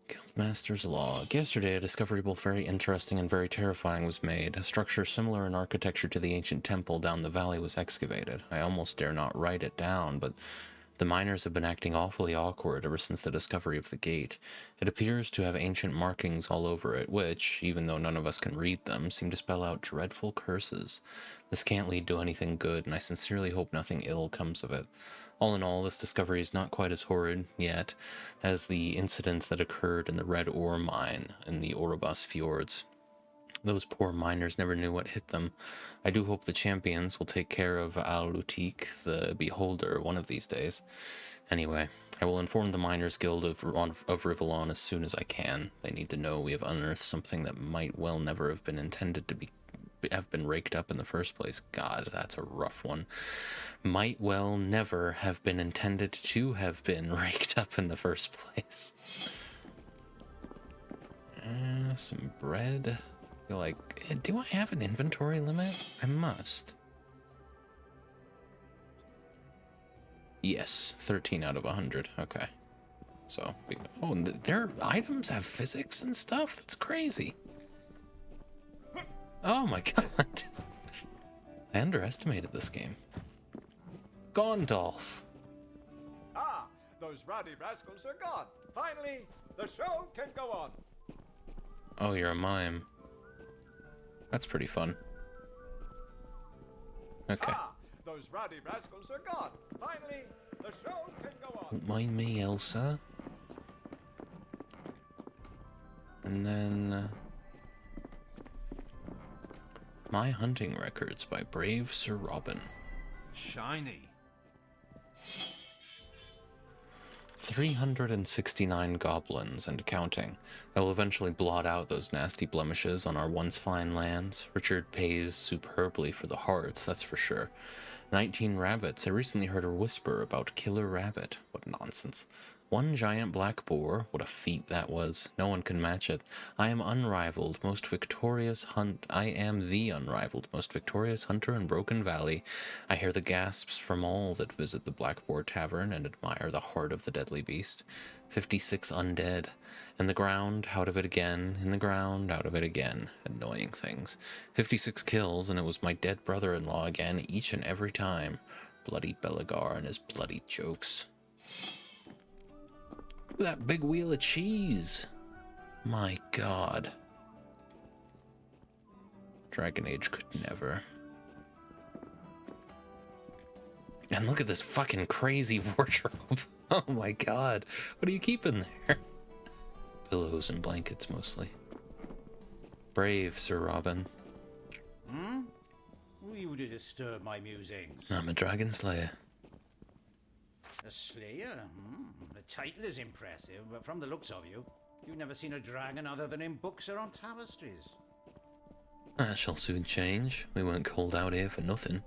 Guildmaster's log. Yesterday, a discovery both very interesting and very terrifying was made. A structure similar in architecture to the ancient temple down the valley was excavated. I almost dare not write it down, but the miners have been acting awfully awkward ever since the discovery of the gate. It appears to have ancient markings all over it, which, even though none of us can read them, seem to spell out dreadful curses. This can't lead to anything good, and I sincerely hope nothing ill comes of it. All in all, this discovery is not quite as horrid, yet, as the incident that occurred in the Red Ore mine in the Orobas fjords. Those poor miners never knew what hit them. I do hope the champions will take care of Al-Utik, the Beholder, one of these days. Anyway, I will inform the Miners Guild of Rivellon as soon as I can. They need to know we have unearthed something that might well never have been intended to have been raked up in the first place. God, that's a rough one. Might well never have been intended to have been raked up in the first place. Some bread. Like, do I have an inventory limit? I must. Yes, 13 out of 100. Okay. So, oh, and their items have physics and stuff? That's crazy. Oh my god. I underestimated this game. Gondolf. Ah, those rowdy rascals are gone. Finally, the show can go on. Oh, you're a mime. That's pretty fun. Okay. Ah, those rowdy rascals are gone. Finally, the show can go on. Don't mind me, Elsa. And then... My Hunting Records by Brave Sir Robin. Shiny. 369 goblins and counting. I will eventually blot out those nasty blemishes on our once fine lands. Richard pays superbly for the hearts, that's for sure. 19 rabbits. I recently heard a whisper about Killer Rabbit. What nonsense. 1 giant black boar. What a feat that was. No one can match it. I am the unrivaled, most victorious hunter in Broken Valley. I hear the gasps from all that visit the Black Boar Tavern and admire the heart of the deadly beast. 56 undead. In the ground, out of it again. In the ground, out of it again. Annoying things. 56 kills, and it was my dead brother-in-law again, each and every time. Bloody Belagar and his bloody jokes. Look at that big wheel of cheese. My god. Dragon Age could never. And look at this fucking crazy wardrobe. Oh my god. What are you keeping there? Pillows and blankets mostly. Brave Sir Robin. Hmm? Who are you to disturb my musings? I'm a dragon slayer. A slayer? The title is impressive, but from the looks of you, you've never seen a dragon other than in books or on tapestries. That shall soon change. We weren't called out here for nothing.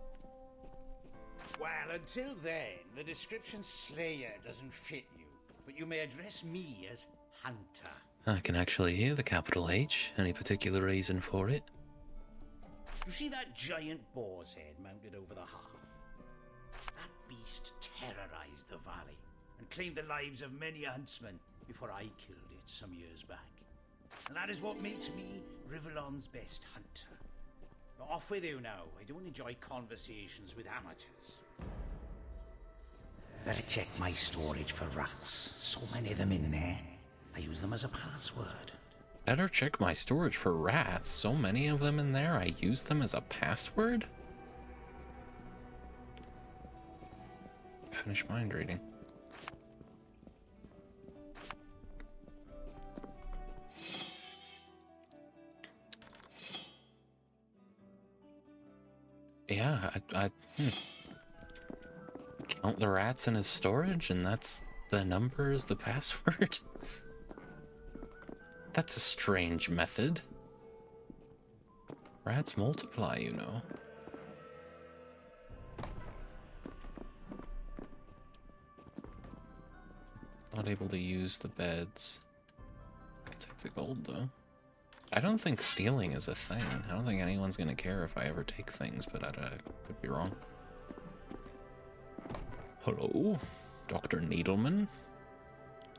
Well, until then, the description Slayer doesn't fit you, but you may address me as Hunter. I can actually hear the capital H. Any particular reason for it? You see that giant boar's head mounted over the hearth? That beast terrorized the valley and claimed the lives of many a huntsman before I killed it some years back. And that is what makes me Rivellon's best hunter. But off with you now. I don't enjoy conversations with amateurs. Better check my storage for rats. So many of them in there. I use them as a password. Better check my storage for rats. So many of them in there, I use them as a password? Finish mind reading. Yeah, count the rats in his storage, and that's the number is the password? That's a strange method. Rats multiply, you know. Not able to use the beds. Take the gold, though. I don't think stealing is a thing. I don't think anyone's gonna care if I ever take things, but I could be wrong. Hello, Dr. Needleman.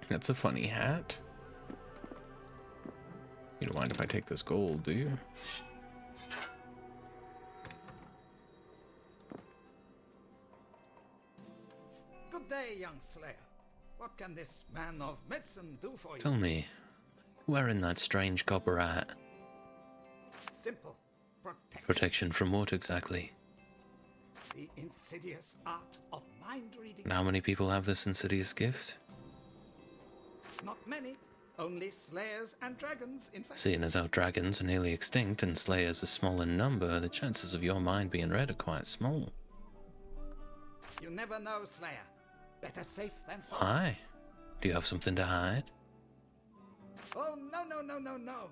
That's a funny hat. You don't mind if I take this gold, do you? Good day, young Slayer. What can this man of medicine do for you? Tell me, wearing that strange copper hat. Simple. Protection from what exactly? The insidious art of mind reading. And how many people have this insidious gift? Not many. Only slayers and dragons, in fact. Seeing as how dragons are nearly extinct and slayers are small in number, the chances of your mind being read are quite small. You never know, Slayer. Better safe than sorry. Why? Do you have something to hide? Oh, no.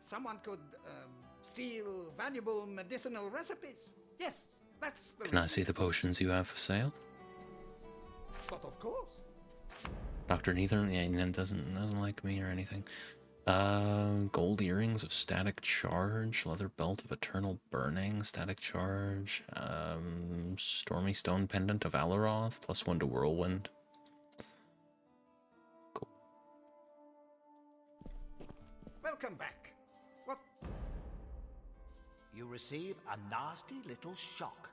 Someone could steal valuable medicinal recipes. Yes, that's the Can I see the potions you have for sale? But of course. Dr. Neither doesn't like me or anything. Gold earrings of static charge, leather belt of eternal burning, static charge, stormy stone pendant of Alaroth, +1 to whirlwind. Cool. Welcome back. What? You receive a nasty little shock.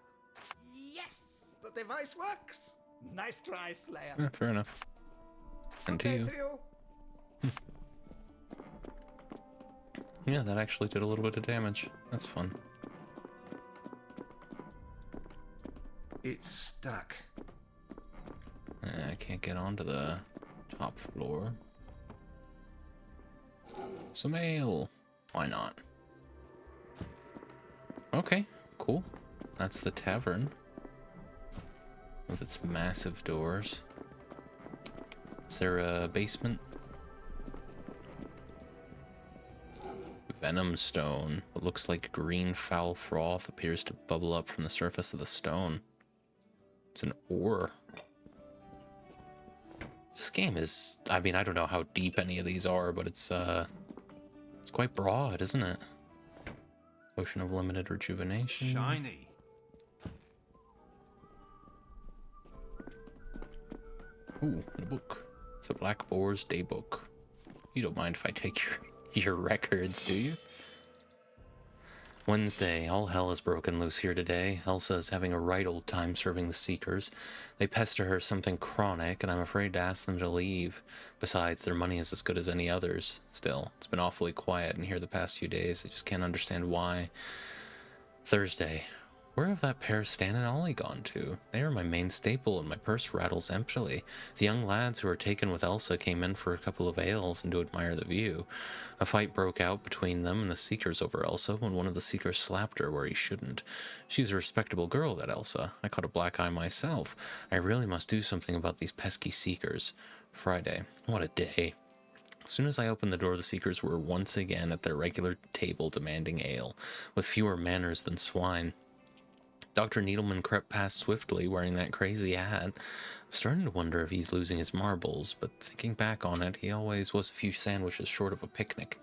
Yes, the device works. Nice try, Slayer. Yeah, fair enough. And to you. Yeah, that actually did a little bit of damage. That's fun. It's stuck. I can't get onto the top floor. Some ale. Why not? Okay, cool. That's the tavern. With its massive doors. Is there a basement? Venom stone. What looks like green foul froth appears to bubble up from the surface of the stone. It's an ore. This game is, I mean, I don't know how deep any of these are, but it's quite broad, isn't it? Potion of limited rejuvenation. Shiny. Ooh, and a book. The Black Boar's Daybook. You don't mind if I take your records, do you? Wednesday, all hell has broken loose here today. Elsa's having a right old time serving the Seekers. They pester her something chronic, and I'm afraid to ask them to leave. Besides, their money is as good as any others. Still, it's been awfully quiet in here the past few days. I just can't understand why. Thursday. Where have that pair Stan and Ollie gone to? They are my main staple, and my purse rattles emptily. The young lads who were taken with Elsa came in for a couple of ales and to admire the view. A fight broke out between them and the Seekers over Elsa when one of the Seekers slapped her where he shouldn't. She's a respectable girl, that Elsa. I caught a black eye myself. I really must do something about these pesky Seekers. Friday. What a day. As soon as I opened the door, the Seekers were once again at their regular table demanding ale, with fewer manners than swine. Dr. Needleman crept past swiftly, wearing that crazy hat. I'm starting to wonder if he's losing his marbles, but thinking back on it, he always was a few sandwiches short of a picnic.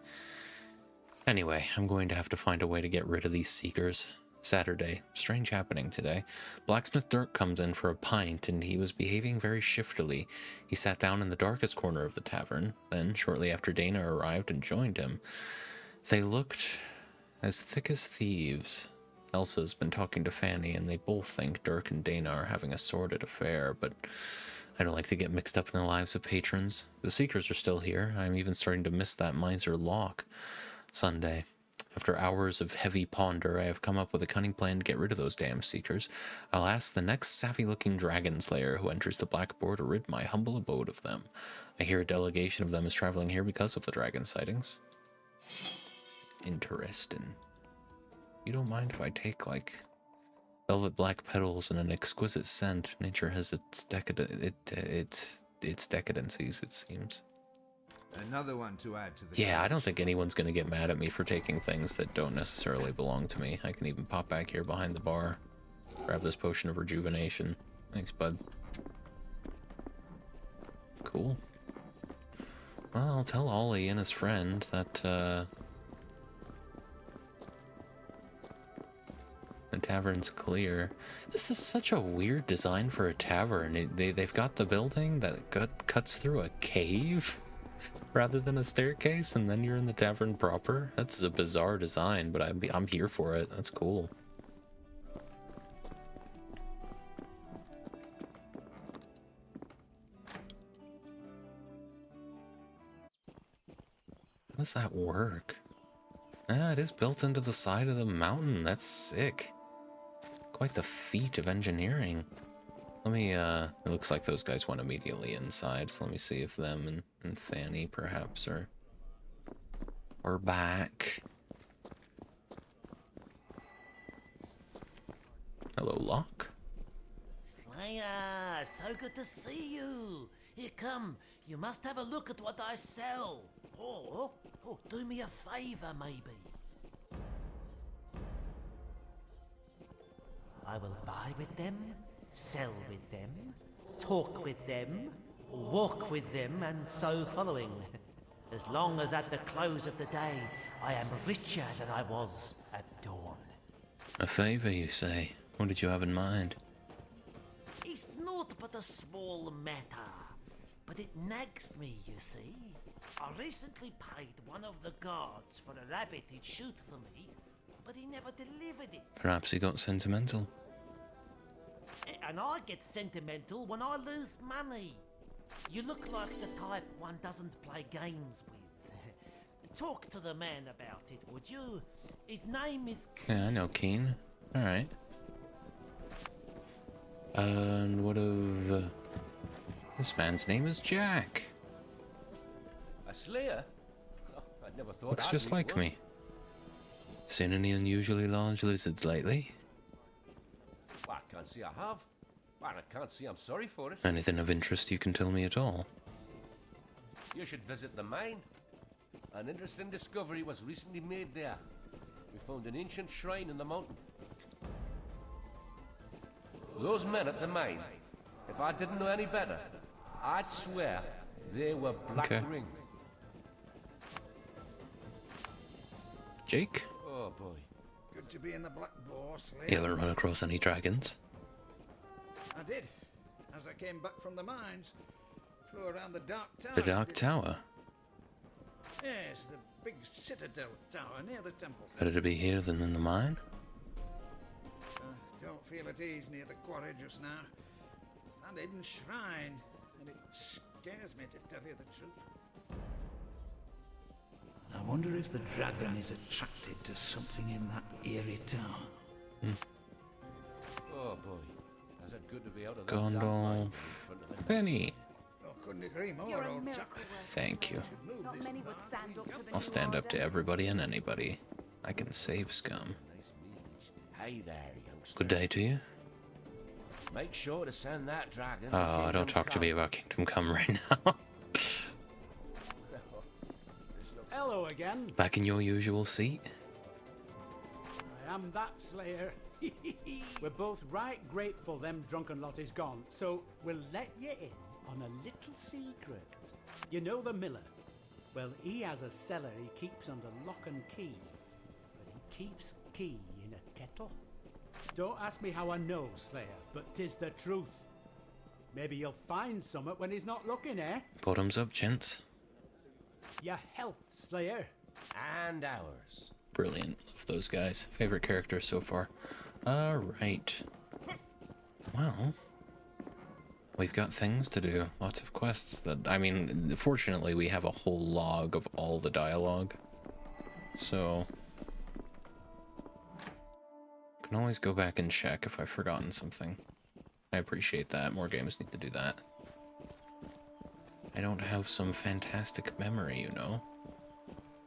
Anyway, I'm going to have to find a way to get rid of these seekers. Saturday. Strange happening today. Blacksmith Dirk comes in for a pint, and he was behaving very shiftily. He sat down in the darkest corner of the tavern. Then, shortly after Dana arrived and joined him, they looked as thick as thieves. Elsa's been talking to Fanny, and they both think Dirk and Dana are having a sordid affair, but I don't like to get mixed up in the lives of patrons. The Seekers are still here. I'm even starting to miss that miser Locke. Sunday. After hours of heavy ponder, I have come up with a cunning plan to get rid of those damn Seekers. I'll ask the next savvy-looking dragon slayer who enters the Blackboard to rid my humble abode of them. I hear a delegation of them is traveling here because of the dragon sightings. Interesting. You don't mind if I take, like, velvet black petals and an exquisite scent? Nature has its decadencies, it seems. Another one to add to the Yeah, I don't think anyone's going to get mad at me for taking things that don't necessarily belong to me. I can even pop back here behind the bar. Grab this potion of rejuvenation. Thanks, bud. Cool. Well, I'll tell Ollie and his friend that, the tavern's clear. This is such a weird design for a tavern. They've got the building that cuts through a cave rather than a staircase, and then you're in the tavern proper. That's a bizarre design, but I'm here for it. That's cool. How does that work? Ah, it is built into the side of the mountain. That's sick. Quite the feat of engineering. Let me, it looks like those guys went immediately inside, so let me see if them and Fanny, perhaps, are back. Hello, Locke. Slayer, so good to see you. Here, come. You must have a look at what I sell. Or, do me a favor, maybe. I will buy with them, sell with them, talk with them, walk with them, and so following. As long as at the close of the day, I am richer than I was at dawn. A favor, you say? What did you have in mind? It's naught but a small matter, but it nags me, you see. I recently paid one of the guards for a rabbit he'd shoot for me, but he never delivered it. Perhaps he got sentimental. And I get sentimental when I lose money. You look like the type one doesn't play games with. Talk to the man about it, would you? His name is... Yeah, I know Keen. Alright. And what of... this man's name is Jack. A slayer? Oh, I never thought Looks I'd just meet like one. me. Seen any unusually large lizards lately? Well, I can't see I have. Well, I can't see I'm sorry for it. Anything of interest you can tell me at all? You should visit the mine. An interesting discovery was recently made there. We found an ancient shrine in the mountain. Those men at the mine, if I didn't know any better, I'd swear they were Black Okay. Ring. Jake? Oh boy. Good to be in the Black Boar, Slayer. You haven't run across any dragons? I did. As I came back from the mines, flew around the Dark Tower. The Dark Tower? Yes, the big citadel tower near the temple. Better to be here than in the mine? Don't feel at ease near the quarry just now. And hidden shrine, and it scares me to tell you the truth. I wonder if the dragon is attracted to something in that eerie tower. Oh boy. Is it good to be out of that dark mine Gandalf. in front of a Penny. Oh, couldn't agree more, You're a old miracle chap. worker. Thank you. Not many would stand up to the I'll new stand up order. to everybody and anybody. I can save scum. Hey there, youngster. Good day to you. Make sure to send that dragon. to Oh, Kingdom don't talk to me Come. about Kingdom Come right now. Hello again. Back in your usual seat? I am that Slayer. We're both right grateful them drunken lot is gone, so we'll let you in on a little secret. You know the miller? Well, he has a cellar he keeps under lock and key, but he keeps key in a kettle. Don't ask me how I know, Slayer, but 'tis the truth. Maybe you'll find summat when he's not looking, eh? Bottoms up, gents. Your health, Slayer. And ours. Brilliant. Love those guys. Favorite characters so far. Alright. Well, we've got things to do. Lots of quests that, I mean, fortunately we have a whole log of all the dialogue. So, can always go back and check if I've forgotten something. I appreciate that. More games need to do that. I don't have some fantastic memory, you know.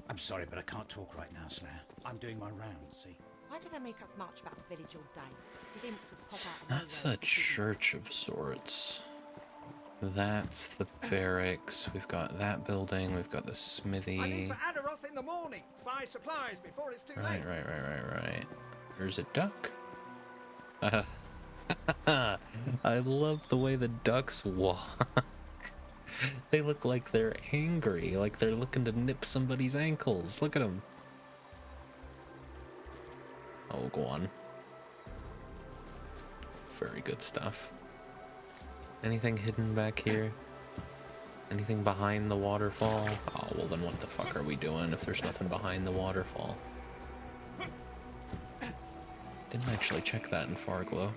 I'm sorry, but I can't talk right now, Slayer. I'm doing my rounds, see? Why do they make us march about the village all day? The imps would pop out of That's nowhere a church of sorts. That's the barracks. We've got that building. We've got the smithy. I leave for Adaroth in the morning. Buy supplies before it's too late. Right. There's a duck. I love the way the ducks walk. They look like they're angry, like they're looking to nip somebody's ankles. Look at them. Oh, go on. Very good stuff. Anything hidden back here? Anything behind the waterfall? Oh, well then what the fuck are we doing if there's nothing behind the waterfall? Didn't actually check that in Farglow.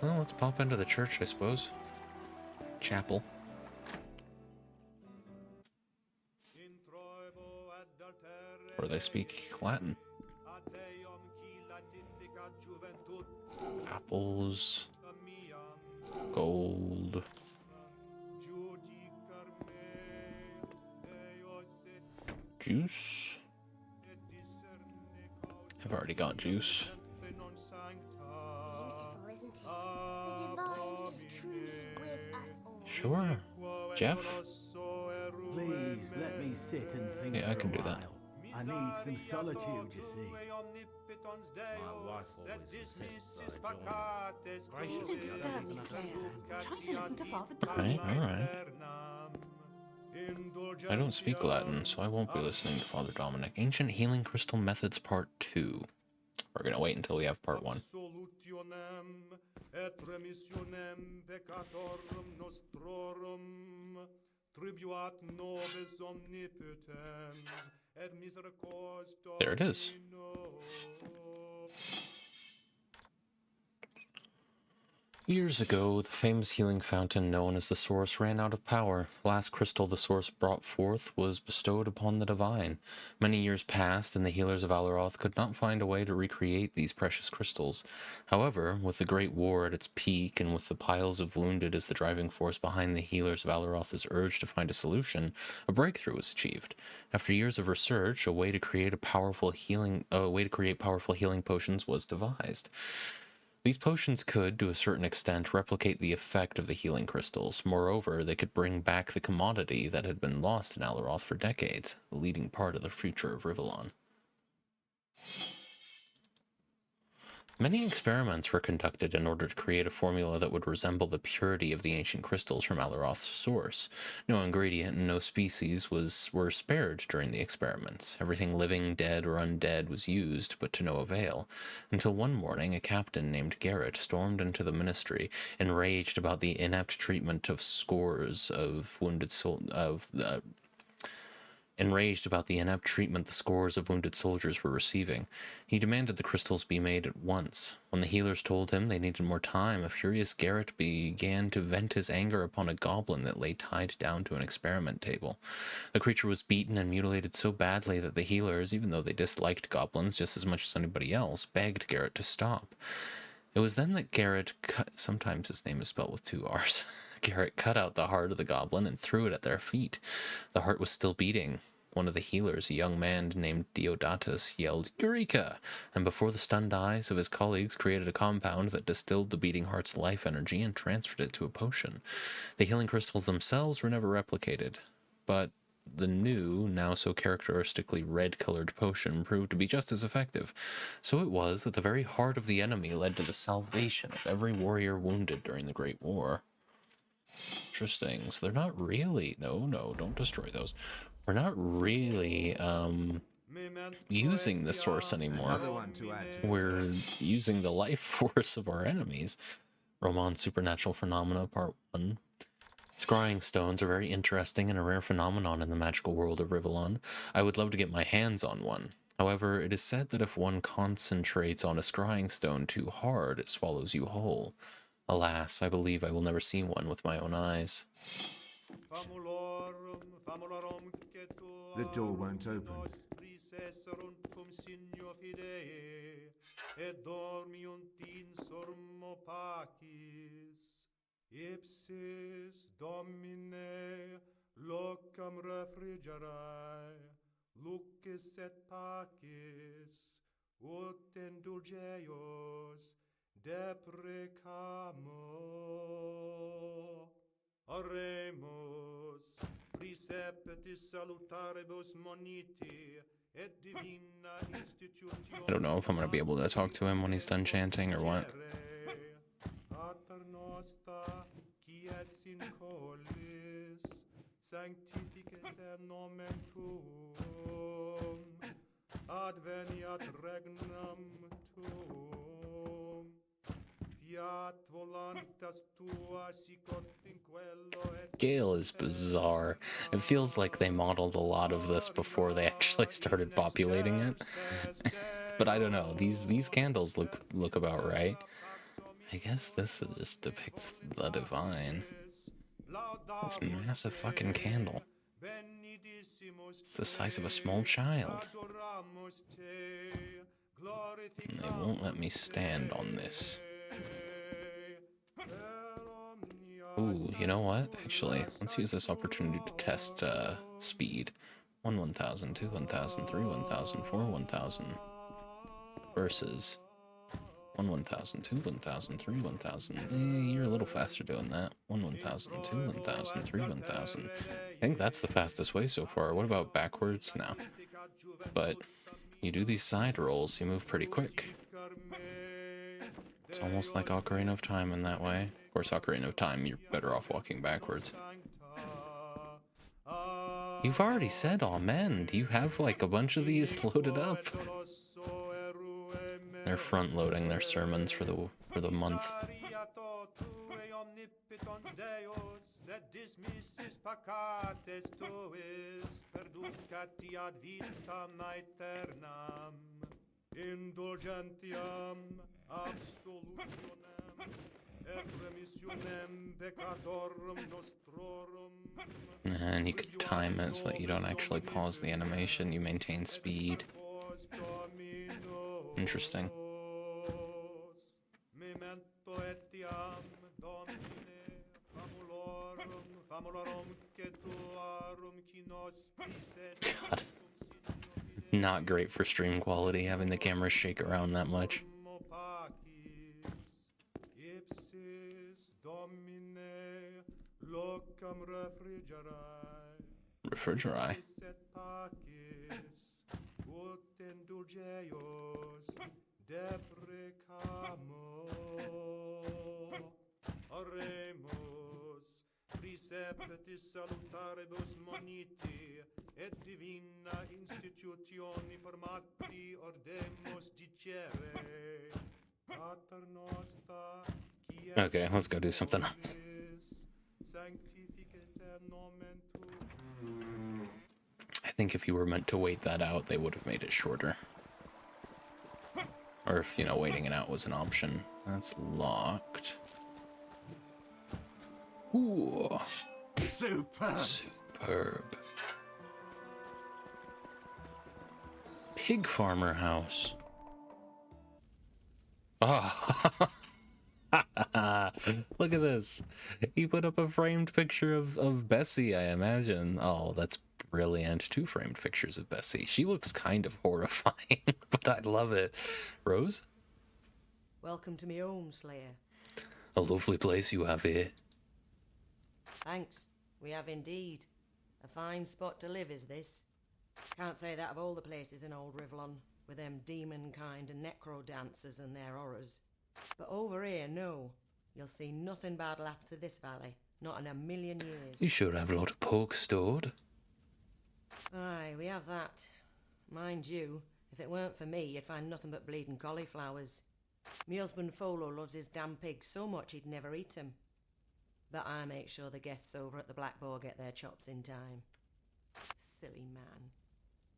Well, let's pop into the church, I suppose. Chapel. Where they speak Latin. Apples. Gold. Juice. I've already got juice. Sure. Jeff? Please let me sit and think. Yeah, I can do that. I need some solitude, you see. My wife always insists I join. Please don't disturb me, Slayer. I'm trying to listen to Father Alright, Dominic. alright. I don't speak Latin, so I won't be listening to Father Dominic. Ancient Healing Crystal Methods Part 2. We're gonna wait until we have Part 1. Et remissionem peccatorum nostrorum tribuat nobis omnipotens et misericors There it is. Years ago, the famous healing fountain known as the Source ran out of power. The last crystal the Source brought forth was bestowed upon the divine. Many years passed, and the healers of Alaroth could not find a way to recreate these precious crystals. However, with the Great War at its peak, and with the piles of wounded as the driving force behind the healers of Alaroth's urge to find a solution, a breakthrough was achieved. After years of research, a way to create powerful healing potions was devised. These potions could, to a certain extent, replicate the effect of the healing crystals. Moreover, they could bring back the commodity that had been lost in Alaroth for decades, a leading part of the future of Rivellon. Many experiments were conducted in order to create a formula that would resemble the purity of the ancient crystals from Alaroth's source. No ingredient and no species were spared during the experiments. Everything living, dead, or undead was used, but to no avail, until one morning a captain named Garrett stormed into the ministry, enraged about the inept treatment of scores of wounded Enraged about the inept treatment the scores of wounded soldiers were receiving, he demanded the crystals be made at once. When the healers told him they needed more time, a furious Garrett began to vent his anger upon a goblin that lay tied down to an experiment table. The creature was beaten and mutilated so badly that the healers, even though they disliked goblins just as much as anybody else, begged Garrett to stop. It was then that Garrett sometimes his name is spelled with 2 R's. Garrett cut out the heart of the goblin and threw it at their feet. The heart was still beating. One of the healers, a young man named Deodatus, yelled, "Eureka!" and before the stunned eyes of his colleagues created a compound that distilled the beating heart's life energy and transferred it to a potion. The healing crystals themselves were never replicated, but the new, now so characteristically red-colored potion proved to be just as effective. So it was that the very heart of the enemy led to the salvation of every warrior wounded during the Great War. Interesting. So they're not really... No, don't destroy those. We're not really, using the source anymore. Another one to add to We're using the life force of our enemies. Roman Supernatural Phenomena, Part 1. Scrying stones are very interesting and a rare phenomenon in the magical world of Rivellon. I would love to get my hands on one. However, it is said that if one concentrates on a scrying stone too hard, it swallows you whole. Alas, I believe I will never see one with my own eyes. The door won't open. Ipsis Domine locam refrigerae, lucis et pacis, ut indulgeos deprecamo. Oremus, preceptis salutaribus moniti, et divina institutio. I don't know if I'm going to be able to talk to him when he's done chanting or what. Pater noster, qui es in colis, sanctificate nomen tuum, adveniat regnum tuum, fiat voluntas tua sicut in quello et... Gale is bizarre. It feels like they modeled a lot of this before they actually started populating it. But I don't know. These candles look about right. I guess this just depicts the divine. This massive fucking candle. It's the size of a small child. And they won't let me stand on this. Ooh, you know what? Actually, let's use this opportunity to test speed. 1 1000, 2 1000, 3 1000, 4 1000 versus 1 1000, 2 1000, 3 1000. You're a little faster doing that. 1 1000, 2 1000, 3 1000. I think that's the fastest way so far. What about backwards? No. But you do these side rolls, you move pretty quick. It's almost like Ocarina of Time in that way. Of course, Ocarina of Time, you're better off walking backwards. You've already said amen. Do you have like a bunch of these loaded up? They're front-loading their sermons for the month. Indulgentiam absolutionem et remissionem peccatorum nostrorum. And you could time it so that you don't actually pause the animation, you maintain speed. Interesting. Memento etiam Domine famulorum cetuarum qui nos prises. God. Not great for stream quality, having the camera shake around that much. Refrigerae. Preceptis salutaribus moniti, et divina institutioni formati ordemus dicere. Pater noster, qui es Okay, let's go do something else. sanctificate nomen tuum. I think if you were meant to wait that out, they would have made it shorter. Or if, waiting it out was an option. That's locked. Ooh. Superb. Pig farmer house. Oh. Look at this. He put up a framed picture of Bessie, I imagine. Oh, that's brilliant. 2 framed pictures of Bessie. She looks kind of horrifying, but I love it. Rose? Welcome to me home, Slayer. A lovely place you have here. Thanks. We have indeed. A fine spot to live, is this? Can't say that of all the places in old Rivlon, with them demon kind and necro dancers and their horrors. But over here, no. You'll see nothing bad'll happen to this valley. Not in a million years. You sure have a lot of pork stored. Aye, we have that. Mind you, if it weren't for me, you'd find nothing but bleeding cauliflowers. Me husband Folo loves his damn pigs so much he'd never eat 'em. But I make sure the guests over at the Black Boar get their chops in time. Silly man.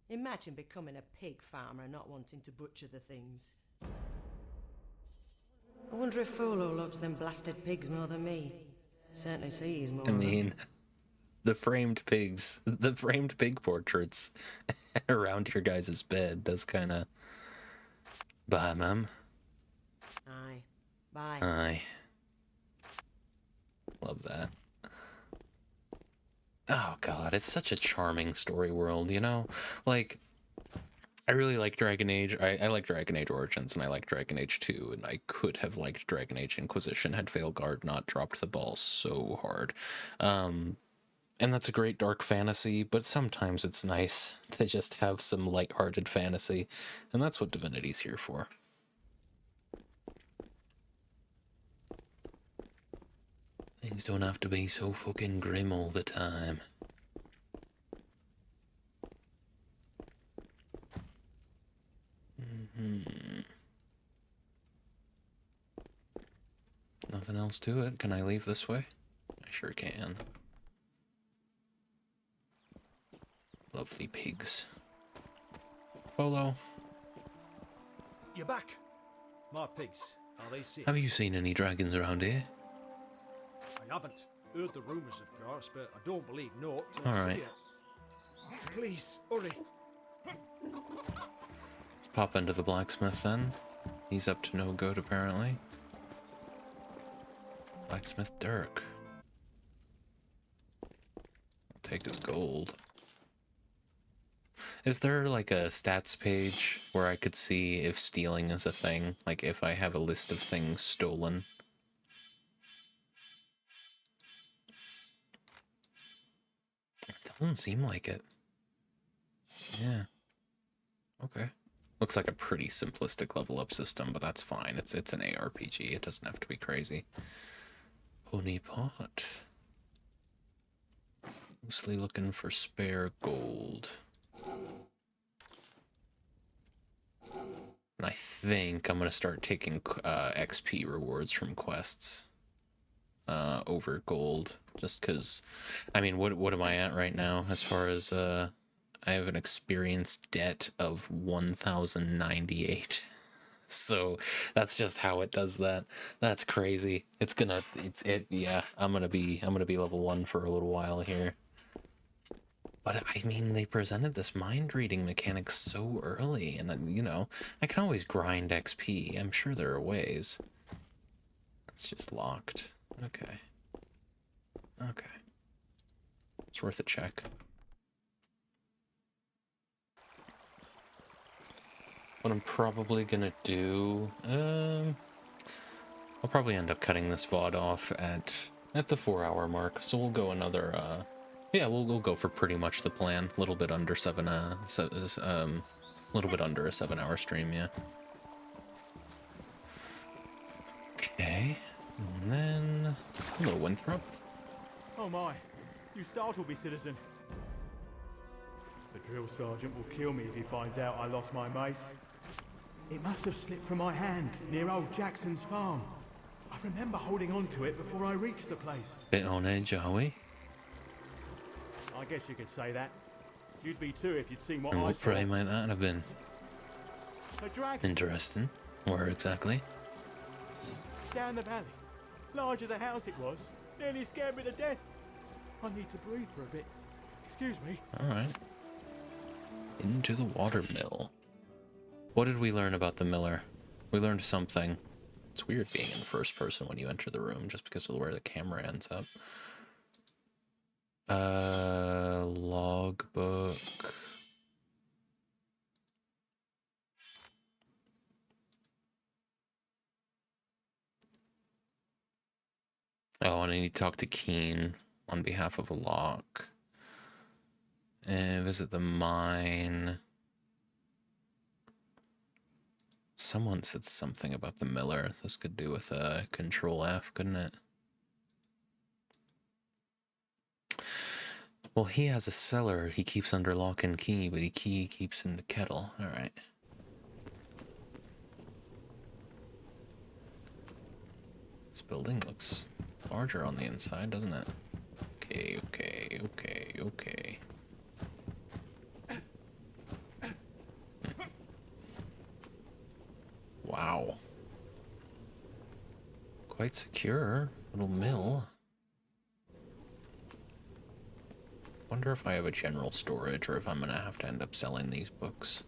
Imagine becoming a pig farmer and not wanting to butcher the things. I wonder if Folo loves them blasted pigs more than me. Certainly sees more. I mean, the framed pigs, the framed pig portraits around your guys' bed does kind of... Bye, Mum. Aye. Bye. Aye. Love that. Oh god, it's such a charming story world, you know? Like, I really like Dragon Age. I like Dragon Age Origins, and I like Dragon Age 2, and I could have liked Dragon Age Inquisition had Veilguard not dropped the ball so hard. And that's a great dark fantasy, but sometimes it's nice to just have some lighthearted fantasy, and that's what Divinity's here for. Things don't have to be so fucking grim all the time. Nothing else to it. Can I leave this way? I sure can. Lovely pigs. Folo. You're back. My pigs, are they safe? Have you seen any dragons around here? I haven't. Heard the rumours, of course, but I don't believe naught. All right. Please, hurry. Let's pop into the blacksmith then. He's up to no good, apparently. Blacksmith Dirk. I'll take his gold. Is there like a stats page where I could see if stealing is a thing? Like if I have a list of things stolen? It doesn't seem like it. Yeah. Okay. Looks like a pretty simplistic level up system, but that's fine. It's an ARPG. It doesn't have to be crazy. Pony pot. Mostly looking for spare gold. And I think I'm going to start taking XP rewards from quests over gold. Just because, I mean, what am I at right now as far as... I have an experience debt of 1,098. So that's just how it does that. That's crazy. Yeah, I'm gonna be level 1 for a little while here. But I mean, they presented this mind reading mechanic so early, and you know, I can always grind XP. I'm sure there are ways. It's just locked. Okay. Okay. It's worth a check. What I'm probably gonna do, I'll probably end up cutting this VOD off at the 4-hour mark. So we'll go another, yeah, we'll go for pretty much the plan. A little bit under little bit under a 7-hour stream, yeah. Okay, and then hello, Winthrop. Oh my, you startled me, citizen. The drill sergeant will kill me if he finds out I lost my mace. It must have slipped from my hand near old Jackson's farm. I remember holding on to it before I reached the place. Bit on edge, are we? I guess you could say that. You'd be too if you'd seen what And I what saw. prey might that have been? A dragon. Interesting. Where exactly? Down the valley. Large as a house it was. Nearly scared me to death. I need to breathe for a bit. Excuse me. Alright. Into the watermill. What did we learn about the miller? We learned something. It's weird being in first person when you enter the room, just because of where the camera ends up. Logbook. Oh, and I need to talk to Keen on behalf of Locke. And visit the mine. Someone said something about the miller. This could do with Control F, couldn't it? Well, he has a cellar he keeps under lock and key, but key keeps in the kettle. All right. This building looks larger on the inside, doesn't it? Okay, okay, okay, okay. Wow. Quite secure. Little mill. Wonder if I have a general storage or if I'm gonna have to end up selling these books.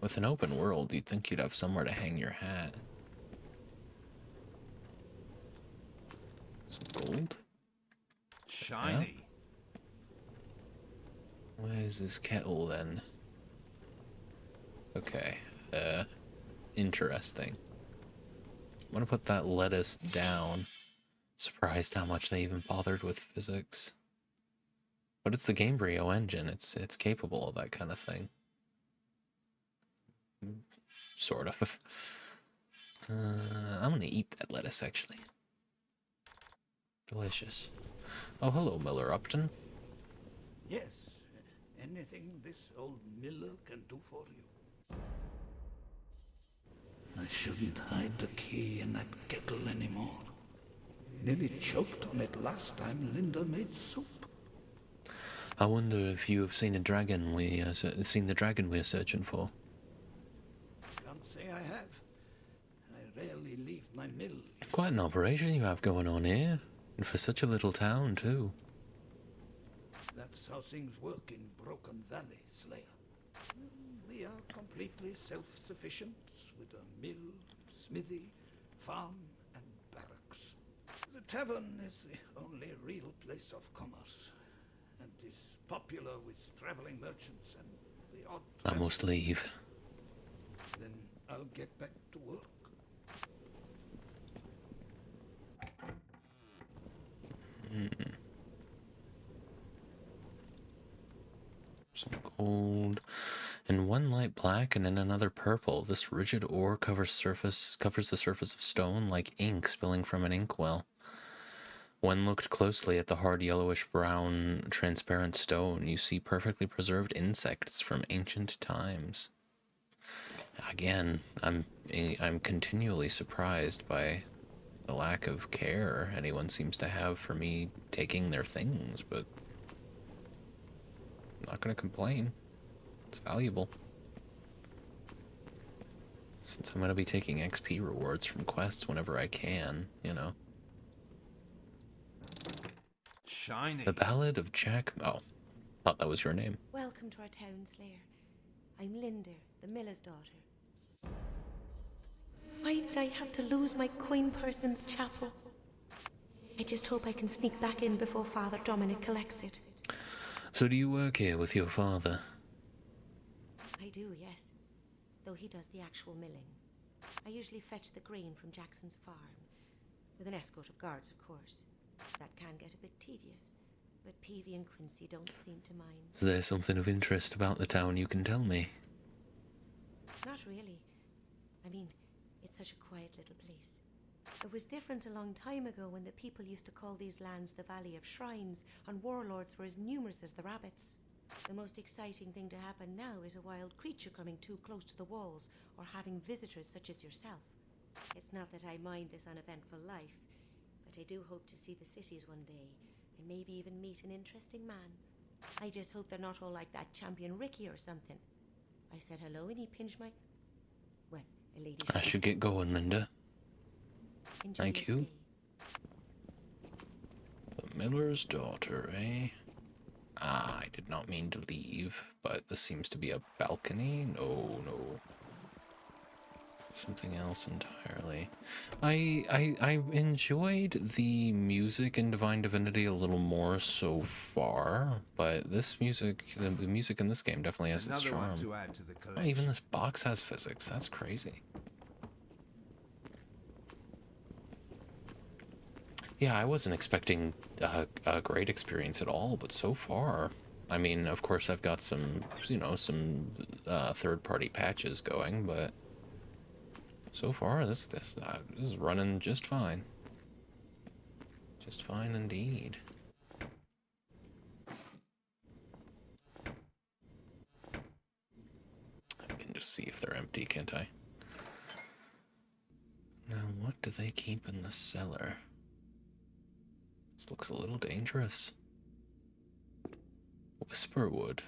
With an open world, you'd think you'd have somewhere to hang your hat. Some gold? Shiny. Yeah. Where's this kettle then? Okay, interesting. I'm gonna put that lettuce down. Surprised how much they even bothered with physics. But it's the Gamebryo engine, it's capable of that kind of thing. Sort of. I'm gonna eat that lettuce, actually. Delicious. Oh, hello, Miller Upton. Yes, anything this old miller can do for you. I shouldn't hide the key in that kettle anymore. Nearly choked on it last time Linda made soup. I wonder if you have seen a dragon seen the dragon we're searching for. Can't say I have. I rarely leave my mill. Quite an operation you have going on here, and for such a little town too. That's how things work in Broken Valley, Slayer. We are completely self-sufficient with a mill, smithy, farm, and barracks. The tavern is the only real place of commerce, and is popular with traveling merchants and the odd I must leave. Then I'll get back to work. Some gold, and one light black, and then another purple. This rigid ore covers the surface of stone like ink spilling from an inkwell. When looked closely at the hard yellowish-brown, transparent stone, you see perfectly preserved insects from ancient times. Again, I'm continually surprised by the lack of care anyone seems to have for me taking their things, but I'm not going to complain. It's valuable. Since I'm going to be taking XP rewards from quests whenever I can, you know. Shiny. The Ballad of Jack... Oh, thought that was your name. Welcome to our town, Slayer. I'm Linda, the miller's daughter. Why did I have to lose my coin purse in the chapel? I just hope I can sneak back in before Father Dominic collects it. So do you work here with your father? I do, yes. Though he does the actual milling. I usually fetch the grain from Jackson's farm. With an escort of guards, of course. That can get a bit tedious. But Peavy and Quincy don't seem to mind. Is there something of interest about the town you can tell me? Not really. I mean, it's such a quiet little place. It was different a long time ago when the people used to call these lands the Valley of Shrines, and warlords were as numerous as the rabbits. The most exciting thing to happen now is a wild creature coming too close to the walls, or having visitors such as yourself. It's not that I mind this uneventful life, but I do hope to see the cities one day, and maybe even meet an interesting man. I just hope they're not all like that champion Ricky or something. I said hello and he pinched my... Well, a lady... I should get going, Linda. Thank you. The miller's daughter, eh? Ah, I did not mean to leave, but this seems to be a balcony. No. Something else entirely. I enjoyed the music in Divine Divinity a little more so far, but this music, the music in this game definitely has its Another one charm. to add to the Oh, collection. even this box has physics. That's crazy. Yeah, I wasn't expecting a great experience at all, but so far, I mean, of course I've got some, you know, some third-party patches going, but so far this is running just fine. Just fine indeed. I can just see if they're empty, can't I? Now, what do they keep in the cellar? This looks a little dangerous. Whisperwood.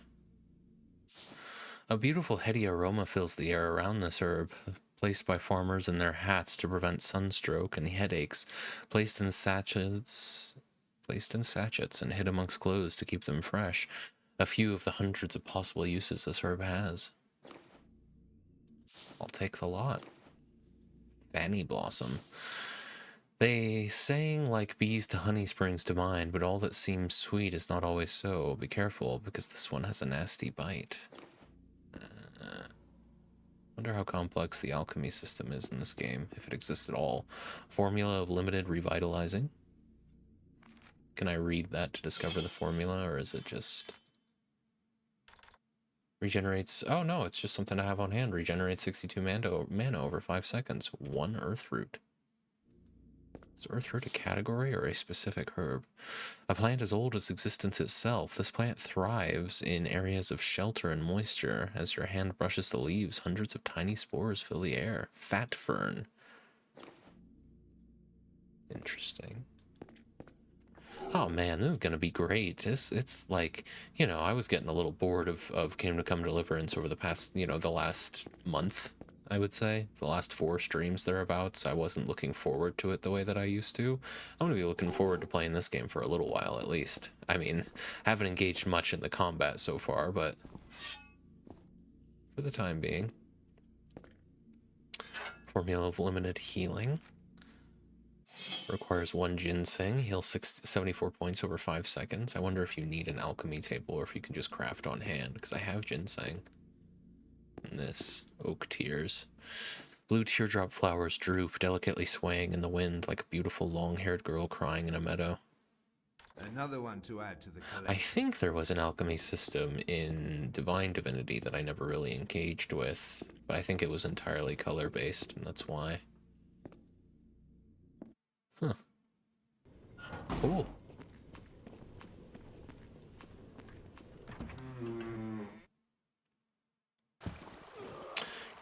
A beautiful heady aroma fills the air around this herb, placed by farmers in their hats to prevent sunstroke and headaches, placed in sachets and hid amongst clothes to keep them fresh. A few of the hundreds of possible uses this herb has. I'll take the lot. Fanny blossom. They sang like bees to honey springs to mine, but all that seems sweet is not always so. Be careful, because this one has a nasty bite. Wonder how complex the alchemy system is in this game, if it exists at all. Formula of limited revitalizing. Can I read that to discover the formula, or is it just... Regenerates... Oh no, it's just something I have on hand. Regenerates 62 mana over 5 seconds. 1 earth root. Is earth root a category or a specific herb? A plant as old as existence itself, this plant thrives in areas of shelter and moisture. As your hand brushes the leaves, hundreds of tiny spores fill the air. Fat fern. Interesting. Oh man, this is gonna be great. It's like, you know, I was getting a little bored of Kingdom Come Deliverance over the past, you know, the last month, I would say. The last 4 streams thereabouts. I wasn't looking forward to it the way that I used to. I'm gonna be looking forward to playing this game for a little while at least. I mean, I haven't engaged much in the combat so far, but for the time being. Formula of limited healing. Requires 1 ginseng, heals 74 points over 5 seconds. I wonder if you need an alchemy table or if you can just craft on hand, because I have ginseng. And this, oak tears. Blue teardrop flowers droop, delicately swaying in the wind like a beautiful long-haired girl crying in a meadow. Another one to add to the collection. I think there was an alchemy system in Divine Divinity that I never really engaged with, but I think it was entirely color-based, and that's why. Huh. Cool.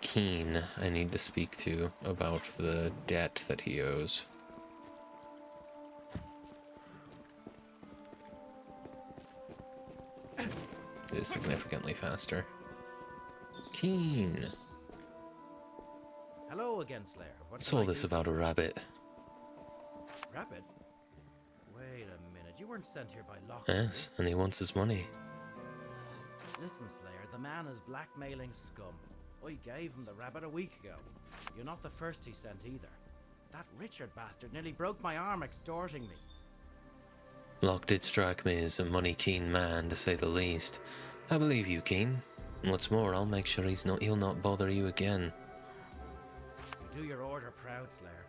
Keen, I need to speak to about the debt that he owes. It is significantly faster. Keen. Hello again, Slayer. What's all this about a rabbit? Rabbit? Wait a minute. You weren't sent here by Locke. Yes, and he wants his money. Listen, Slayer, the man is blackmailing scum. I gave him the rabbit a week ago. You're not the first he sent either. That Richard bastard nearly broke my arm extorting me. Locke did strike me as a money-keen man, to say the least. I believe you, Keen. And what's more, I'll make sure he'll not bother you again. You do your order proud, Slayer.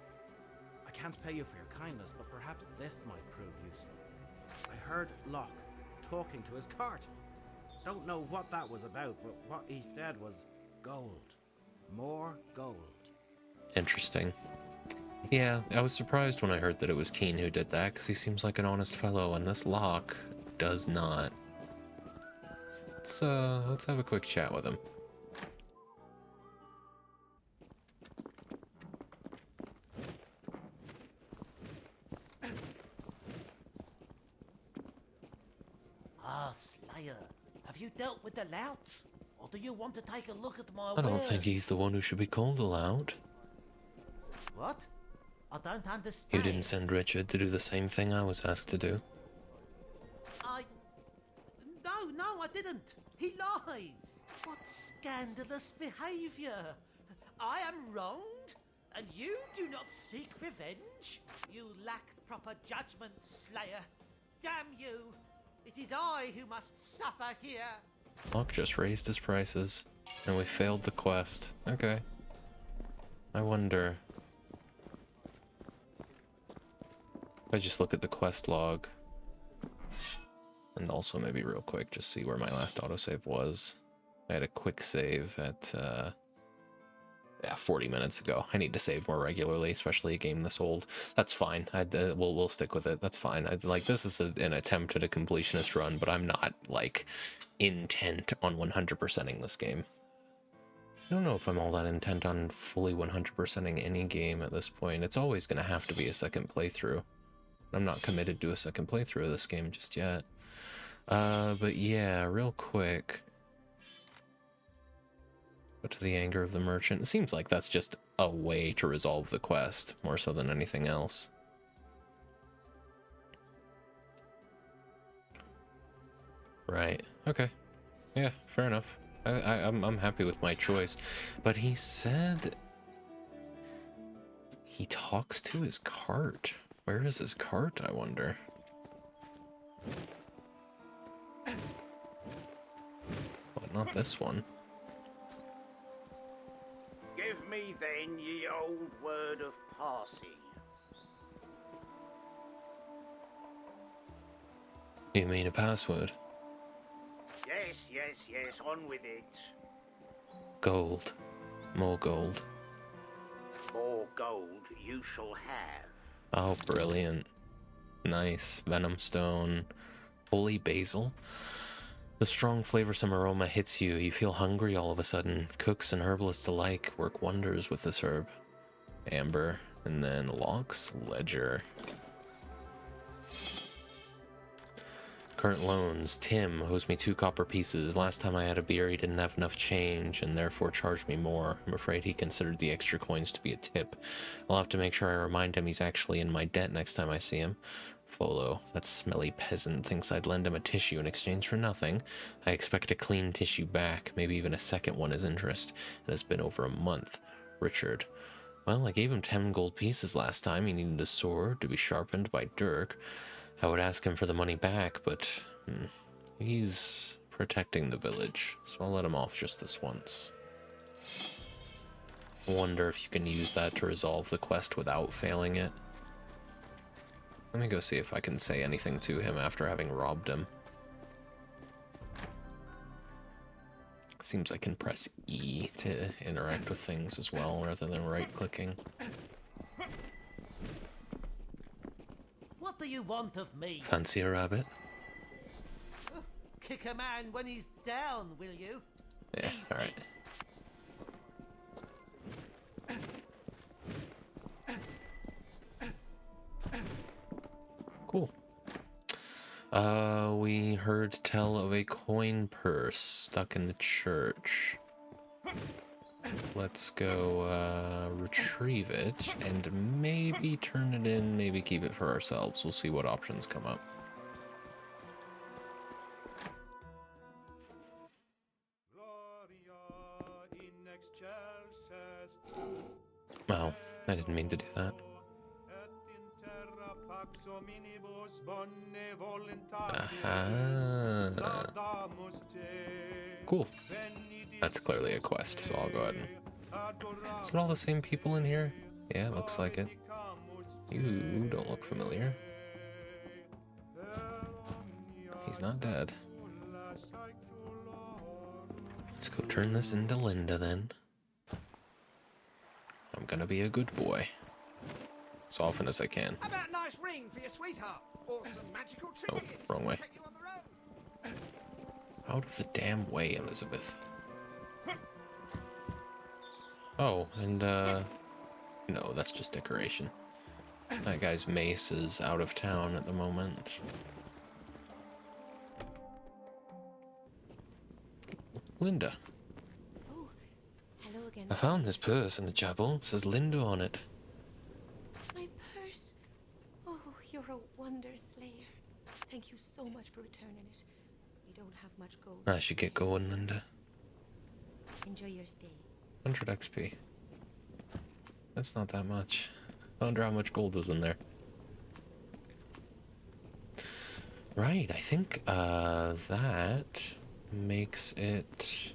I can't pay you for your kindness, but perhaps this might prove useful. I heard Locke talking to his cart. Don't know what that was about, but what he said was gold. More gold. Interesting. Yeah, I was surprised when I heard that it was Keen who did that, because he seems like an honest fellow, and this Locke does not. Let's have a quick chat with him. Ah, Slayer, have you dealt with the louts? Or do you want to take a look at my I don't wares? think he's the one who should be called aloud. What? I don't understand. You didn't send Richard to do the same thing I was asked to do. No, I didn't. He lies. What scandalous behavior. I am wronged, and you do not seek revenge? You lack proper judgment, Slayer. Damn you. It is I who must suffer here. Locke just raised his prices, and we failed the quest. Okay. I wonder I just look at the quest log, and also maybe real quick, just see where my last autosave was. I had a quick save at, yeah, 40 minutes ago. I need to save more regularly, especially a game this old. That's fine. We'll stick with it. That's fine. Like, this is an attempt at a completionist run, but I'm not, like, intent on 100%ing this game. I don't know if I'm all that intent on fully 100%ing any game at this point. It's always going to have to be a second playthrough. I'm not committed to a second playthrough of this game just yet. But yeah, real quick. But to the anger of the merchant. It seems like that's just a way to resolve the quest, more so than anything else. Right. Okay. Yeah, fair enough. I'm happy with my choice. But he said he talks to his cart. Where is his cart, I wonder? Well, not this one. Give me then ye old word of passing. You mean a password? Yes, yes, yes, on with it. Gold. More gold. More gold you shall have. Oh, brilliant. Nice. Venom stone. Holy basil. The strong, flavorsome aroma hits you. You feel hungry all of a sudden. Cooks and herbalists alike work wonders with this herb. Amber. And then Locke's Ledger. Current loans. Tim owes me 2 copper pieces. Last time I had a beer, he didn't have enough change and therefore charged me more. I'm afraid he considered the extra coins to be a tip. I'll have to make sure I remind him he's actually in my debt next time I see him. Folo, that smelly peasant, thinks I'd lend him a tissue in exchange for nothing. I expect a clean tissue back, maybe even a second one as interest. It has been over a month. Richard. Well, I gave him 10 gold pieces last time. He needed a sword to be sharpened by Dirk. I would ask him for the money back, but he's protecting the village, so I'll let him off just this once. Wonder if you can use that to resolve the quest without failing it. Let me go see if I can say anything to him after having robbed him. Seems I can press E to interact with things as well, rather than right-clicking. What do you want of me? Fancy a rabbit? Kick a man when he's down, will you? Yeah, alright. Cool. We heard tell of a coin purse stuck in the church. Let's go retrieve it and maybe turn it in, maybe keep it for ourselves. We'll see what options come up. Wow, I didn't mean to do that. Cool. That's clearly a quest, so I'll go ahead and... Is it all the same people in here? Yeah, looks like it. You don't look familiar. He's not dead. Let's go turn this into Linda then. I'm gonna be a good boy. As often as I can. How about a nice ring for your sweetheart? Or some magical trinkets? Oh, wrong way. Take you on the road. Out of the damn way, Elizabeth. Oh, and no, that's just decoration. That guy's mace is out of town at the moment. Linda. Oh, hello again. I found this purse in the chapel. It says Linda on it. My purse. Oh, you're a wonder, Slayer. Thank you so much for returning it. We don't have much gold. I should get going, Linda. Enjoy your stay. 100 XP. That's not that much. I wonder how much gold was in there. Right, I think that makes it...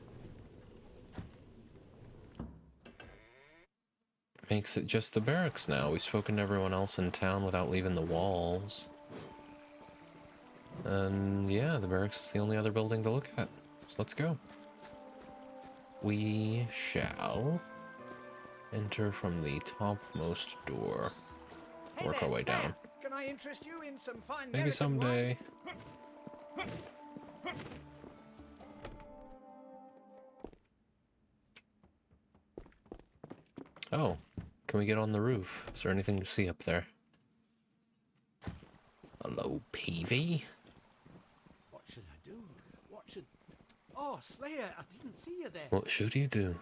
makes it just the barracks now. We've spoken to everyone else in town without leaving the walls. And yeah, the barracks is the only other building to look at. So let's go. We shall enter from the topmost door. Hey Work there, our way Slayer. down. Can I interest you in some fine Maybe American someday. wine? Oh, can we get on the roof? Is there anything to see up there? Hello, Peavy? What should I do? What should... Oh, Slayer, I didn't see you there. What should you do?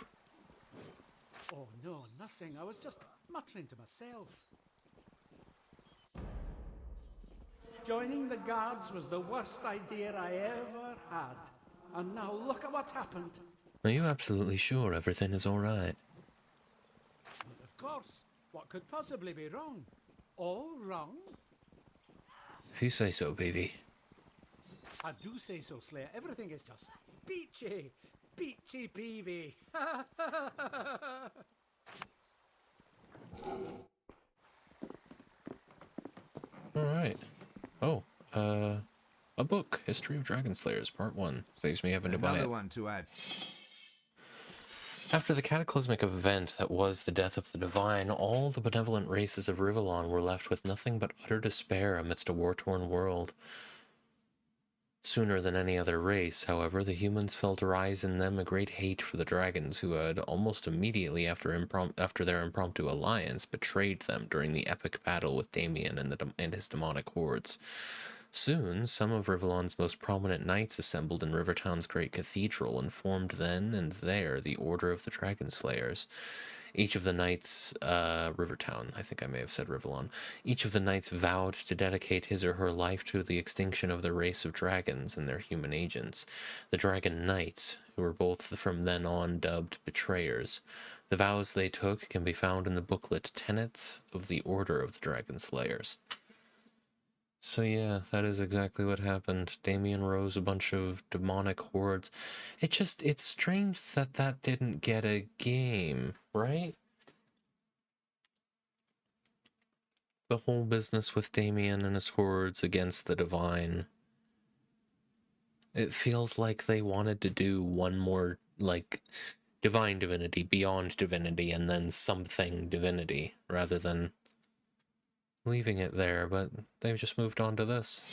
Oh, no, nothing. I was just muttering to myself. Joining the guards was the worst idea I ever had. And now look at what happened. Are you absolutely sure everything is all right? Well, of course. What could possibly be wrong? All wrong? If you say so, Peavy. I do say so, Slayer. Everything is just peachy. Peachy peavy. Alright. Oh, a book. History of Dragon Slayers, Part 1. Saves me having to buy it. Another one to add. After the cataclysmic event that was the death of the Divine, all the benevolent races of Rivellon were left with nothing but utter despair amidst a war-torn world. Sooner than any other race, however, the humans felt rise in them a great hate for the dragons, who had, almost immediately after their impromptu alliance, betrayed them during the epic battle with Damien and his demonic hordes. Soon, some of Rivellon's most prominent knights assembled in Rivertown's great cathedral and formed then and there the Order of the Dragon Slayers. Each of the knights, Rivertown, I think I may have said Rivellon, each of the knights vowed to dedicate his or her life to the extinction of the race of dragons and their human agents, the Dragon Knights, who were both from then on dubbed Betrayers. The vows they took can be found in the booklet Tenets of the Order of the Dragon Slayers. So yeah, that is exactly what happened. Damien rose a bunch of demonic hordes. It's strange that that didn't get a game, right? The whole business with Damien and his hordes against the Divine. It feels like they wanted to do one more, like, Divine Divinity, Beyond Divinity, and then something Divinity, rather than leaving it there, but they've just moved on to this.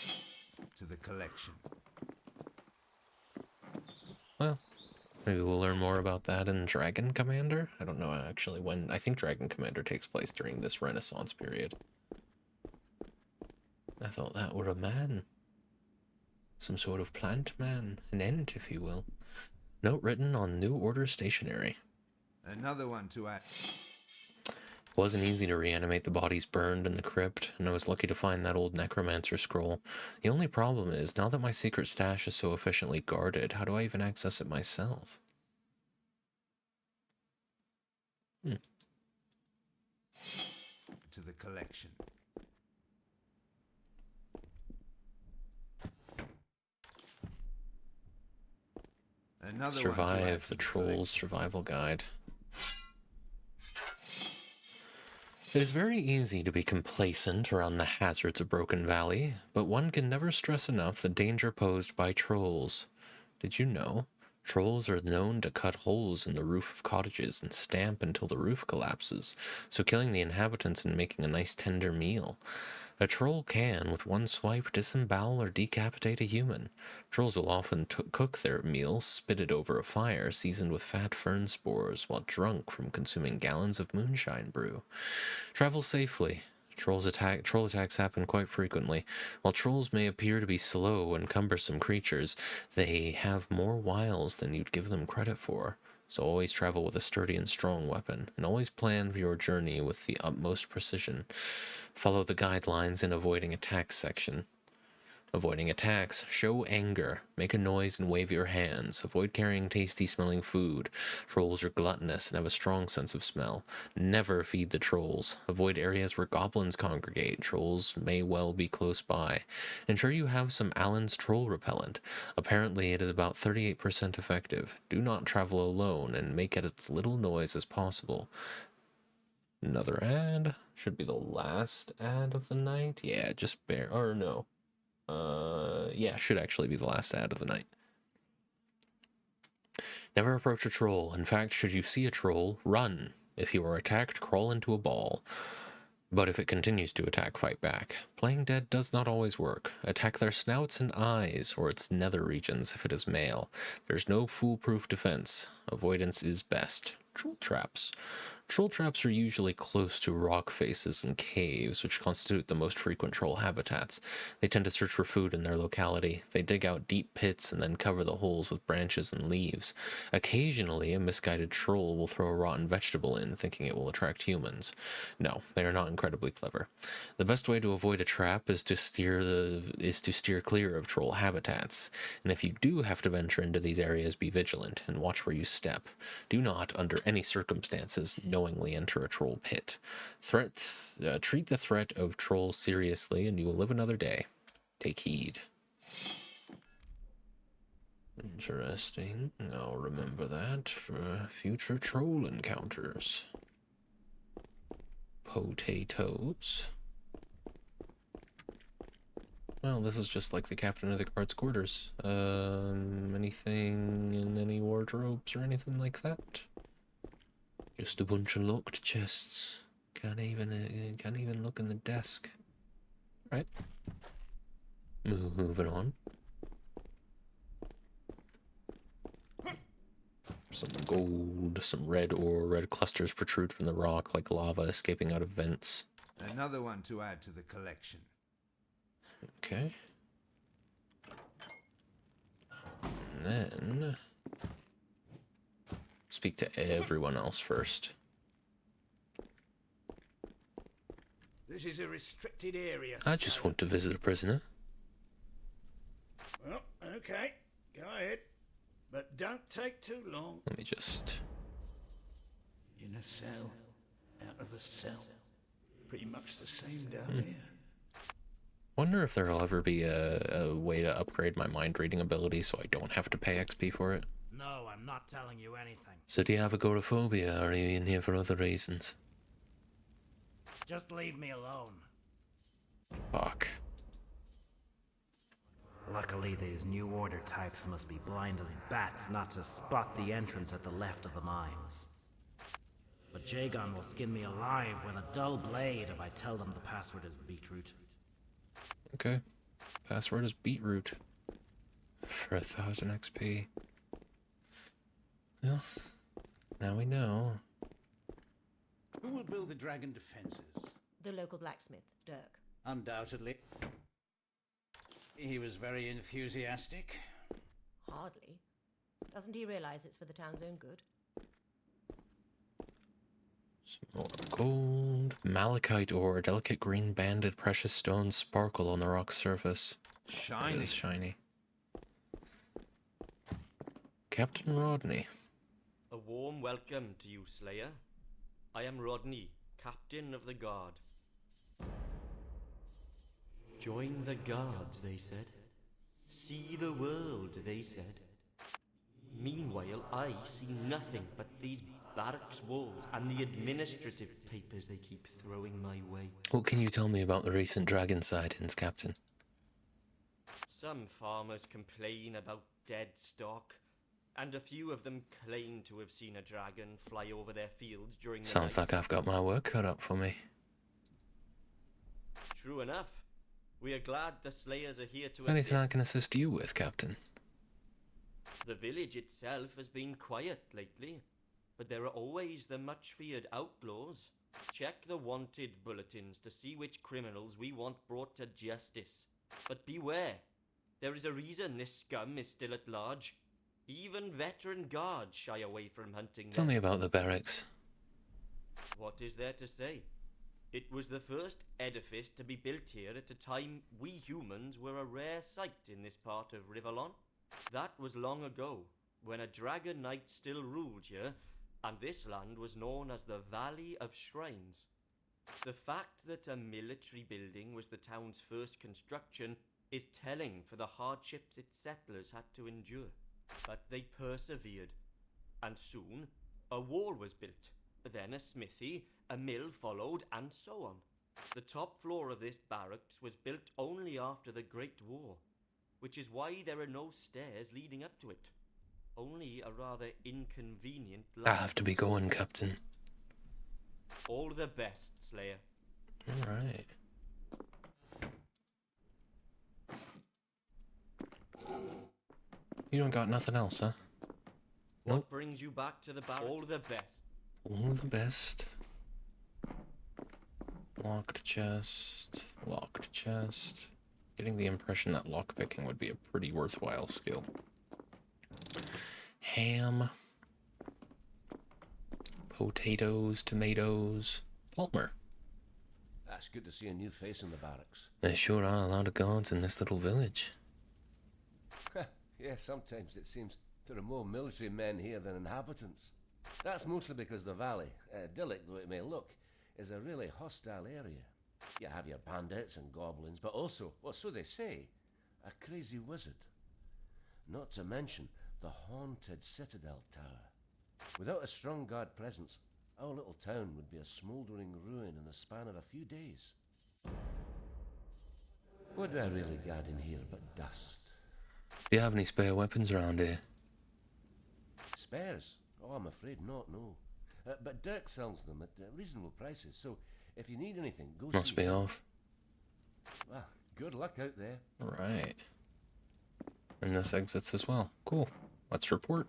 To the collection. Well, maybe we'll learn more about that in Dragon Commander? I don't know actually when. I think Dragon Commander takes place during this Renaissance period. I thought that were a man. Some sort of plant man. An ent, if you will. Note written on New Order stationery. Another one to add. It wasn't easy to reanimate the bodies burned in the crypt, and I was lucky to find that old necromancer scroll. The only problem is, now that my secret stash is so efficiently guarded, how do I even access it myself? To the collection. Another Survive the Trolls Survival Guide. It is very easy to be complacent around the hazards of Broken Valley, but one can never stress enough the danger posed by trolls. Did you know? Trolls are known to cut holes in the roof of cottages and stamp until the roof collapses, so killing the inhabitants and making a nice tender meal. A troll can, with one swipe, disembowel or decapitate a human. Trolls will often cook their meal, spit it over a fire, seasoned with fat fern spores, while drunk from consuming gallons of moonshine brew. Travel safely. Troll attacks happen quite frequently. While trolls may appear to be slow and cumbersome creatures, they have more wiles than you'd give them credit for. So always travel with a sturdy and strong weapon, and always plan for your journey with the utmost precision. Follow the guidelines in avoiding attacks section. Avoiding attacks. Show anger. Make a noise and wave your hands. Avoid carrying tasty-smelling food. Trolls are gluttonous and have a strong sense of smell. Never feed the trolls. Avoid areas where goblins congregate. Trolls may well be close by. Ensure you have some Allen's troll repellent. Apparently it is about 38% effective. Do not travel alone and make as little noise as possible. Another ad. Should be the last ad of the night. Yeah, just or no. Yeah, should actually be the last ad of the night. Never approach a troll. In fact, should you see a troll, run. If you are attacked, crawl into a ball. But if it continues to attack, fight back. Playing dead does not always work. Attack their snouts and eyes, or its nether regions if it is male. There's no foolproof defense. Avoidance is best. Troll traps. Troll traps are usually close to rock faces and caves, which constitute the most frequent troll habitats. They tend to search for food in their locality. They dig out deep pits and then cover the holes with branches and leaves. Occasionally, a misguided troll will throw a rotten vegetable in, thinking it will attract humans. No, they are not incredibly clever. The best way to avoid a trap is to steer clear of troll habitats. And if you do have to venture into these areas, be vigilant and watch where you step. Do not, under any circumstances, knowingly enter a troll pit. Treat the threat of trolls seriously, and you will live another day. Take heed. Interesting. I'll remember that for future troll encounters. Potatoes. Well, this is just like the captain of the guard's quarters. Anything in any wardrobes or anything like that? Just a bunch of locked chests. Can't even look in the desk. Right. Moving on. Some gold, some red ore. Red clusters protrude from the rock like lava escaping out of vents. Another one to add to the collection. Okay. And then speak to everyone else first. This is a restricted area. I just want to visit a prisoner. Well, okay. Go ahead. But don't take too long. Let me just... In a cell. Out of a cell. Pretty much the same down here. Wonder if there'll ever be a way to upgrade my mind reading ability so I don't have to pay XP for it. No, I'm not telling you anything. So do you have agoraphobia, or are you in here for other reasons? Just leave me alone. Fuck. Luckily, these New Order types must be blind as bats not to spot the entrance at the left of the mines. But Jagon will skin me alive with a dull blade if I tell them the password is beetroot. Okay. Password is beetroot. For 1,000 XP. Well, now we know. Who will build the dragon defenses? The local blacksmith, Dirk. Undoubtedly. He was very enthusiastic. Hardly. Doesn't he realize it's for the town's own good? Some more gold. Malachite ore. Delicate green banded precious stones sparkle on the rock's surface. Shiny. It is shiny. Captain Rodney. A warm welcome to you, Slayer. I am Rodney, captain of the guard. Join the guards, they said. See the world, they said. Meanwhile, I see nothing but these barracks walls and the administrative papers they keep throwing my way. What can you tell me about the recent dragon sightings, Captain? Some farmers complain about dead stock, and a few of them claim to have seen a dragon fly over their fields during the Sounds night. like I've got my work cut out for me. True enough. We are glad the Slayers are here to Anything I assist. can assist you with, Captain? The village itself has been quiet lately, but there are always the much-feared outlaws. Check the wanted bulletins to see which criminals we want brought to justice. But beware, there is a reason this scum is still at large. Even veteran guards shy away from hunting them. Tell me about the barracks. What is there to say? It was the first edifice to be built here at a time we humans were a rare sight in this part of Rivellon. That was long ago, when a dragon knight still ruled here, and this land was known as the Valley of Shrines. The fact that a military building was the town's first construction is telling for the hardships its settlers had to endure. But they persevered, and soon a wall was built, then a smithy, a mill followed, and so on. The top floor of this barracks was built only after the Great War, which is why there are no stairs leading up to it. Only a rather inconvenient I have to be going, Captain. All the best, Slayer. Alright. You don't got nothing else, huh? What brings you back to the barracks? All the best. All the best. Locked chest. Locked chest. Getting the impression that lockpicking would be a pretty worthwhile skill. Ham. Potatoes, tomatoes. Palmer. That's good to see a new face in the barracks. There sure are a lot of guards in this little village. Yeah, sometimes it seems there are more military men here than inhabitants. That's mostly because the valley, idyllic though it may look, is a really hostile area. You have your bandits and goblins, but also, well, so they say, a crazy wizard. Not to mention the haunted Citadel Tower. Without a strong guard presence, our little town would be a smouldering ruin in the span of a few days. What do I really guard in here but dust? Do you have any spare weapons around here? Spares? Oh, I'm afraid not, no. But Dirk sells them at reasonable prices, so if you need anything, go see. Must be off. Well, good luck out there. Right. And this exits as well. Cool. Let's report.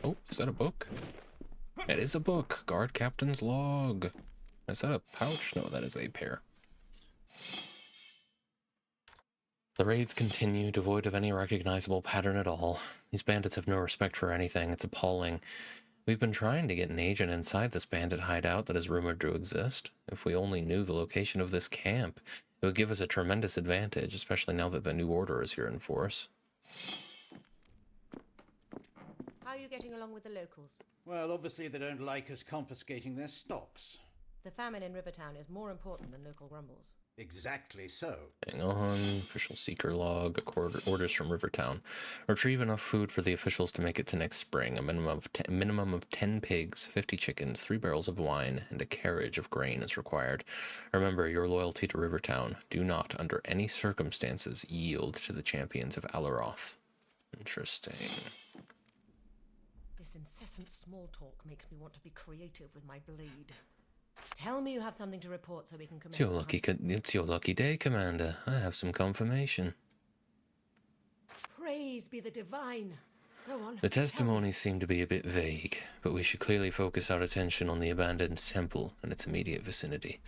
Oh, is that a book? It is a book. Guard Captain's Log. Is that a pouch? No, that is a pair. The raids continue, devoid of any recognizable pattern at all. These bandits have no respect for anything. It's appalling. We've been trying to get an agent inside this bandit hideout that is rumored to exist. If we only knew the location of this camp, it would give us a tremendous advantage, especially now that the New Order is here in force. How are you getting along with the locals? Well, obviously they don't like us confiscating their stocks. The famine in Rivertown is more important than local grumbles. Exactly so. Hang on. Official seeker log. Orders from Rivertown. Retrieve enough food for the officials to make it to next spring. A minimum of 10 pigs, 50 chickens, 3 barrels of wine, and a carriage of grain is required. Remember your loyalty to Rivertown. Do not, under any circumstances, yield to the champions of Alaroth. Interesting. This incessant small talk makes me want to be creative with my blade. Tell me you have something to report so we can commence. It's your lucky day, Commander. I have some confirmation. Praise be the divine. Go on. The testimonies seem to be a bit vague, but we should clearly focus our attention on the abandoned temple and its immediate vicinity.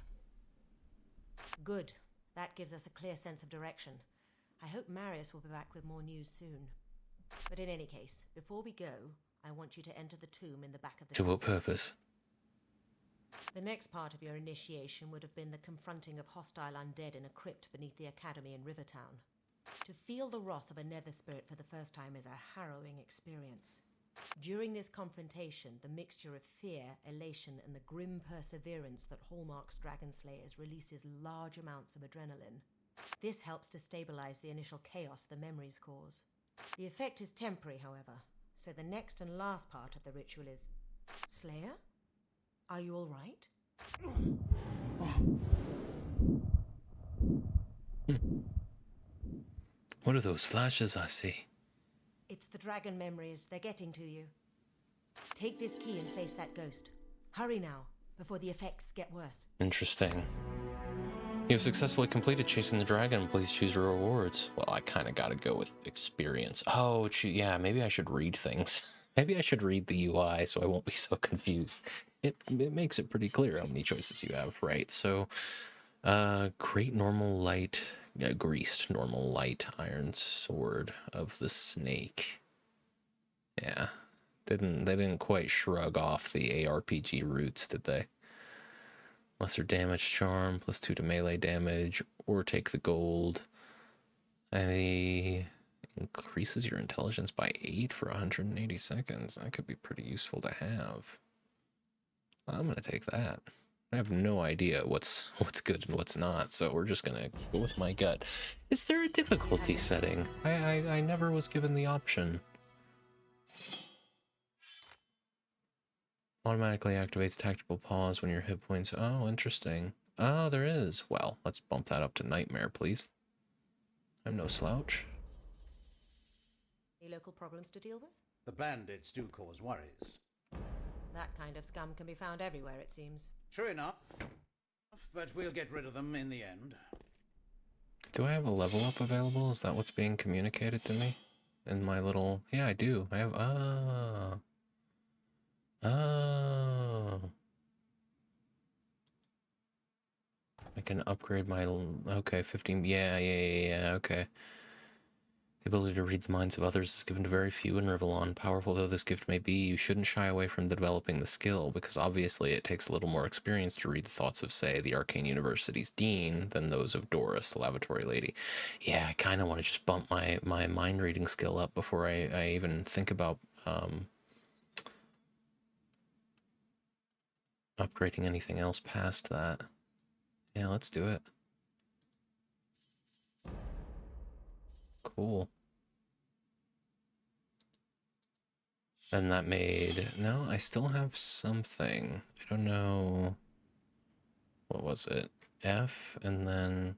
Good. That gives us a clear sense of direction. I hope Marius will be back with more news soon. But in any case, before we go, I want you to enter the tomb in the back of the To what purpose? The next part of your initiation would have been the confronting of hostile undead in a crypt beneath the academy in Rivertown. To feel the wrath of a nether spirit for the first time is a harrowing experience. During this confrontation, the mixture of fear, elation, and the grim perseverance that hallmarks dragon slayers releases large amounts of adrenaline. This helps to stabilize the initial chaos the memories cause. The effect is temporary, however, so the next and last part of the ritual is... Slayer? Are you all right? What are those flashes I see? It's the dragon memories. They're getting to you. Take this key and face that ghost. Hurry now, before the effects get worse. Interesting. You have successfully completed chasing the dragon. Please choose your rewards. Well, I kind of got to go with experience. Oh, yeah, maybe I should read things. Maybe I should read the UI so I won't be so confused. It makes it pretty clear how many choices you have, right? So, great normal light, greased normal light iron sword of the snake. Yeah, they didn't quite shrug off the ARPG roots, did they? Lesser damage charm, +2 to melee damage, or take the gold. Increases your intelligence by 8 for 180 seconds. That could be pretty useful to have. I'm gonna take that. I have no idea what's good and what's not, so we're just gonna go with my gut. Is there a difficulty setting? I never was given the option. Automatically activates tactical pause when your hit points. Oh, interesting. Oh, there is. Well, let's bump that up to nightmare, please. I'm no slouch. Any local problems to deal with? The bandits do cause worries. That kind of scum can be found everywhere, it seems. True enough. But we'll get rid of them in the end. Do I have a level up available? Is that what's being communicated to me? In my little... Yeah, I do. I have... Oh. I can upgrade my... Okay, 15... Yeah, okay. The ability to read the minds of others is given to very few in Rivellon. Powerful though this gift may be, you shouldn't shy away from developing the skill, because obviously it takes a little more experience to read the thoughts of, say, the Arcane University's Dean than those of Doris, the Lavatory Lady. Yeah, I kind of want to just bump my mind-reading skill up before I even think about upgrading anything else past that. Yeah, let's do it. Cool. And that made... No, I still have something. I don't know... What was it? F, and then...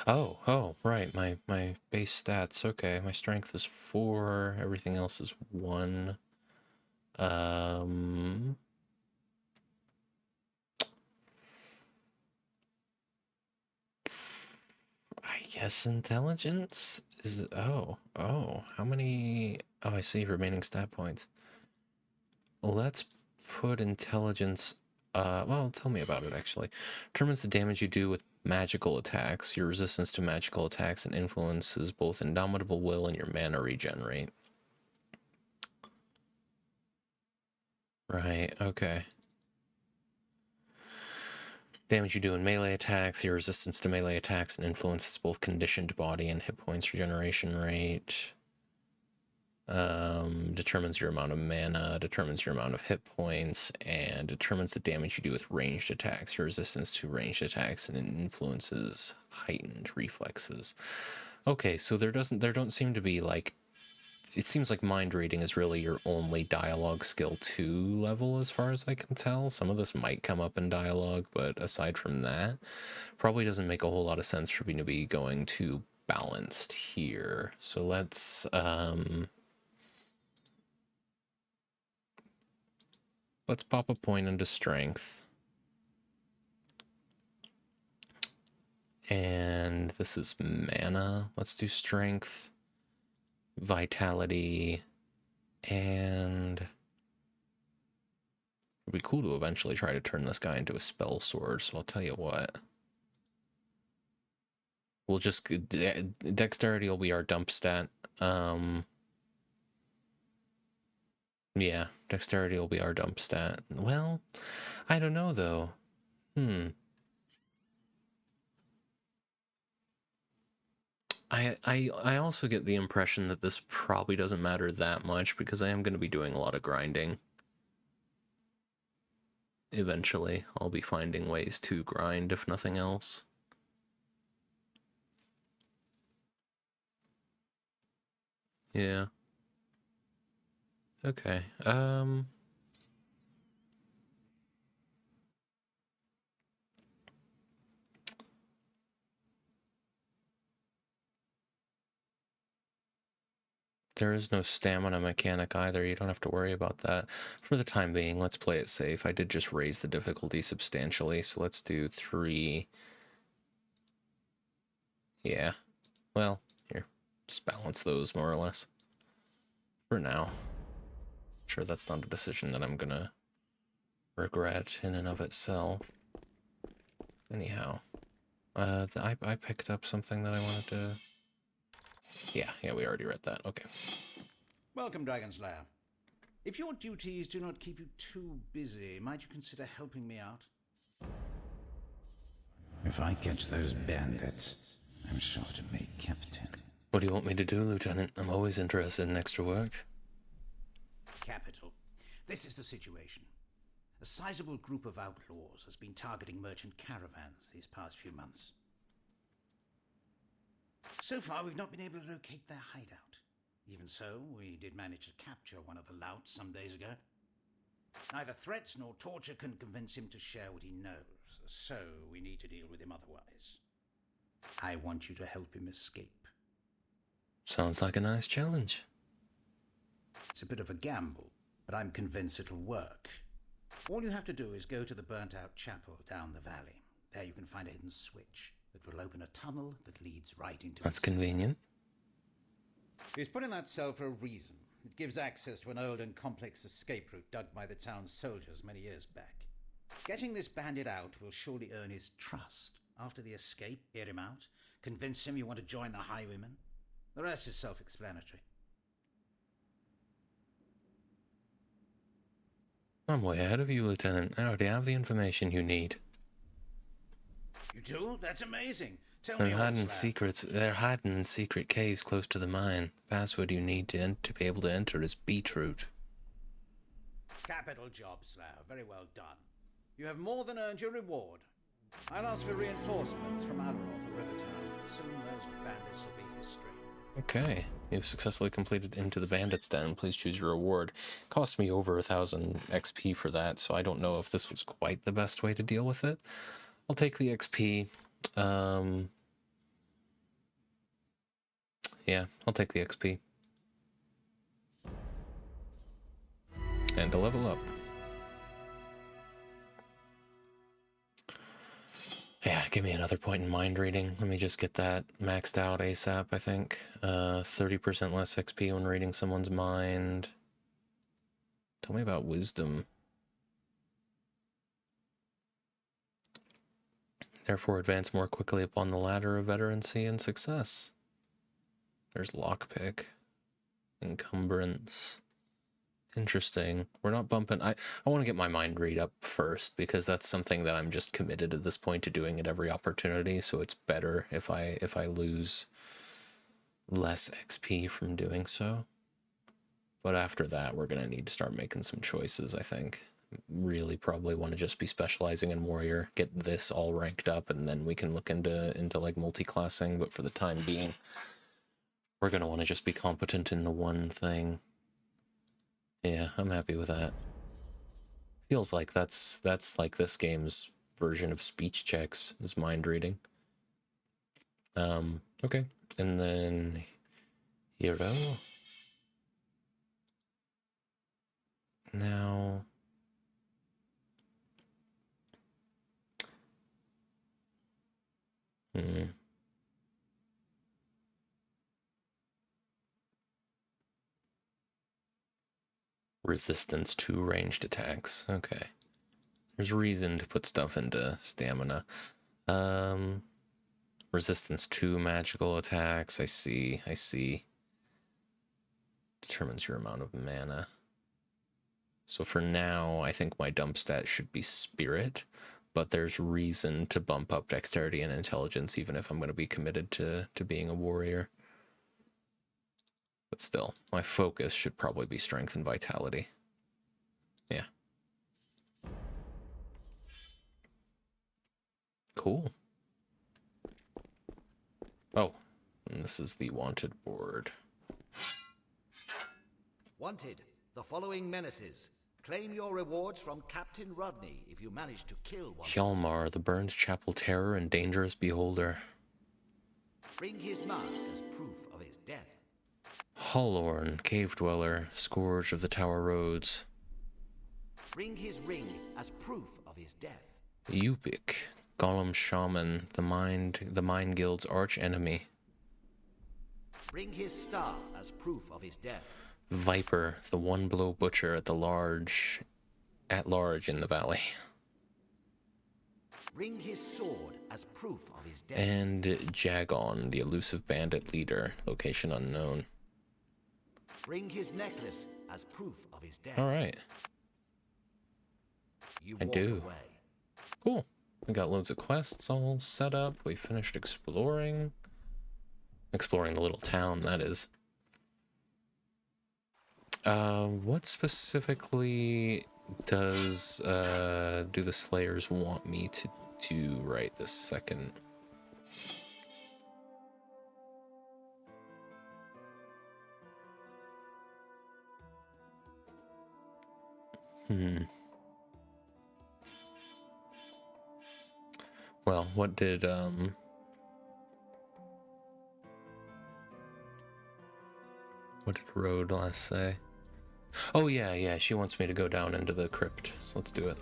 Oh, right, my base stats. Okay, my strength is 4, everything else is 1. I guess intelligence is... Oh, how many... Oh, I see, remaining stat points. Let's put intelligence... well, tell me about it, actually. Determines the damage you do with magical attacks, your resistance to magical attacks, and influences both indomitable will and your mana regen rate. Right, okay. Damage you do in melee attacks, your resistance to melee attacks, and influences both conditioned body and hit points regeneration rate. Determines your amount of mana, determines your amount of hit points, and determines the damage you do with ranged attacks, your resistance to ranged attacks, and it influences heightened reflexes. Okay, so there don't seem to be, like, it seems like mind reading is really your only dialogue skill 2 level as far as I can tell. Some of this might come up in dialogue, but aside from that, probably doesn't make a whole lot of sense for me to be going to balanced here. So let's pop a point into strength. And this is mana. Let's do strength, vitality, and it'd be cool to eventually try to turn this guy into a spell sword, so I'll tell you what. We'll just... Dexterity will be our dump stat. Yeah, dexterity will be our dump stat. Well, I don't know, though. I also get the impression that this probably doesn't matter that much, because I am going to be doing a lot of grinding. Eventually, I'll be finding ways to grind, if nothing else. Yeah. Okay, there is no stamina mechanic either. You don't have to worry about that. For the time being, let's play it safe. I did just raise the difficulty substantially, so let's do 3. Yeah. Well, here. Just balance those, more or less. For now. I'm sure that's not a decision that I'm gonna regret in and of itself. Anyhow. I picked up something that I wanted to... Yeah, we already read that. Okay. Welcome, Dragonslayer. If your duties do not keep you too busy, might you consider helping me out? If I catch those bandits, I'm sure to make captain. What do you want me to do, Lieutenant? I'm always interested in extra work. Capital. This is the situation. A sizable group of outlaws has been targeting merchant caravans these past few months. So far, we've not been able to locate their hideout. Even Even so, we did manage to capture one of the louts some days ago. Neither threats nor torture can convince him to share what he knows, so we need to deal with him otherwise. I want you to help him escape. Sounds like a nice challenge. It's a bit of a gamble, but I'm convinced it'll work. All you have to do is go to the burnt-out chapel down the valley. There you can find a hidden switch that will open a tunnel that leads right into That's his cell. convenient. He's put in that cell for a reason. It gives access to an old and complex escape route dug by the town's soldiers many years back. Getting this bandit out will surely earn his trust. After the escape, hear him out, convince him you want to join the Highwaymen. The rest is self-explanatory. I'm way ahead of you, Lieutenant. I already have the information you need. You do? That's amazing. Tell They're me all, hiding Slav. secrets. They're hiding in secret caves close to the mine. The password you need to be able to enter is beetroot. Capital job, Slav. Very well done. You have more than earned your reward. I'll ask for reinforcements from Alaroth or Rivertown. Soon those bandits will be history. Okay, you've successfully completed Into the Bandits Den. Please choose your reward. Cost me over 1,000 XP for that, so I don't know if this was quite the best way to deal with it. I'll take the XP. Yeah, I'll take the XP. And to level up. Yeah, give me another point in mind reading. Let me just get that maxed out ASAP, I think. 30% less XP when reading someone's mind. Tell me about wisdom. Therefore, advance more quickly upon the ladder of veterancy and success. There's lockpick. Encumbrance. Interesting. We're not bumping. I want to get my mind read up first, because that's something that I'm just committed at this point to doing at every opportunity, so it's better if I lose less XP from doing so. But after that, we're going to need to start making some choices, I think. Really probably want to just be specializing in warrior, get this all ranked up, and then we can look into like multi-classing, but for the time being, we're going to want to just be competent in the one thing. Yeah, I'm happy with that. Feels like that's like this game's version of speech checks, is mind reading. Okay. And then hero. Now resistance to ranged attacks. Okay. There's reason to put stuff into stamina. Resistance to magical attacks. I see. Determines your amount of mana. So for now, I think my dump stat should be spirit, but there's reason to bump up dexterity and intelligence, even if I'm going to be committed to being a warrior. But still, my focus should probably be strength and vitality. Yeah. Cool. Oh, and this is the wanted board. Wanted. The following menaces. Claim your rewards from Captain Rodney if you manage to kill one. Hjalmar, the Burns Chapel terror and dangerous beholder. Bring his mask as proof of his death. Hollorn, cave dweller, scourge of the Tower Roads. Bring his ring as proof of his death. Yupik, Golem Shaman, the Mine Guild's arch enemy. Bring his staff as proof of his death. Viper, the one-blow butcher at large in the valley. Bring his sword as proof of his death. And Jagon, the elusive bandit leader, location unknown. Bring his necklace as proof of his death. All right. You I walk do. away. Cool. We got loads of quests all set up. We finished exploring the little town, that is. What specifically does do the Slayers want me to do right this second? Well, what did Rode last say? Oh yeah, she wants me to go down into the crypt, so let's do it.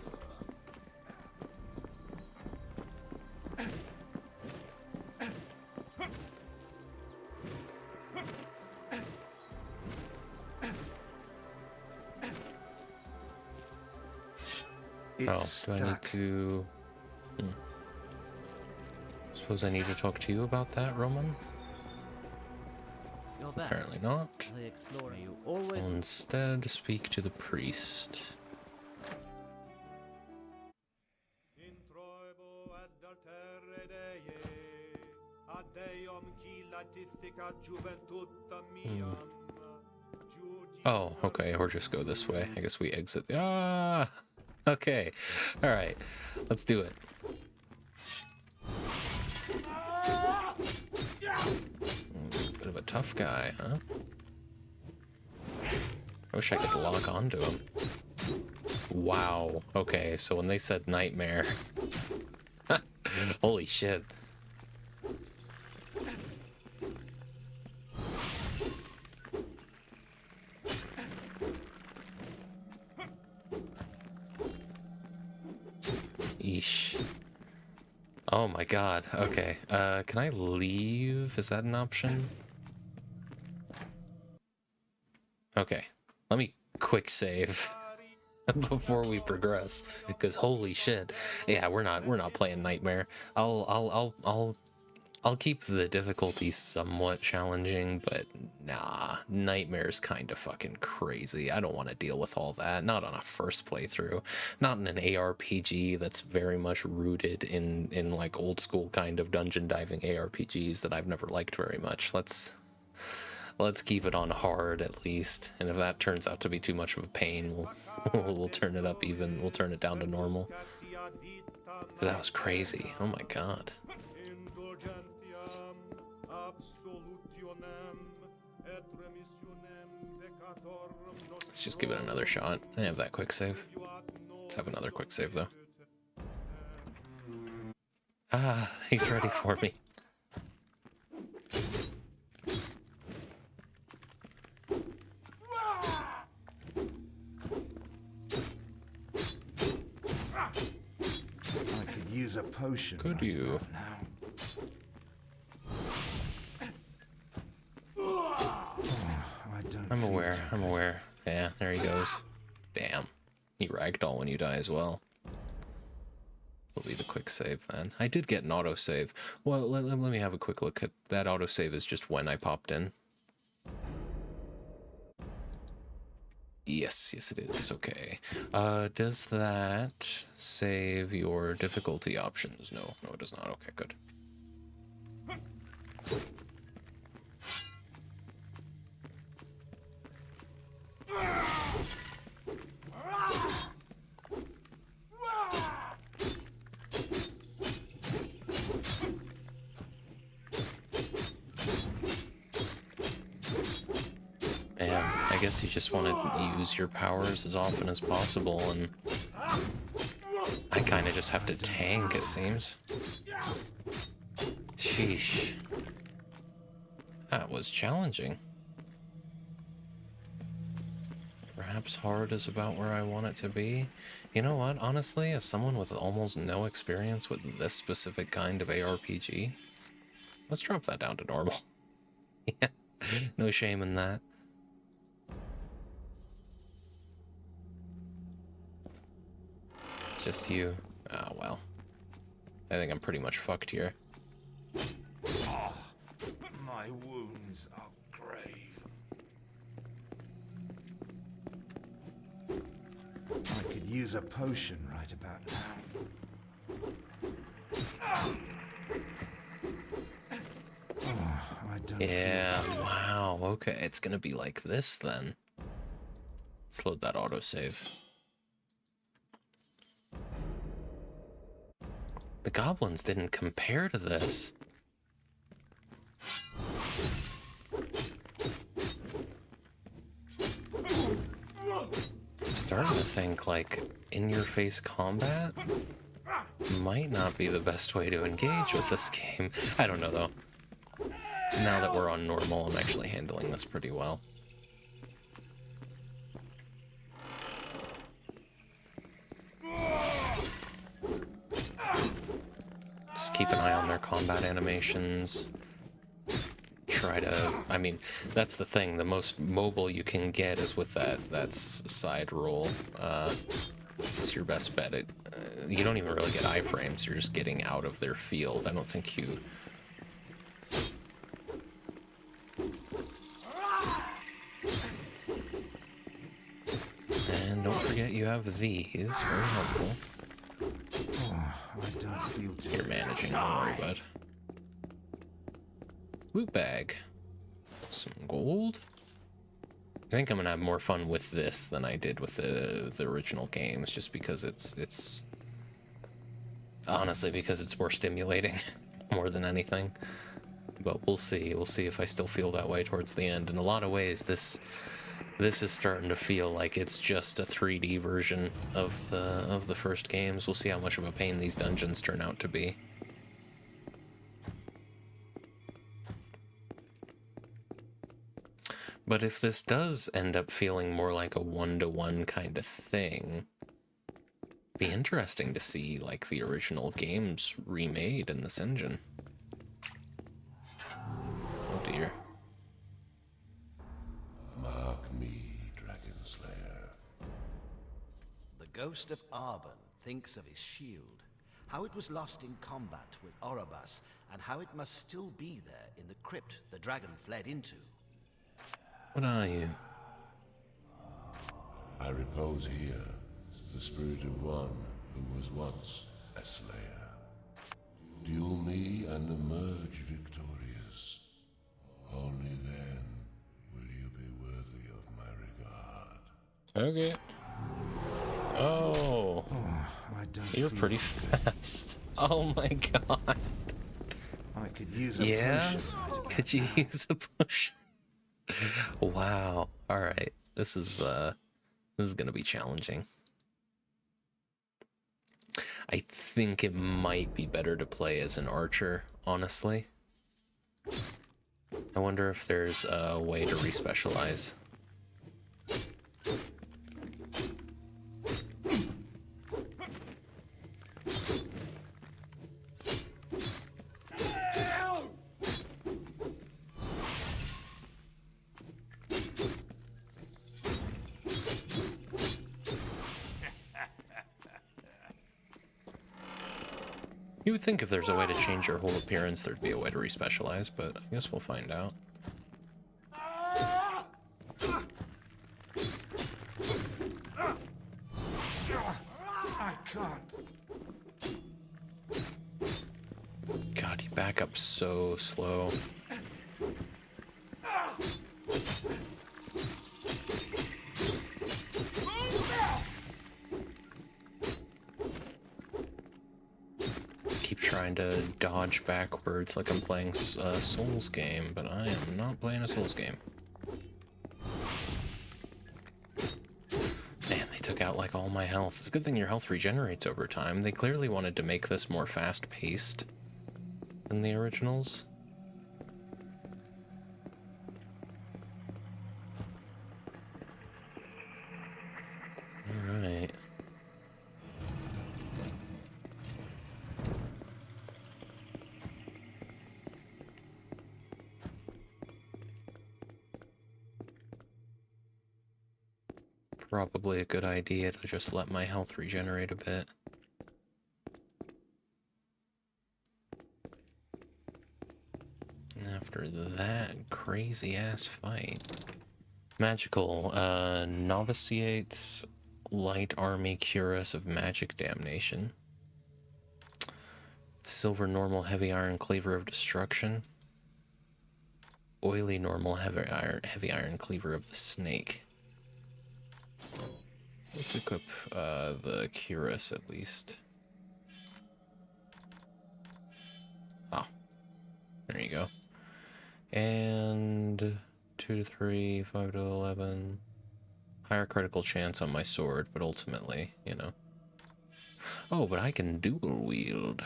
Do I need to... Suppose I need to talk to you about that, Roman? Apparently not. I'll instead speak to the priest. Oh, okay, or just go this way. I guess we exit. Ah! Okay. Alright. Let's do it. Bit of a tough guy, huh? I wish I could lock onto him. Wow. Okay, so when they said nightmare... Holy shit. Eesh. Oh my god. Okay. Can I leave? Is that an option? Okay. Let me quick save before we progress, because holy shit. Yeah, we're not playing Nightmare. I'll keep the difficulty somewhat challenging, but nah, Nightmare's kind of fucking crazy. I don't want to deal with all that. Not on a first playthrough. Not in an ARPG that's very much rooted in like old school kind of dungeon diving ARPGs that I've never liked very much. Let's keep it on hard at least. And if that turns out to be too much of a pain, we'll turn it up even. We'll turn it down to normal. 'Cause that was crazy. Oh my god. Let's just give it another shot. I have that quick save. Let's have another quick save though. Ah, he's ready for me. I could use a potion. Could you? I'm aware. Yeah, there he goes. Damn. He ragdoll when you die as well. Will be the quick save then. I did get an autosave. Well, let me have a quick look at that. Autosave is just when I popped in. Yes it is. Okay. Does that save your difficulty options? No, it does not. Okay, good. I guess you just want to use your powers as often as possible, and I kind of just have to tank, it seems. Sheesh. That was challenging. Perhaps hard is about where I want it to be. You know what, honestly, as someone with almost no experience with this specific kind of ARPG, let's drop that down to normal. Yeah, no shame in that. Just you. Ah, well. I think I'm pretty much fucked here. Oh, my wounds are grave. I could use a potion right about now. Oh, I don't yeah, wow, okay, it's gonna be like this then. Let's load that autosave. The goblins didn't compare to this. starting to think, like, in-your-face combat might not be the best way to engage with this game. I don't know, though. Now that we're on normal, I'm actually handling this pretty well. Just keep an eye on their combat animations. Try to... I mean, that's the thing. The most mobile you can get is with that side roll. It's your best bet. You don't even really get iframes. You're just getting out of their field. I don't think you... And don't forget you have these. Very helpful. I don't feel too... You're managing, don't worry, bud. Loot bag. Some gold. I think I'm gonna have more fun with this than I did with the original games, just because it's honestly because it's more stimulating more than anything. But we'll see. We'll see if I still feel that way towards the end. In a lot of ways, this is starting to feel like it's just a 3D version of the first games. We'll see how much of a pain these dungeons turn out to be. But if this does end up feeling more like a one-to-one kind of thing, be interesting to see like the original games remade in this engine. Oh dear. Mark me, Dragon Slayer. The ghost of Arban thinks of his shield, how it was lost in combat with Orobas, and how it must still be there in the crypt the dragon fled into. What are you? I repose here, the spirit of one who was once a slayer. Duel me and emerge victorious. Only then will you be worthy of my regard. Okay. Oh. I don't You're feel pretty too good. fast. Oh my god. I could use a Yeah? potion right about Could you now. use a push? Wow. Alright. This is gonna be challenging. I think it might be better to play as an archer, honestly. I wonder if there's a way to respecialize. You would think if there's a way to change your whole appearance, there'd be a way to respecialize, but I guess we'll find out. I can't. God, you back up so slow. Keep trying to dodge backwards like I'm playing a Souls game, but I am not playing a Souls game. Man, they took out like all my health. It's a good thing your health regenerates over time. They clearly wanted to make this more fast-paced than the originals. Alright. Probably a good idea to just let my health regenerate a bit. After that crazy-ass fight. Magical, novitiates light army cuirass of magic damnation. Silver normal heavy iron cleaver of destruction. Oily normal heavy iron cleaver of the snake. Let's equip the cuirass at least. Ah, there you go. And 2 to 3, 5 to 11. Higher critical chance on my sword, but ultimately, you know. Oh, but I can dual wield.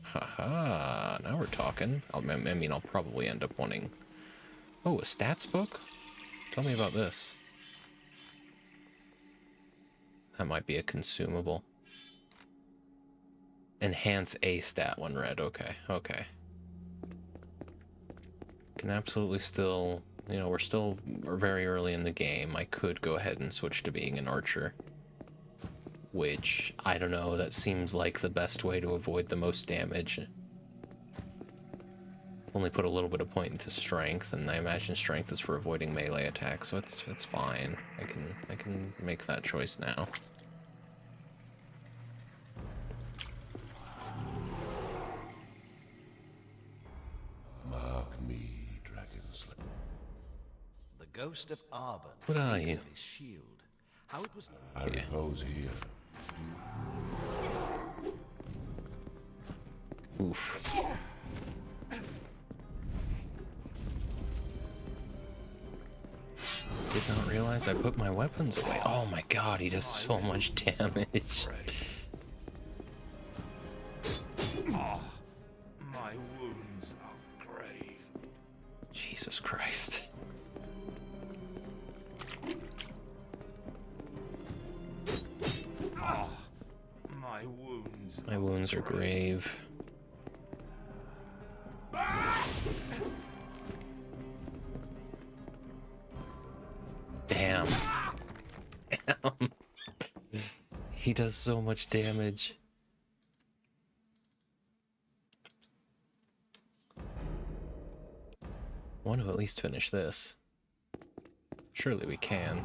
Haha, now we're talking. I mean, I'll probably end up wanting... Oh, a stats book? Tell me about this. That might be a consumable. Enhance a stat when read. Okay, okay. Can absolutely still... You know, we're very early in the game. I could go ahead and switch to being an archer. Which, I don't know, that seems like the best way to avoid the most damage. Only put a little bit of point into strength, and I imagine strength is for avoiding melee attacks, so it's fine. I can make that choice now. Mark me, Dragonslayer. The ghost of Arbon. What are you? His shield. How it was. I repose here. Oof. Did not realize I put my weapons away. Oh my god, he does so much damage. Oh, my wounds are grave. Jesus Christ. Oh, my wounds. My wounds are grave. Damn. Damn. He does so much damage. Want to at least finish this. Surely we can.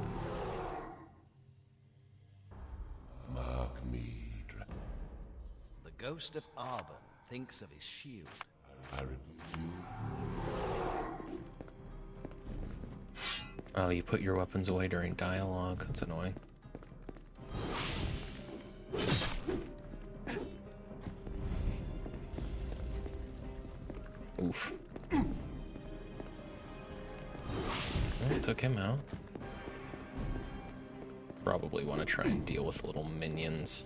Mark me, The ghost of Arbon thinks of his shield. I rebuke you. Oh, you put your weapons away during dialogue. That's annoying. Oof. Well, took him out. Probably want to try and deal with little minions.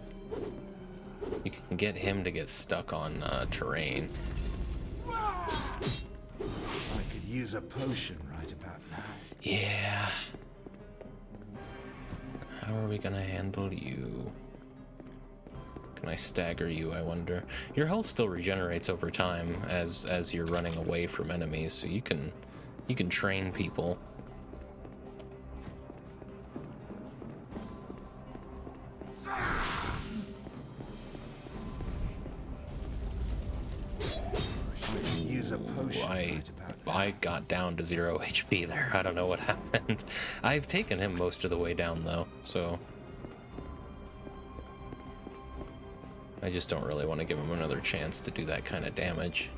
You can get him to get stuck on terrain. I could use a potion right about now. Yeah. How are we gonna handle you? Can I stagger you, I wonder? Your health still regenerates over time as you're running away from enemies, so you can train people. I got down to 0 HP there. I don't know what happened. I've taken him most of the way down though, so I just don't really want to give him another chance to do that kind of damage.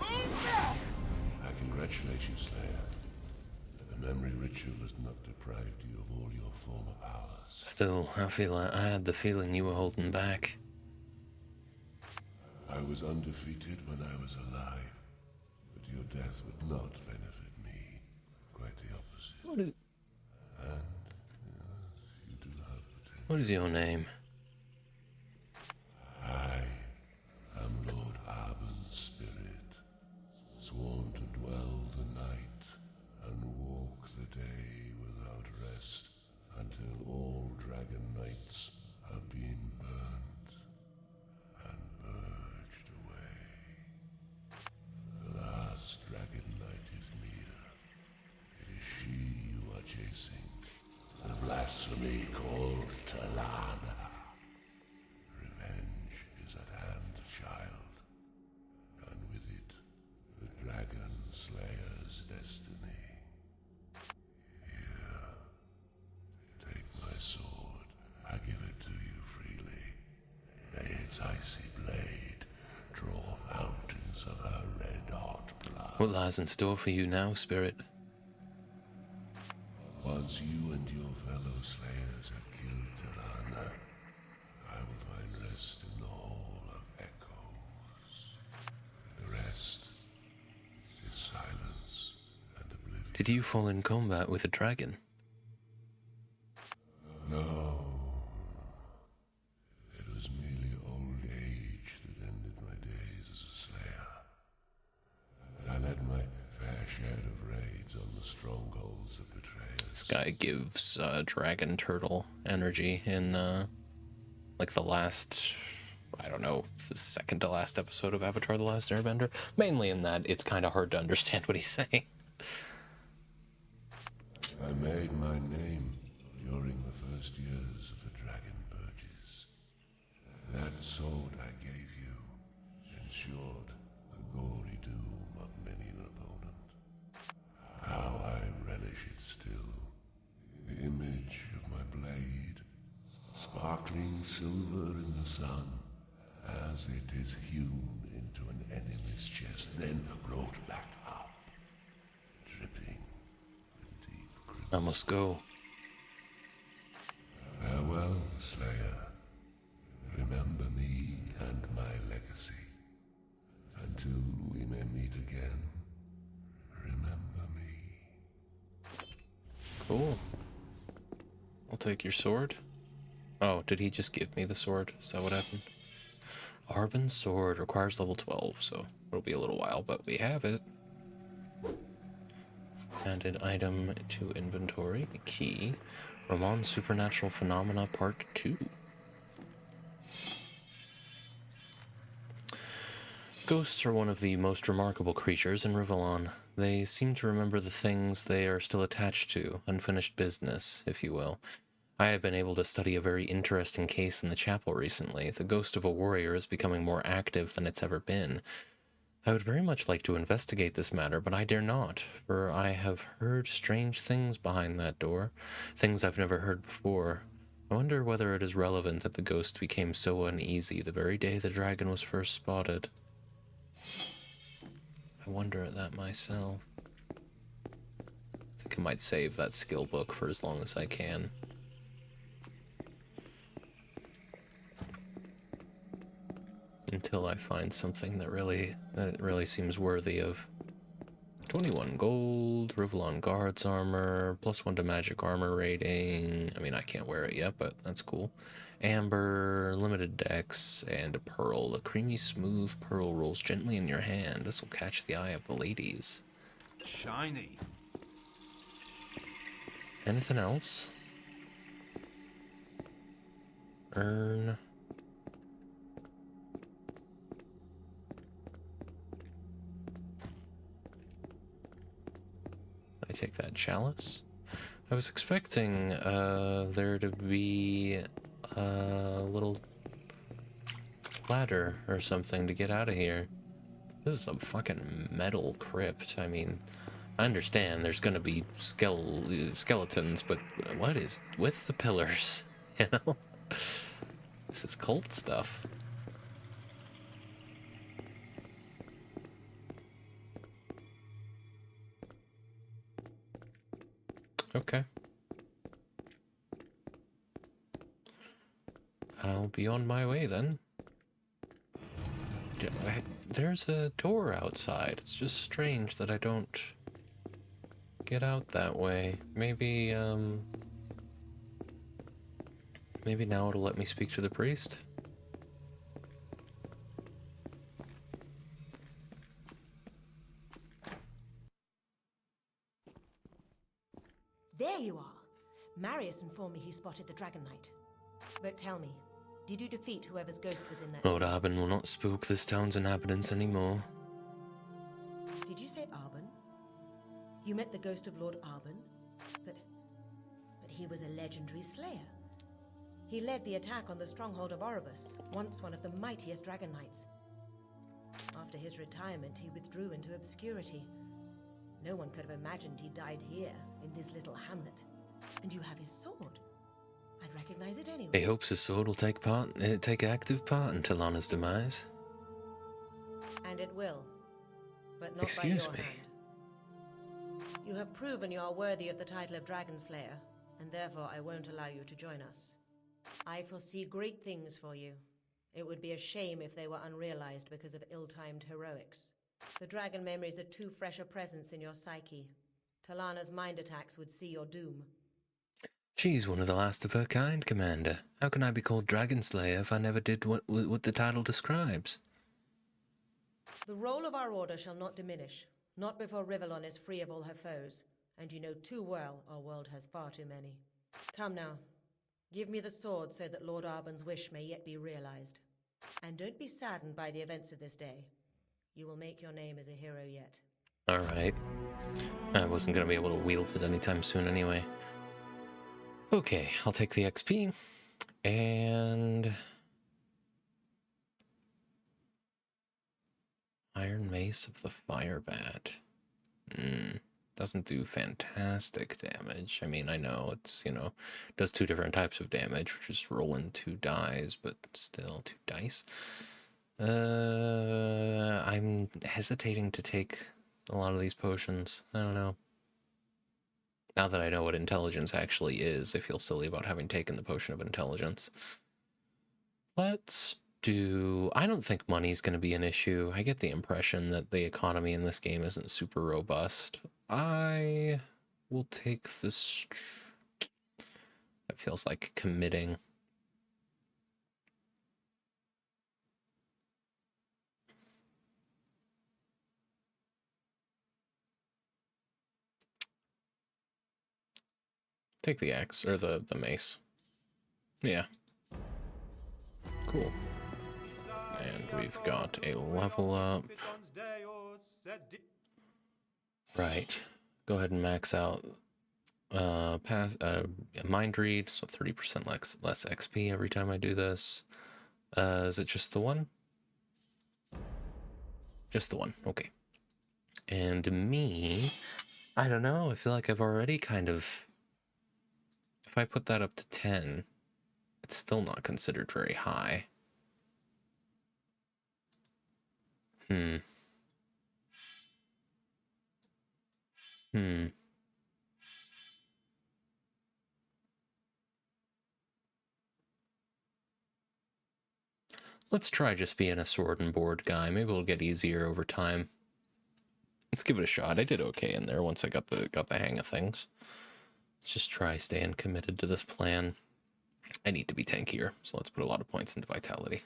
I congratulate you, Slayer. The memory ritual has not deprived you of all your former powers. Still, I had the feeling you were holding back. I was undefeated when I was alive, but your death would not benefit me. Quite the opposite. What is... And, yes, you do have potential. What is your name? I am Lord Arbon's spirit, sworn to dwell the night and walk the day without rest until all dragon knights have been burnt and purged away. The last dragon knight is near. It is she you are chasing, the blasphemy called Talana. Revenge is at hand, child, and with it, the Dragon Slayer's destiny. Here, take my sword. I give it to you freely. May its icy blade draw fountains of her red-hot blood. What lies in store for you now, Spirit? Once you and your fellow slayers have killed Talana, I will find rest in the hall of Did you fall in combat with a dragon? No. It was merely old age that ended my days as a slayer. I led my fair share of raids on the strongholds of betrayers. This guy gives dragon turtle energy in like the last, I don't know, the second to last episode of Avatar: The Last Airbender. Mainly in that it's kind of hard to understand what he's saying. I made my name during the first years of the dragon purges. That sword I gave you ensured the gory doom of many an opponent. How I relish it still. The image of my blade, sparkling silver in the sun, as it is hewn into an enemy's chest, then brought back up, dripping with deep crimson. I must go. Farewell, Slayer. Remember me and my legacy. Until we may meet again, remember me. Cool. I'll take your sword. Oh, did he just give me the sword? Is that what happened? Arbon's sword requires level 12, so it'll be a little while, but we have it. Add an item to inventory. Key. Ramon's Supernatural Phenomena Part 2. Ghosts are one of the most remarkable creatures in Rivellon. They seem to remember the things they are still attached to, unfinished business, if you will. I have been able to study a very interesting case in the chapel recently. The ghost of a warrior is becoming more active than it's ever been. I would very much like to investigate this matter, but I dare not, for I have heard strange things behind that door, things I've never heard before. I wonder whether it is relevant that the ghost became so uneasy the very day the dragon was first spotted. I wonder at that myself. I think I might save that skill book for as long as I can. Until I find something that really seems worthy of. 21 gold, Rivellon Guards armor, +1 to magic armor rating. I mean, I can't wear it yet, but that's cool. Amber, limited dex, and a pearl. A creamy, smooth pearl rolls gently in your hand. This will catch the eye of the ladies. Shiny. Anything else? Earn. I take that chalice. I was expecting there to be a little ladder or something to get out of here. This is some fucking metal crypt. I mean, I understand there's gonna be skeletons, but what is with the pillars? You know? This is cult stuff. Okay. I'll be on my way then. There's a door outside. It's just strange that I don't get out that way. Maybe, maybe now it'll let me speak to the priest? There you are. Marius informed me he spotted the Dragon Knight. But tell me, did you defeat whoever's ghost was in that Lord tomb? Arbon will not spook this town's inhabitants anymore. Did you say Arbon? You met the ghost of Lord Arbon? But he was a legendary slayer. He led the attack on the stronghold of Oribus, once one of the mightiest Dragon Knights. After his retirement, he withdrew into obscurity. No one could have imagined he died here, in this little hamlet. And you have his sword. I'd recognize it anyway. He hopes his sword will take active part in Talana's demise. And it will. But not Excuse by your me. hand. You have proven you are worthy of the title of Dragon Slayer, and therefore I won't allow you to join us. I foresee great things for you. It would be a shame if they were unrealized because of ill-timed heroics. The dragon memories are too fresh a presence in your psyche. Talana's mind attacks would see your doom. She's one of the last of her kind, Commander. How can I be called Dragon Slayer if I never did what the title describes? The role of our order shall not diminish, not before Rivellon is free of all her foes, and you know too well our world has far too many. Come now, give me the sword so that Lord Arben's wish may yet be realized. And don't be saddened by the events of this day. You will make your name as a hero yet. Alright. I wasn't going to be able to wield it anytime soon anyway. Okay, I'll take the XP. And... Iron Mace of the Fire Bat. Doesn't do fantastic damage. I mean, I know it's, does 2 different types of damage, which is rolling 2 dice, but still 2 dice. I'm hesitating to take a lot of these potions. I don't know. Now that I know what intelligence actually is, I feel silly about having taken the potion of intelligence. Let's do... I don't think money's going to be an issue. I get the impression that the economy in this game isn't super robust. I will take this... That feels like committing. Take the axe, or the mace. Yeah. Cool. And we've got a level up. Right. Go ahead and max out mind read, so 30% less XP every time I do this. Is it just the one? Just the one, okay. And me, I don't know, I feel like I've already kind of... If I put that up to 10, it's still not considered very high. Let's try just being a sword and board guy. Maybe it'll get easier over time. Let's give it a shot. I did okay in there once I got the hang of things. Let's just try staying committed to this plan. I need to be tankier, so let's put a lot of points into vitality.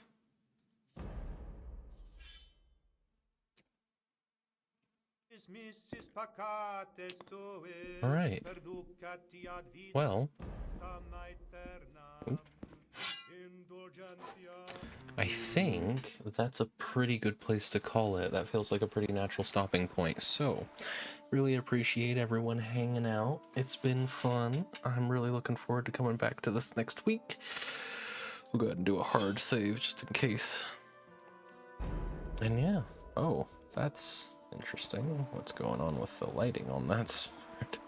All right. Well, I think that's a pretty good place to call it. That feels like a pretty natural stopping point. So, really appreciate everyone hanging out. It's been fun. I'm really looking forward to coming back to this next week. We'll go ahead and do a hard save just in case. And yeah. Oh, that's interesting. What's going on with the lighting on that sword?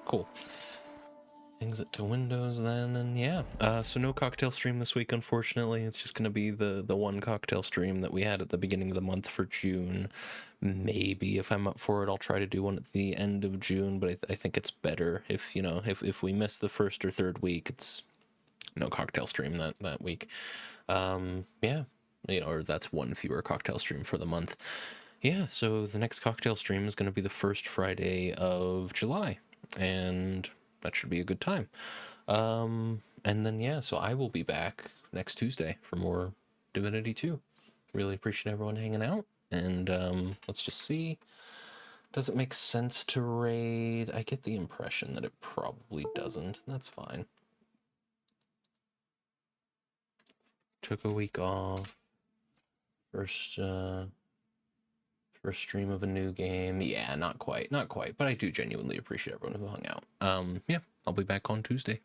Cool. Exit to Windows then, and yeah. So no cocktail stream this week, unfortunately. It's just going to be the one cocktail stream that we had at the beginning of the month for June. Maybe if I'm up for it, I'll try to do one at the end of June, but I think it's better if, if we miss the first or third week, it's no cocktail stream that week. Yeah. Or that's one fewer cocktail stream for the month. Yeah, so the next cocktail stream is going to be the first Friday of July, and that should be a good time. And then, yeah, so I will be back next Tuesday for more Divinity 2. Really appreciate everyone hanging out, and let's just see. Does it make sense to raid? I get the impression that it probably doesn't. That's fine. Took a week off. First stream of a new game. Yeah, not quite, but I do genuinely appreciate everyone who hung out. Yeah, I'll be back on Tuesday.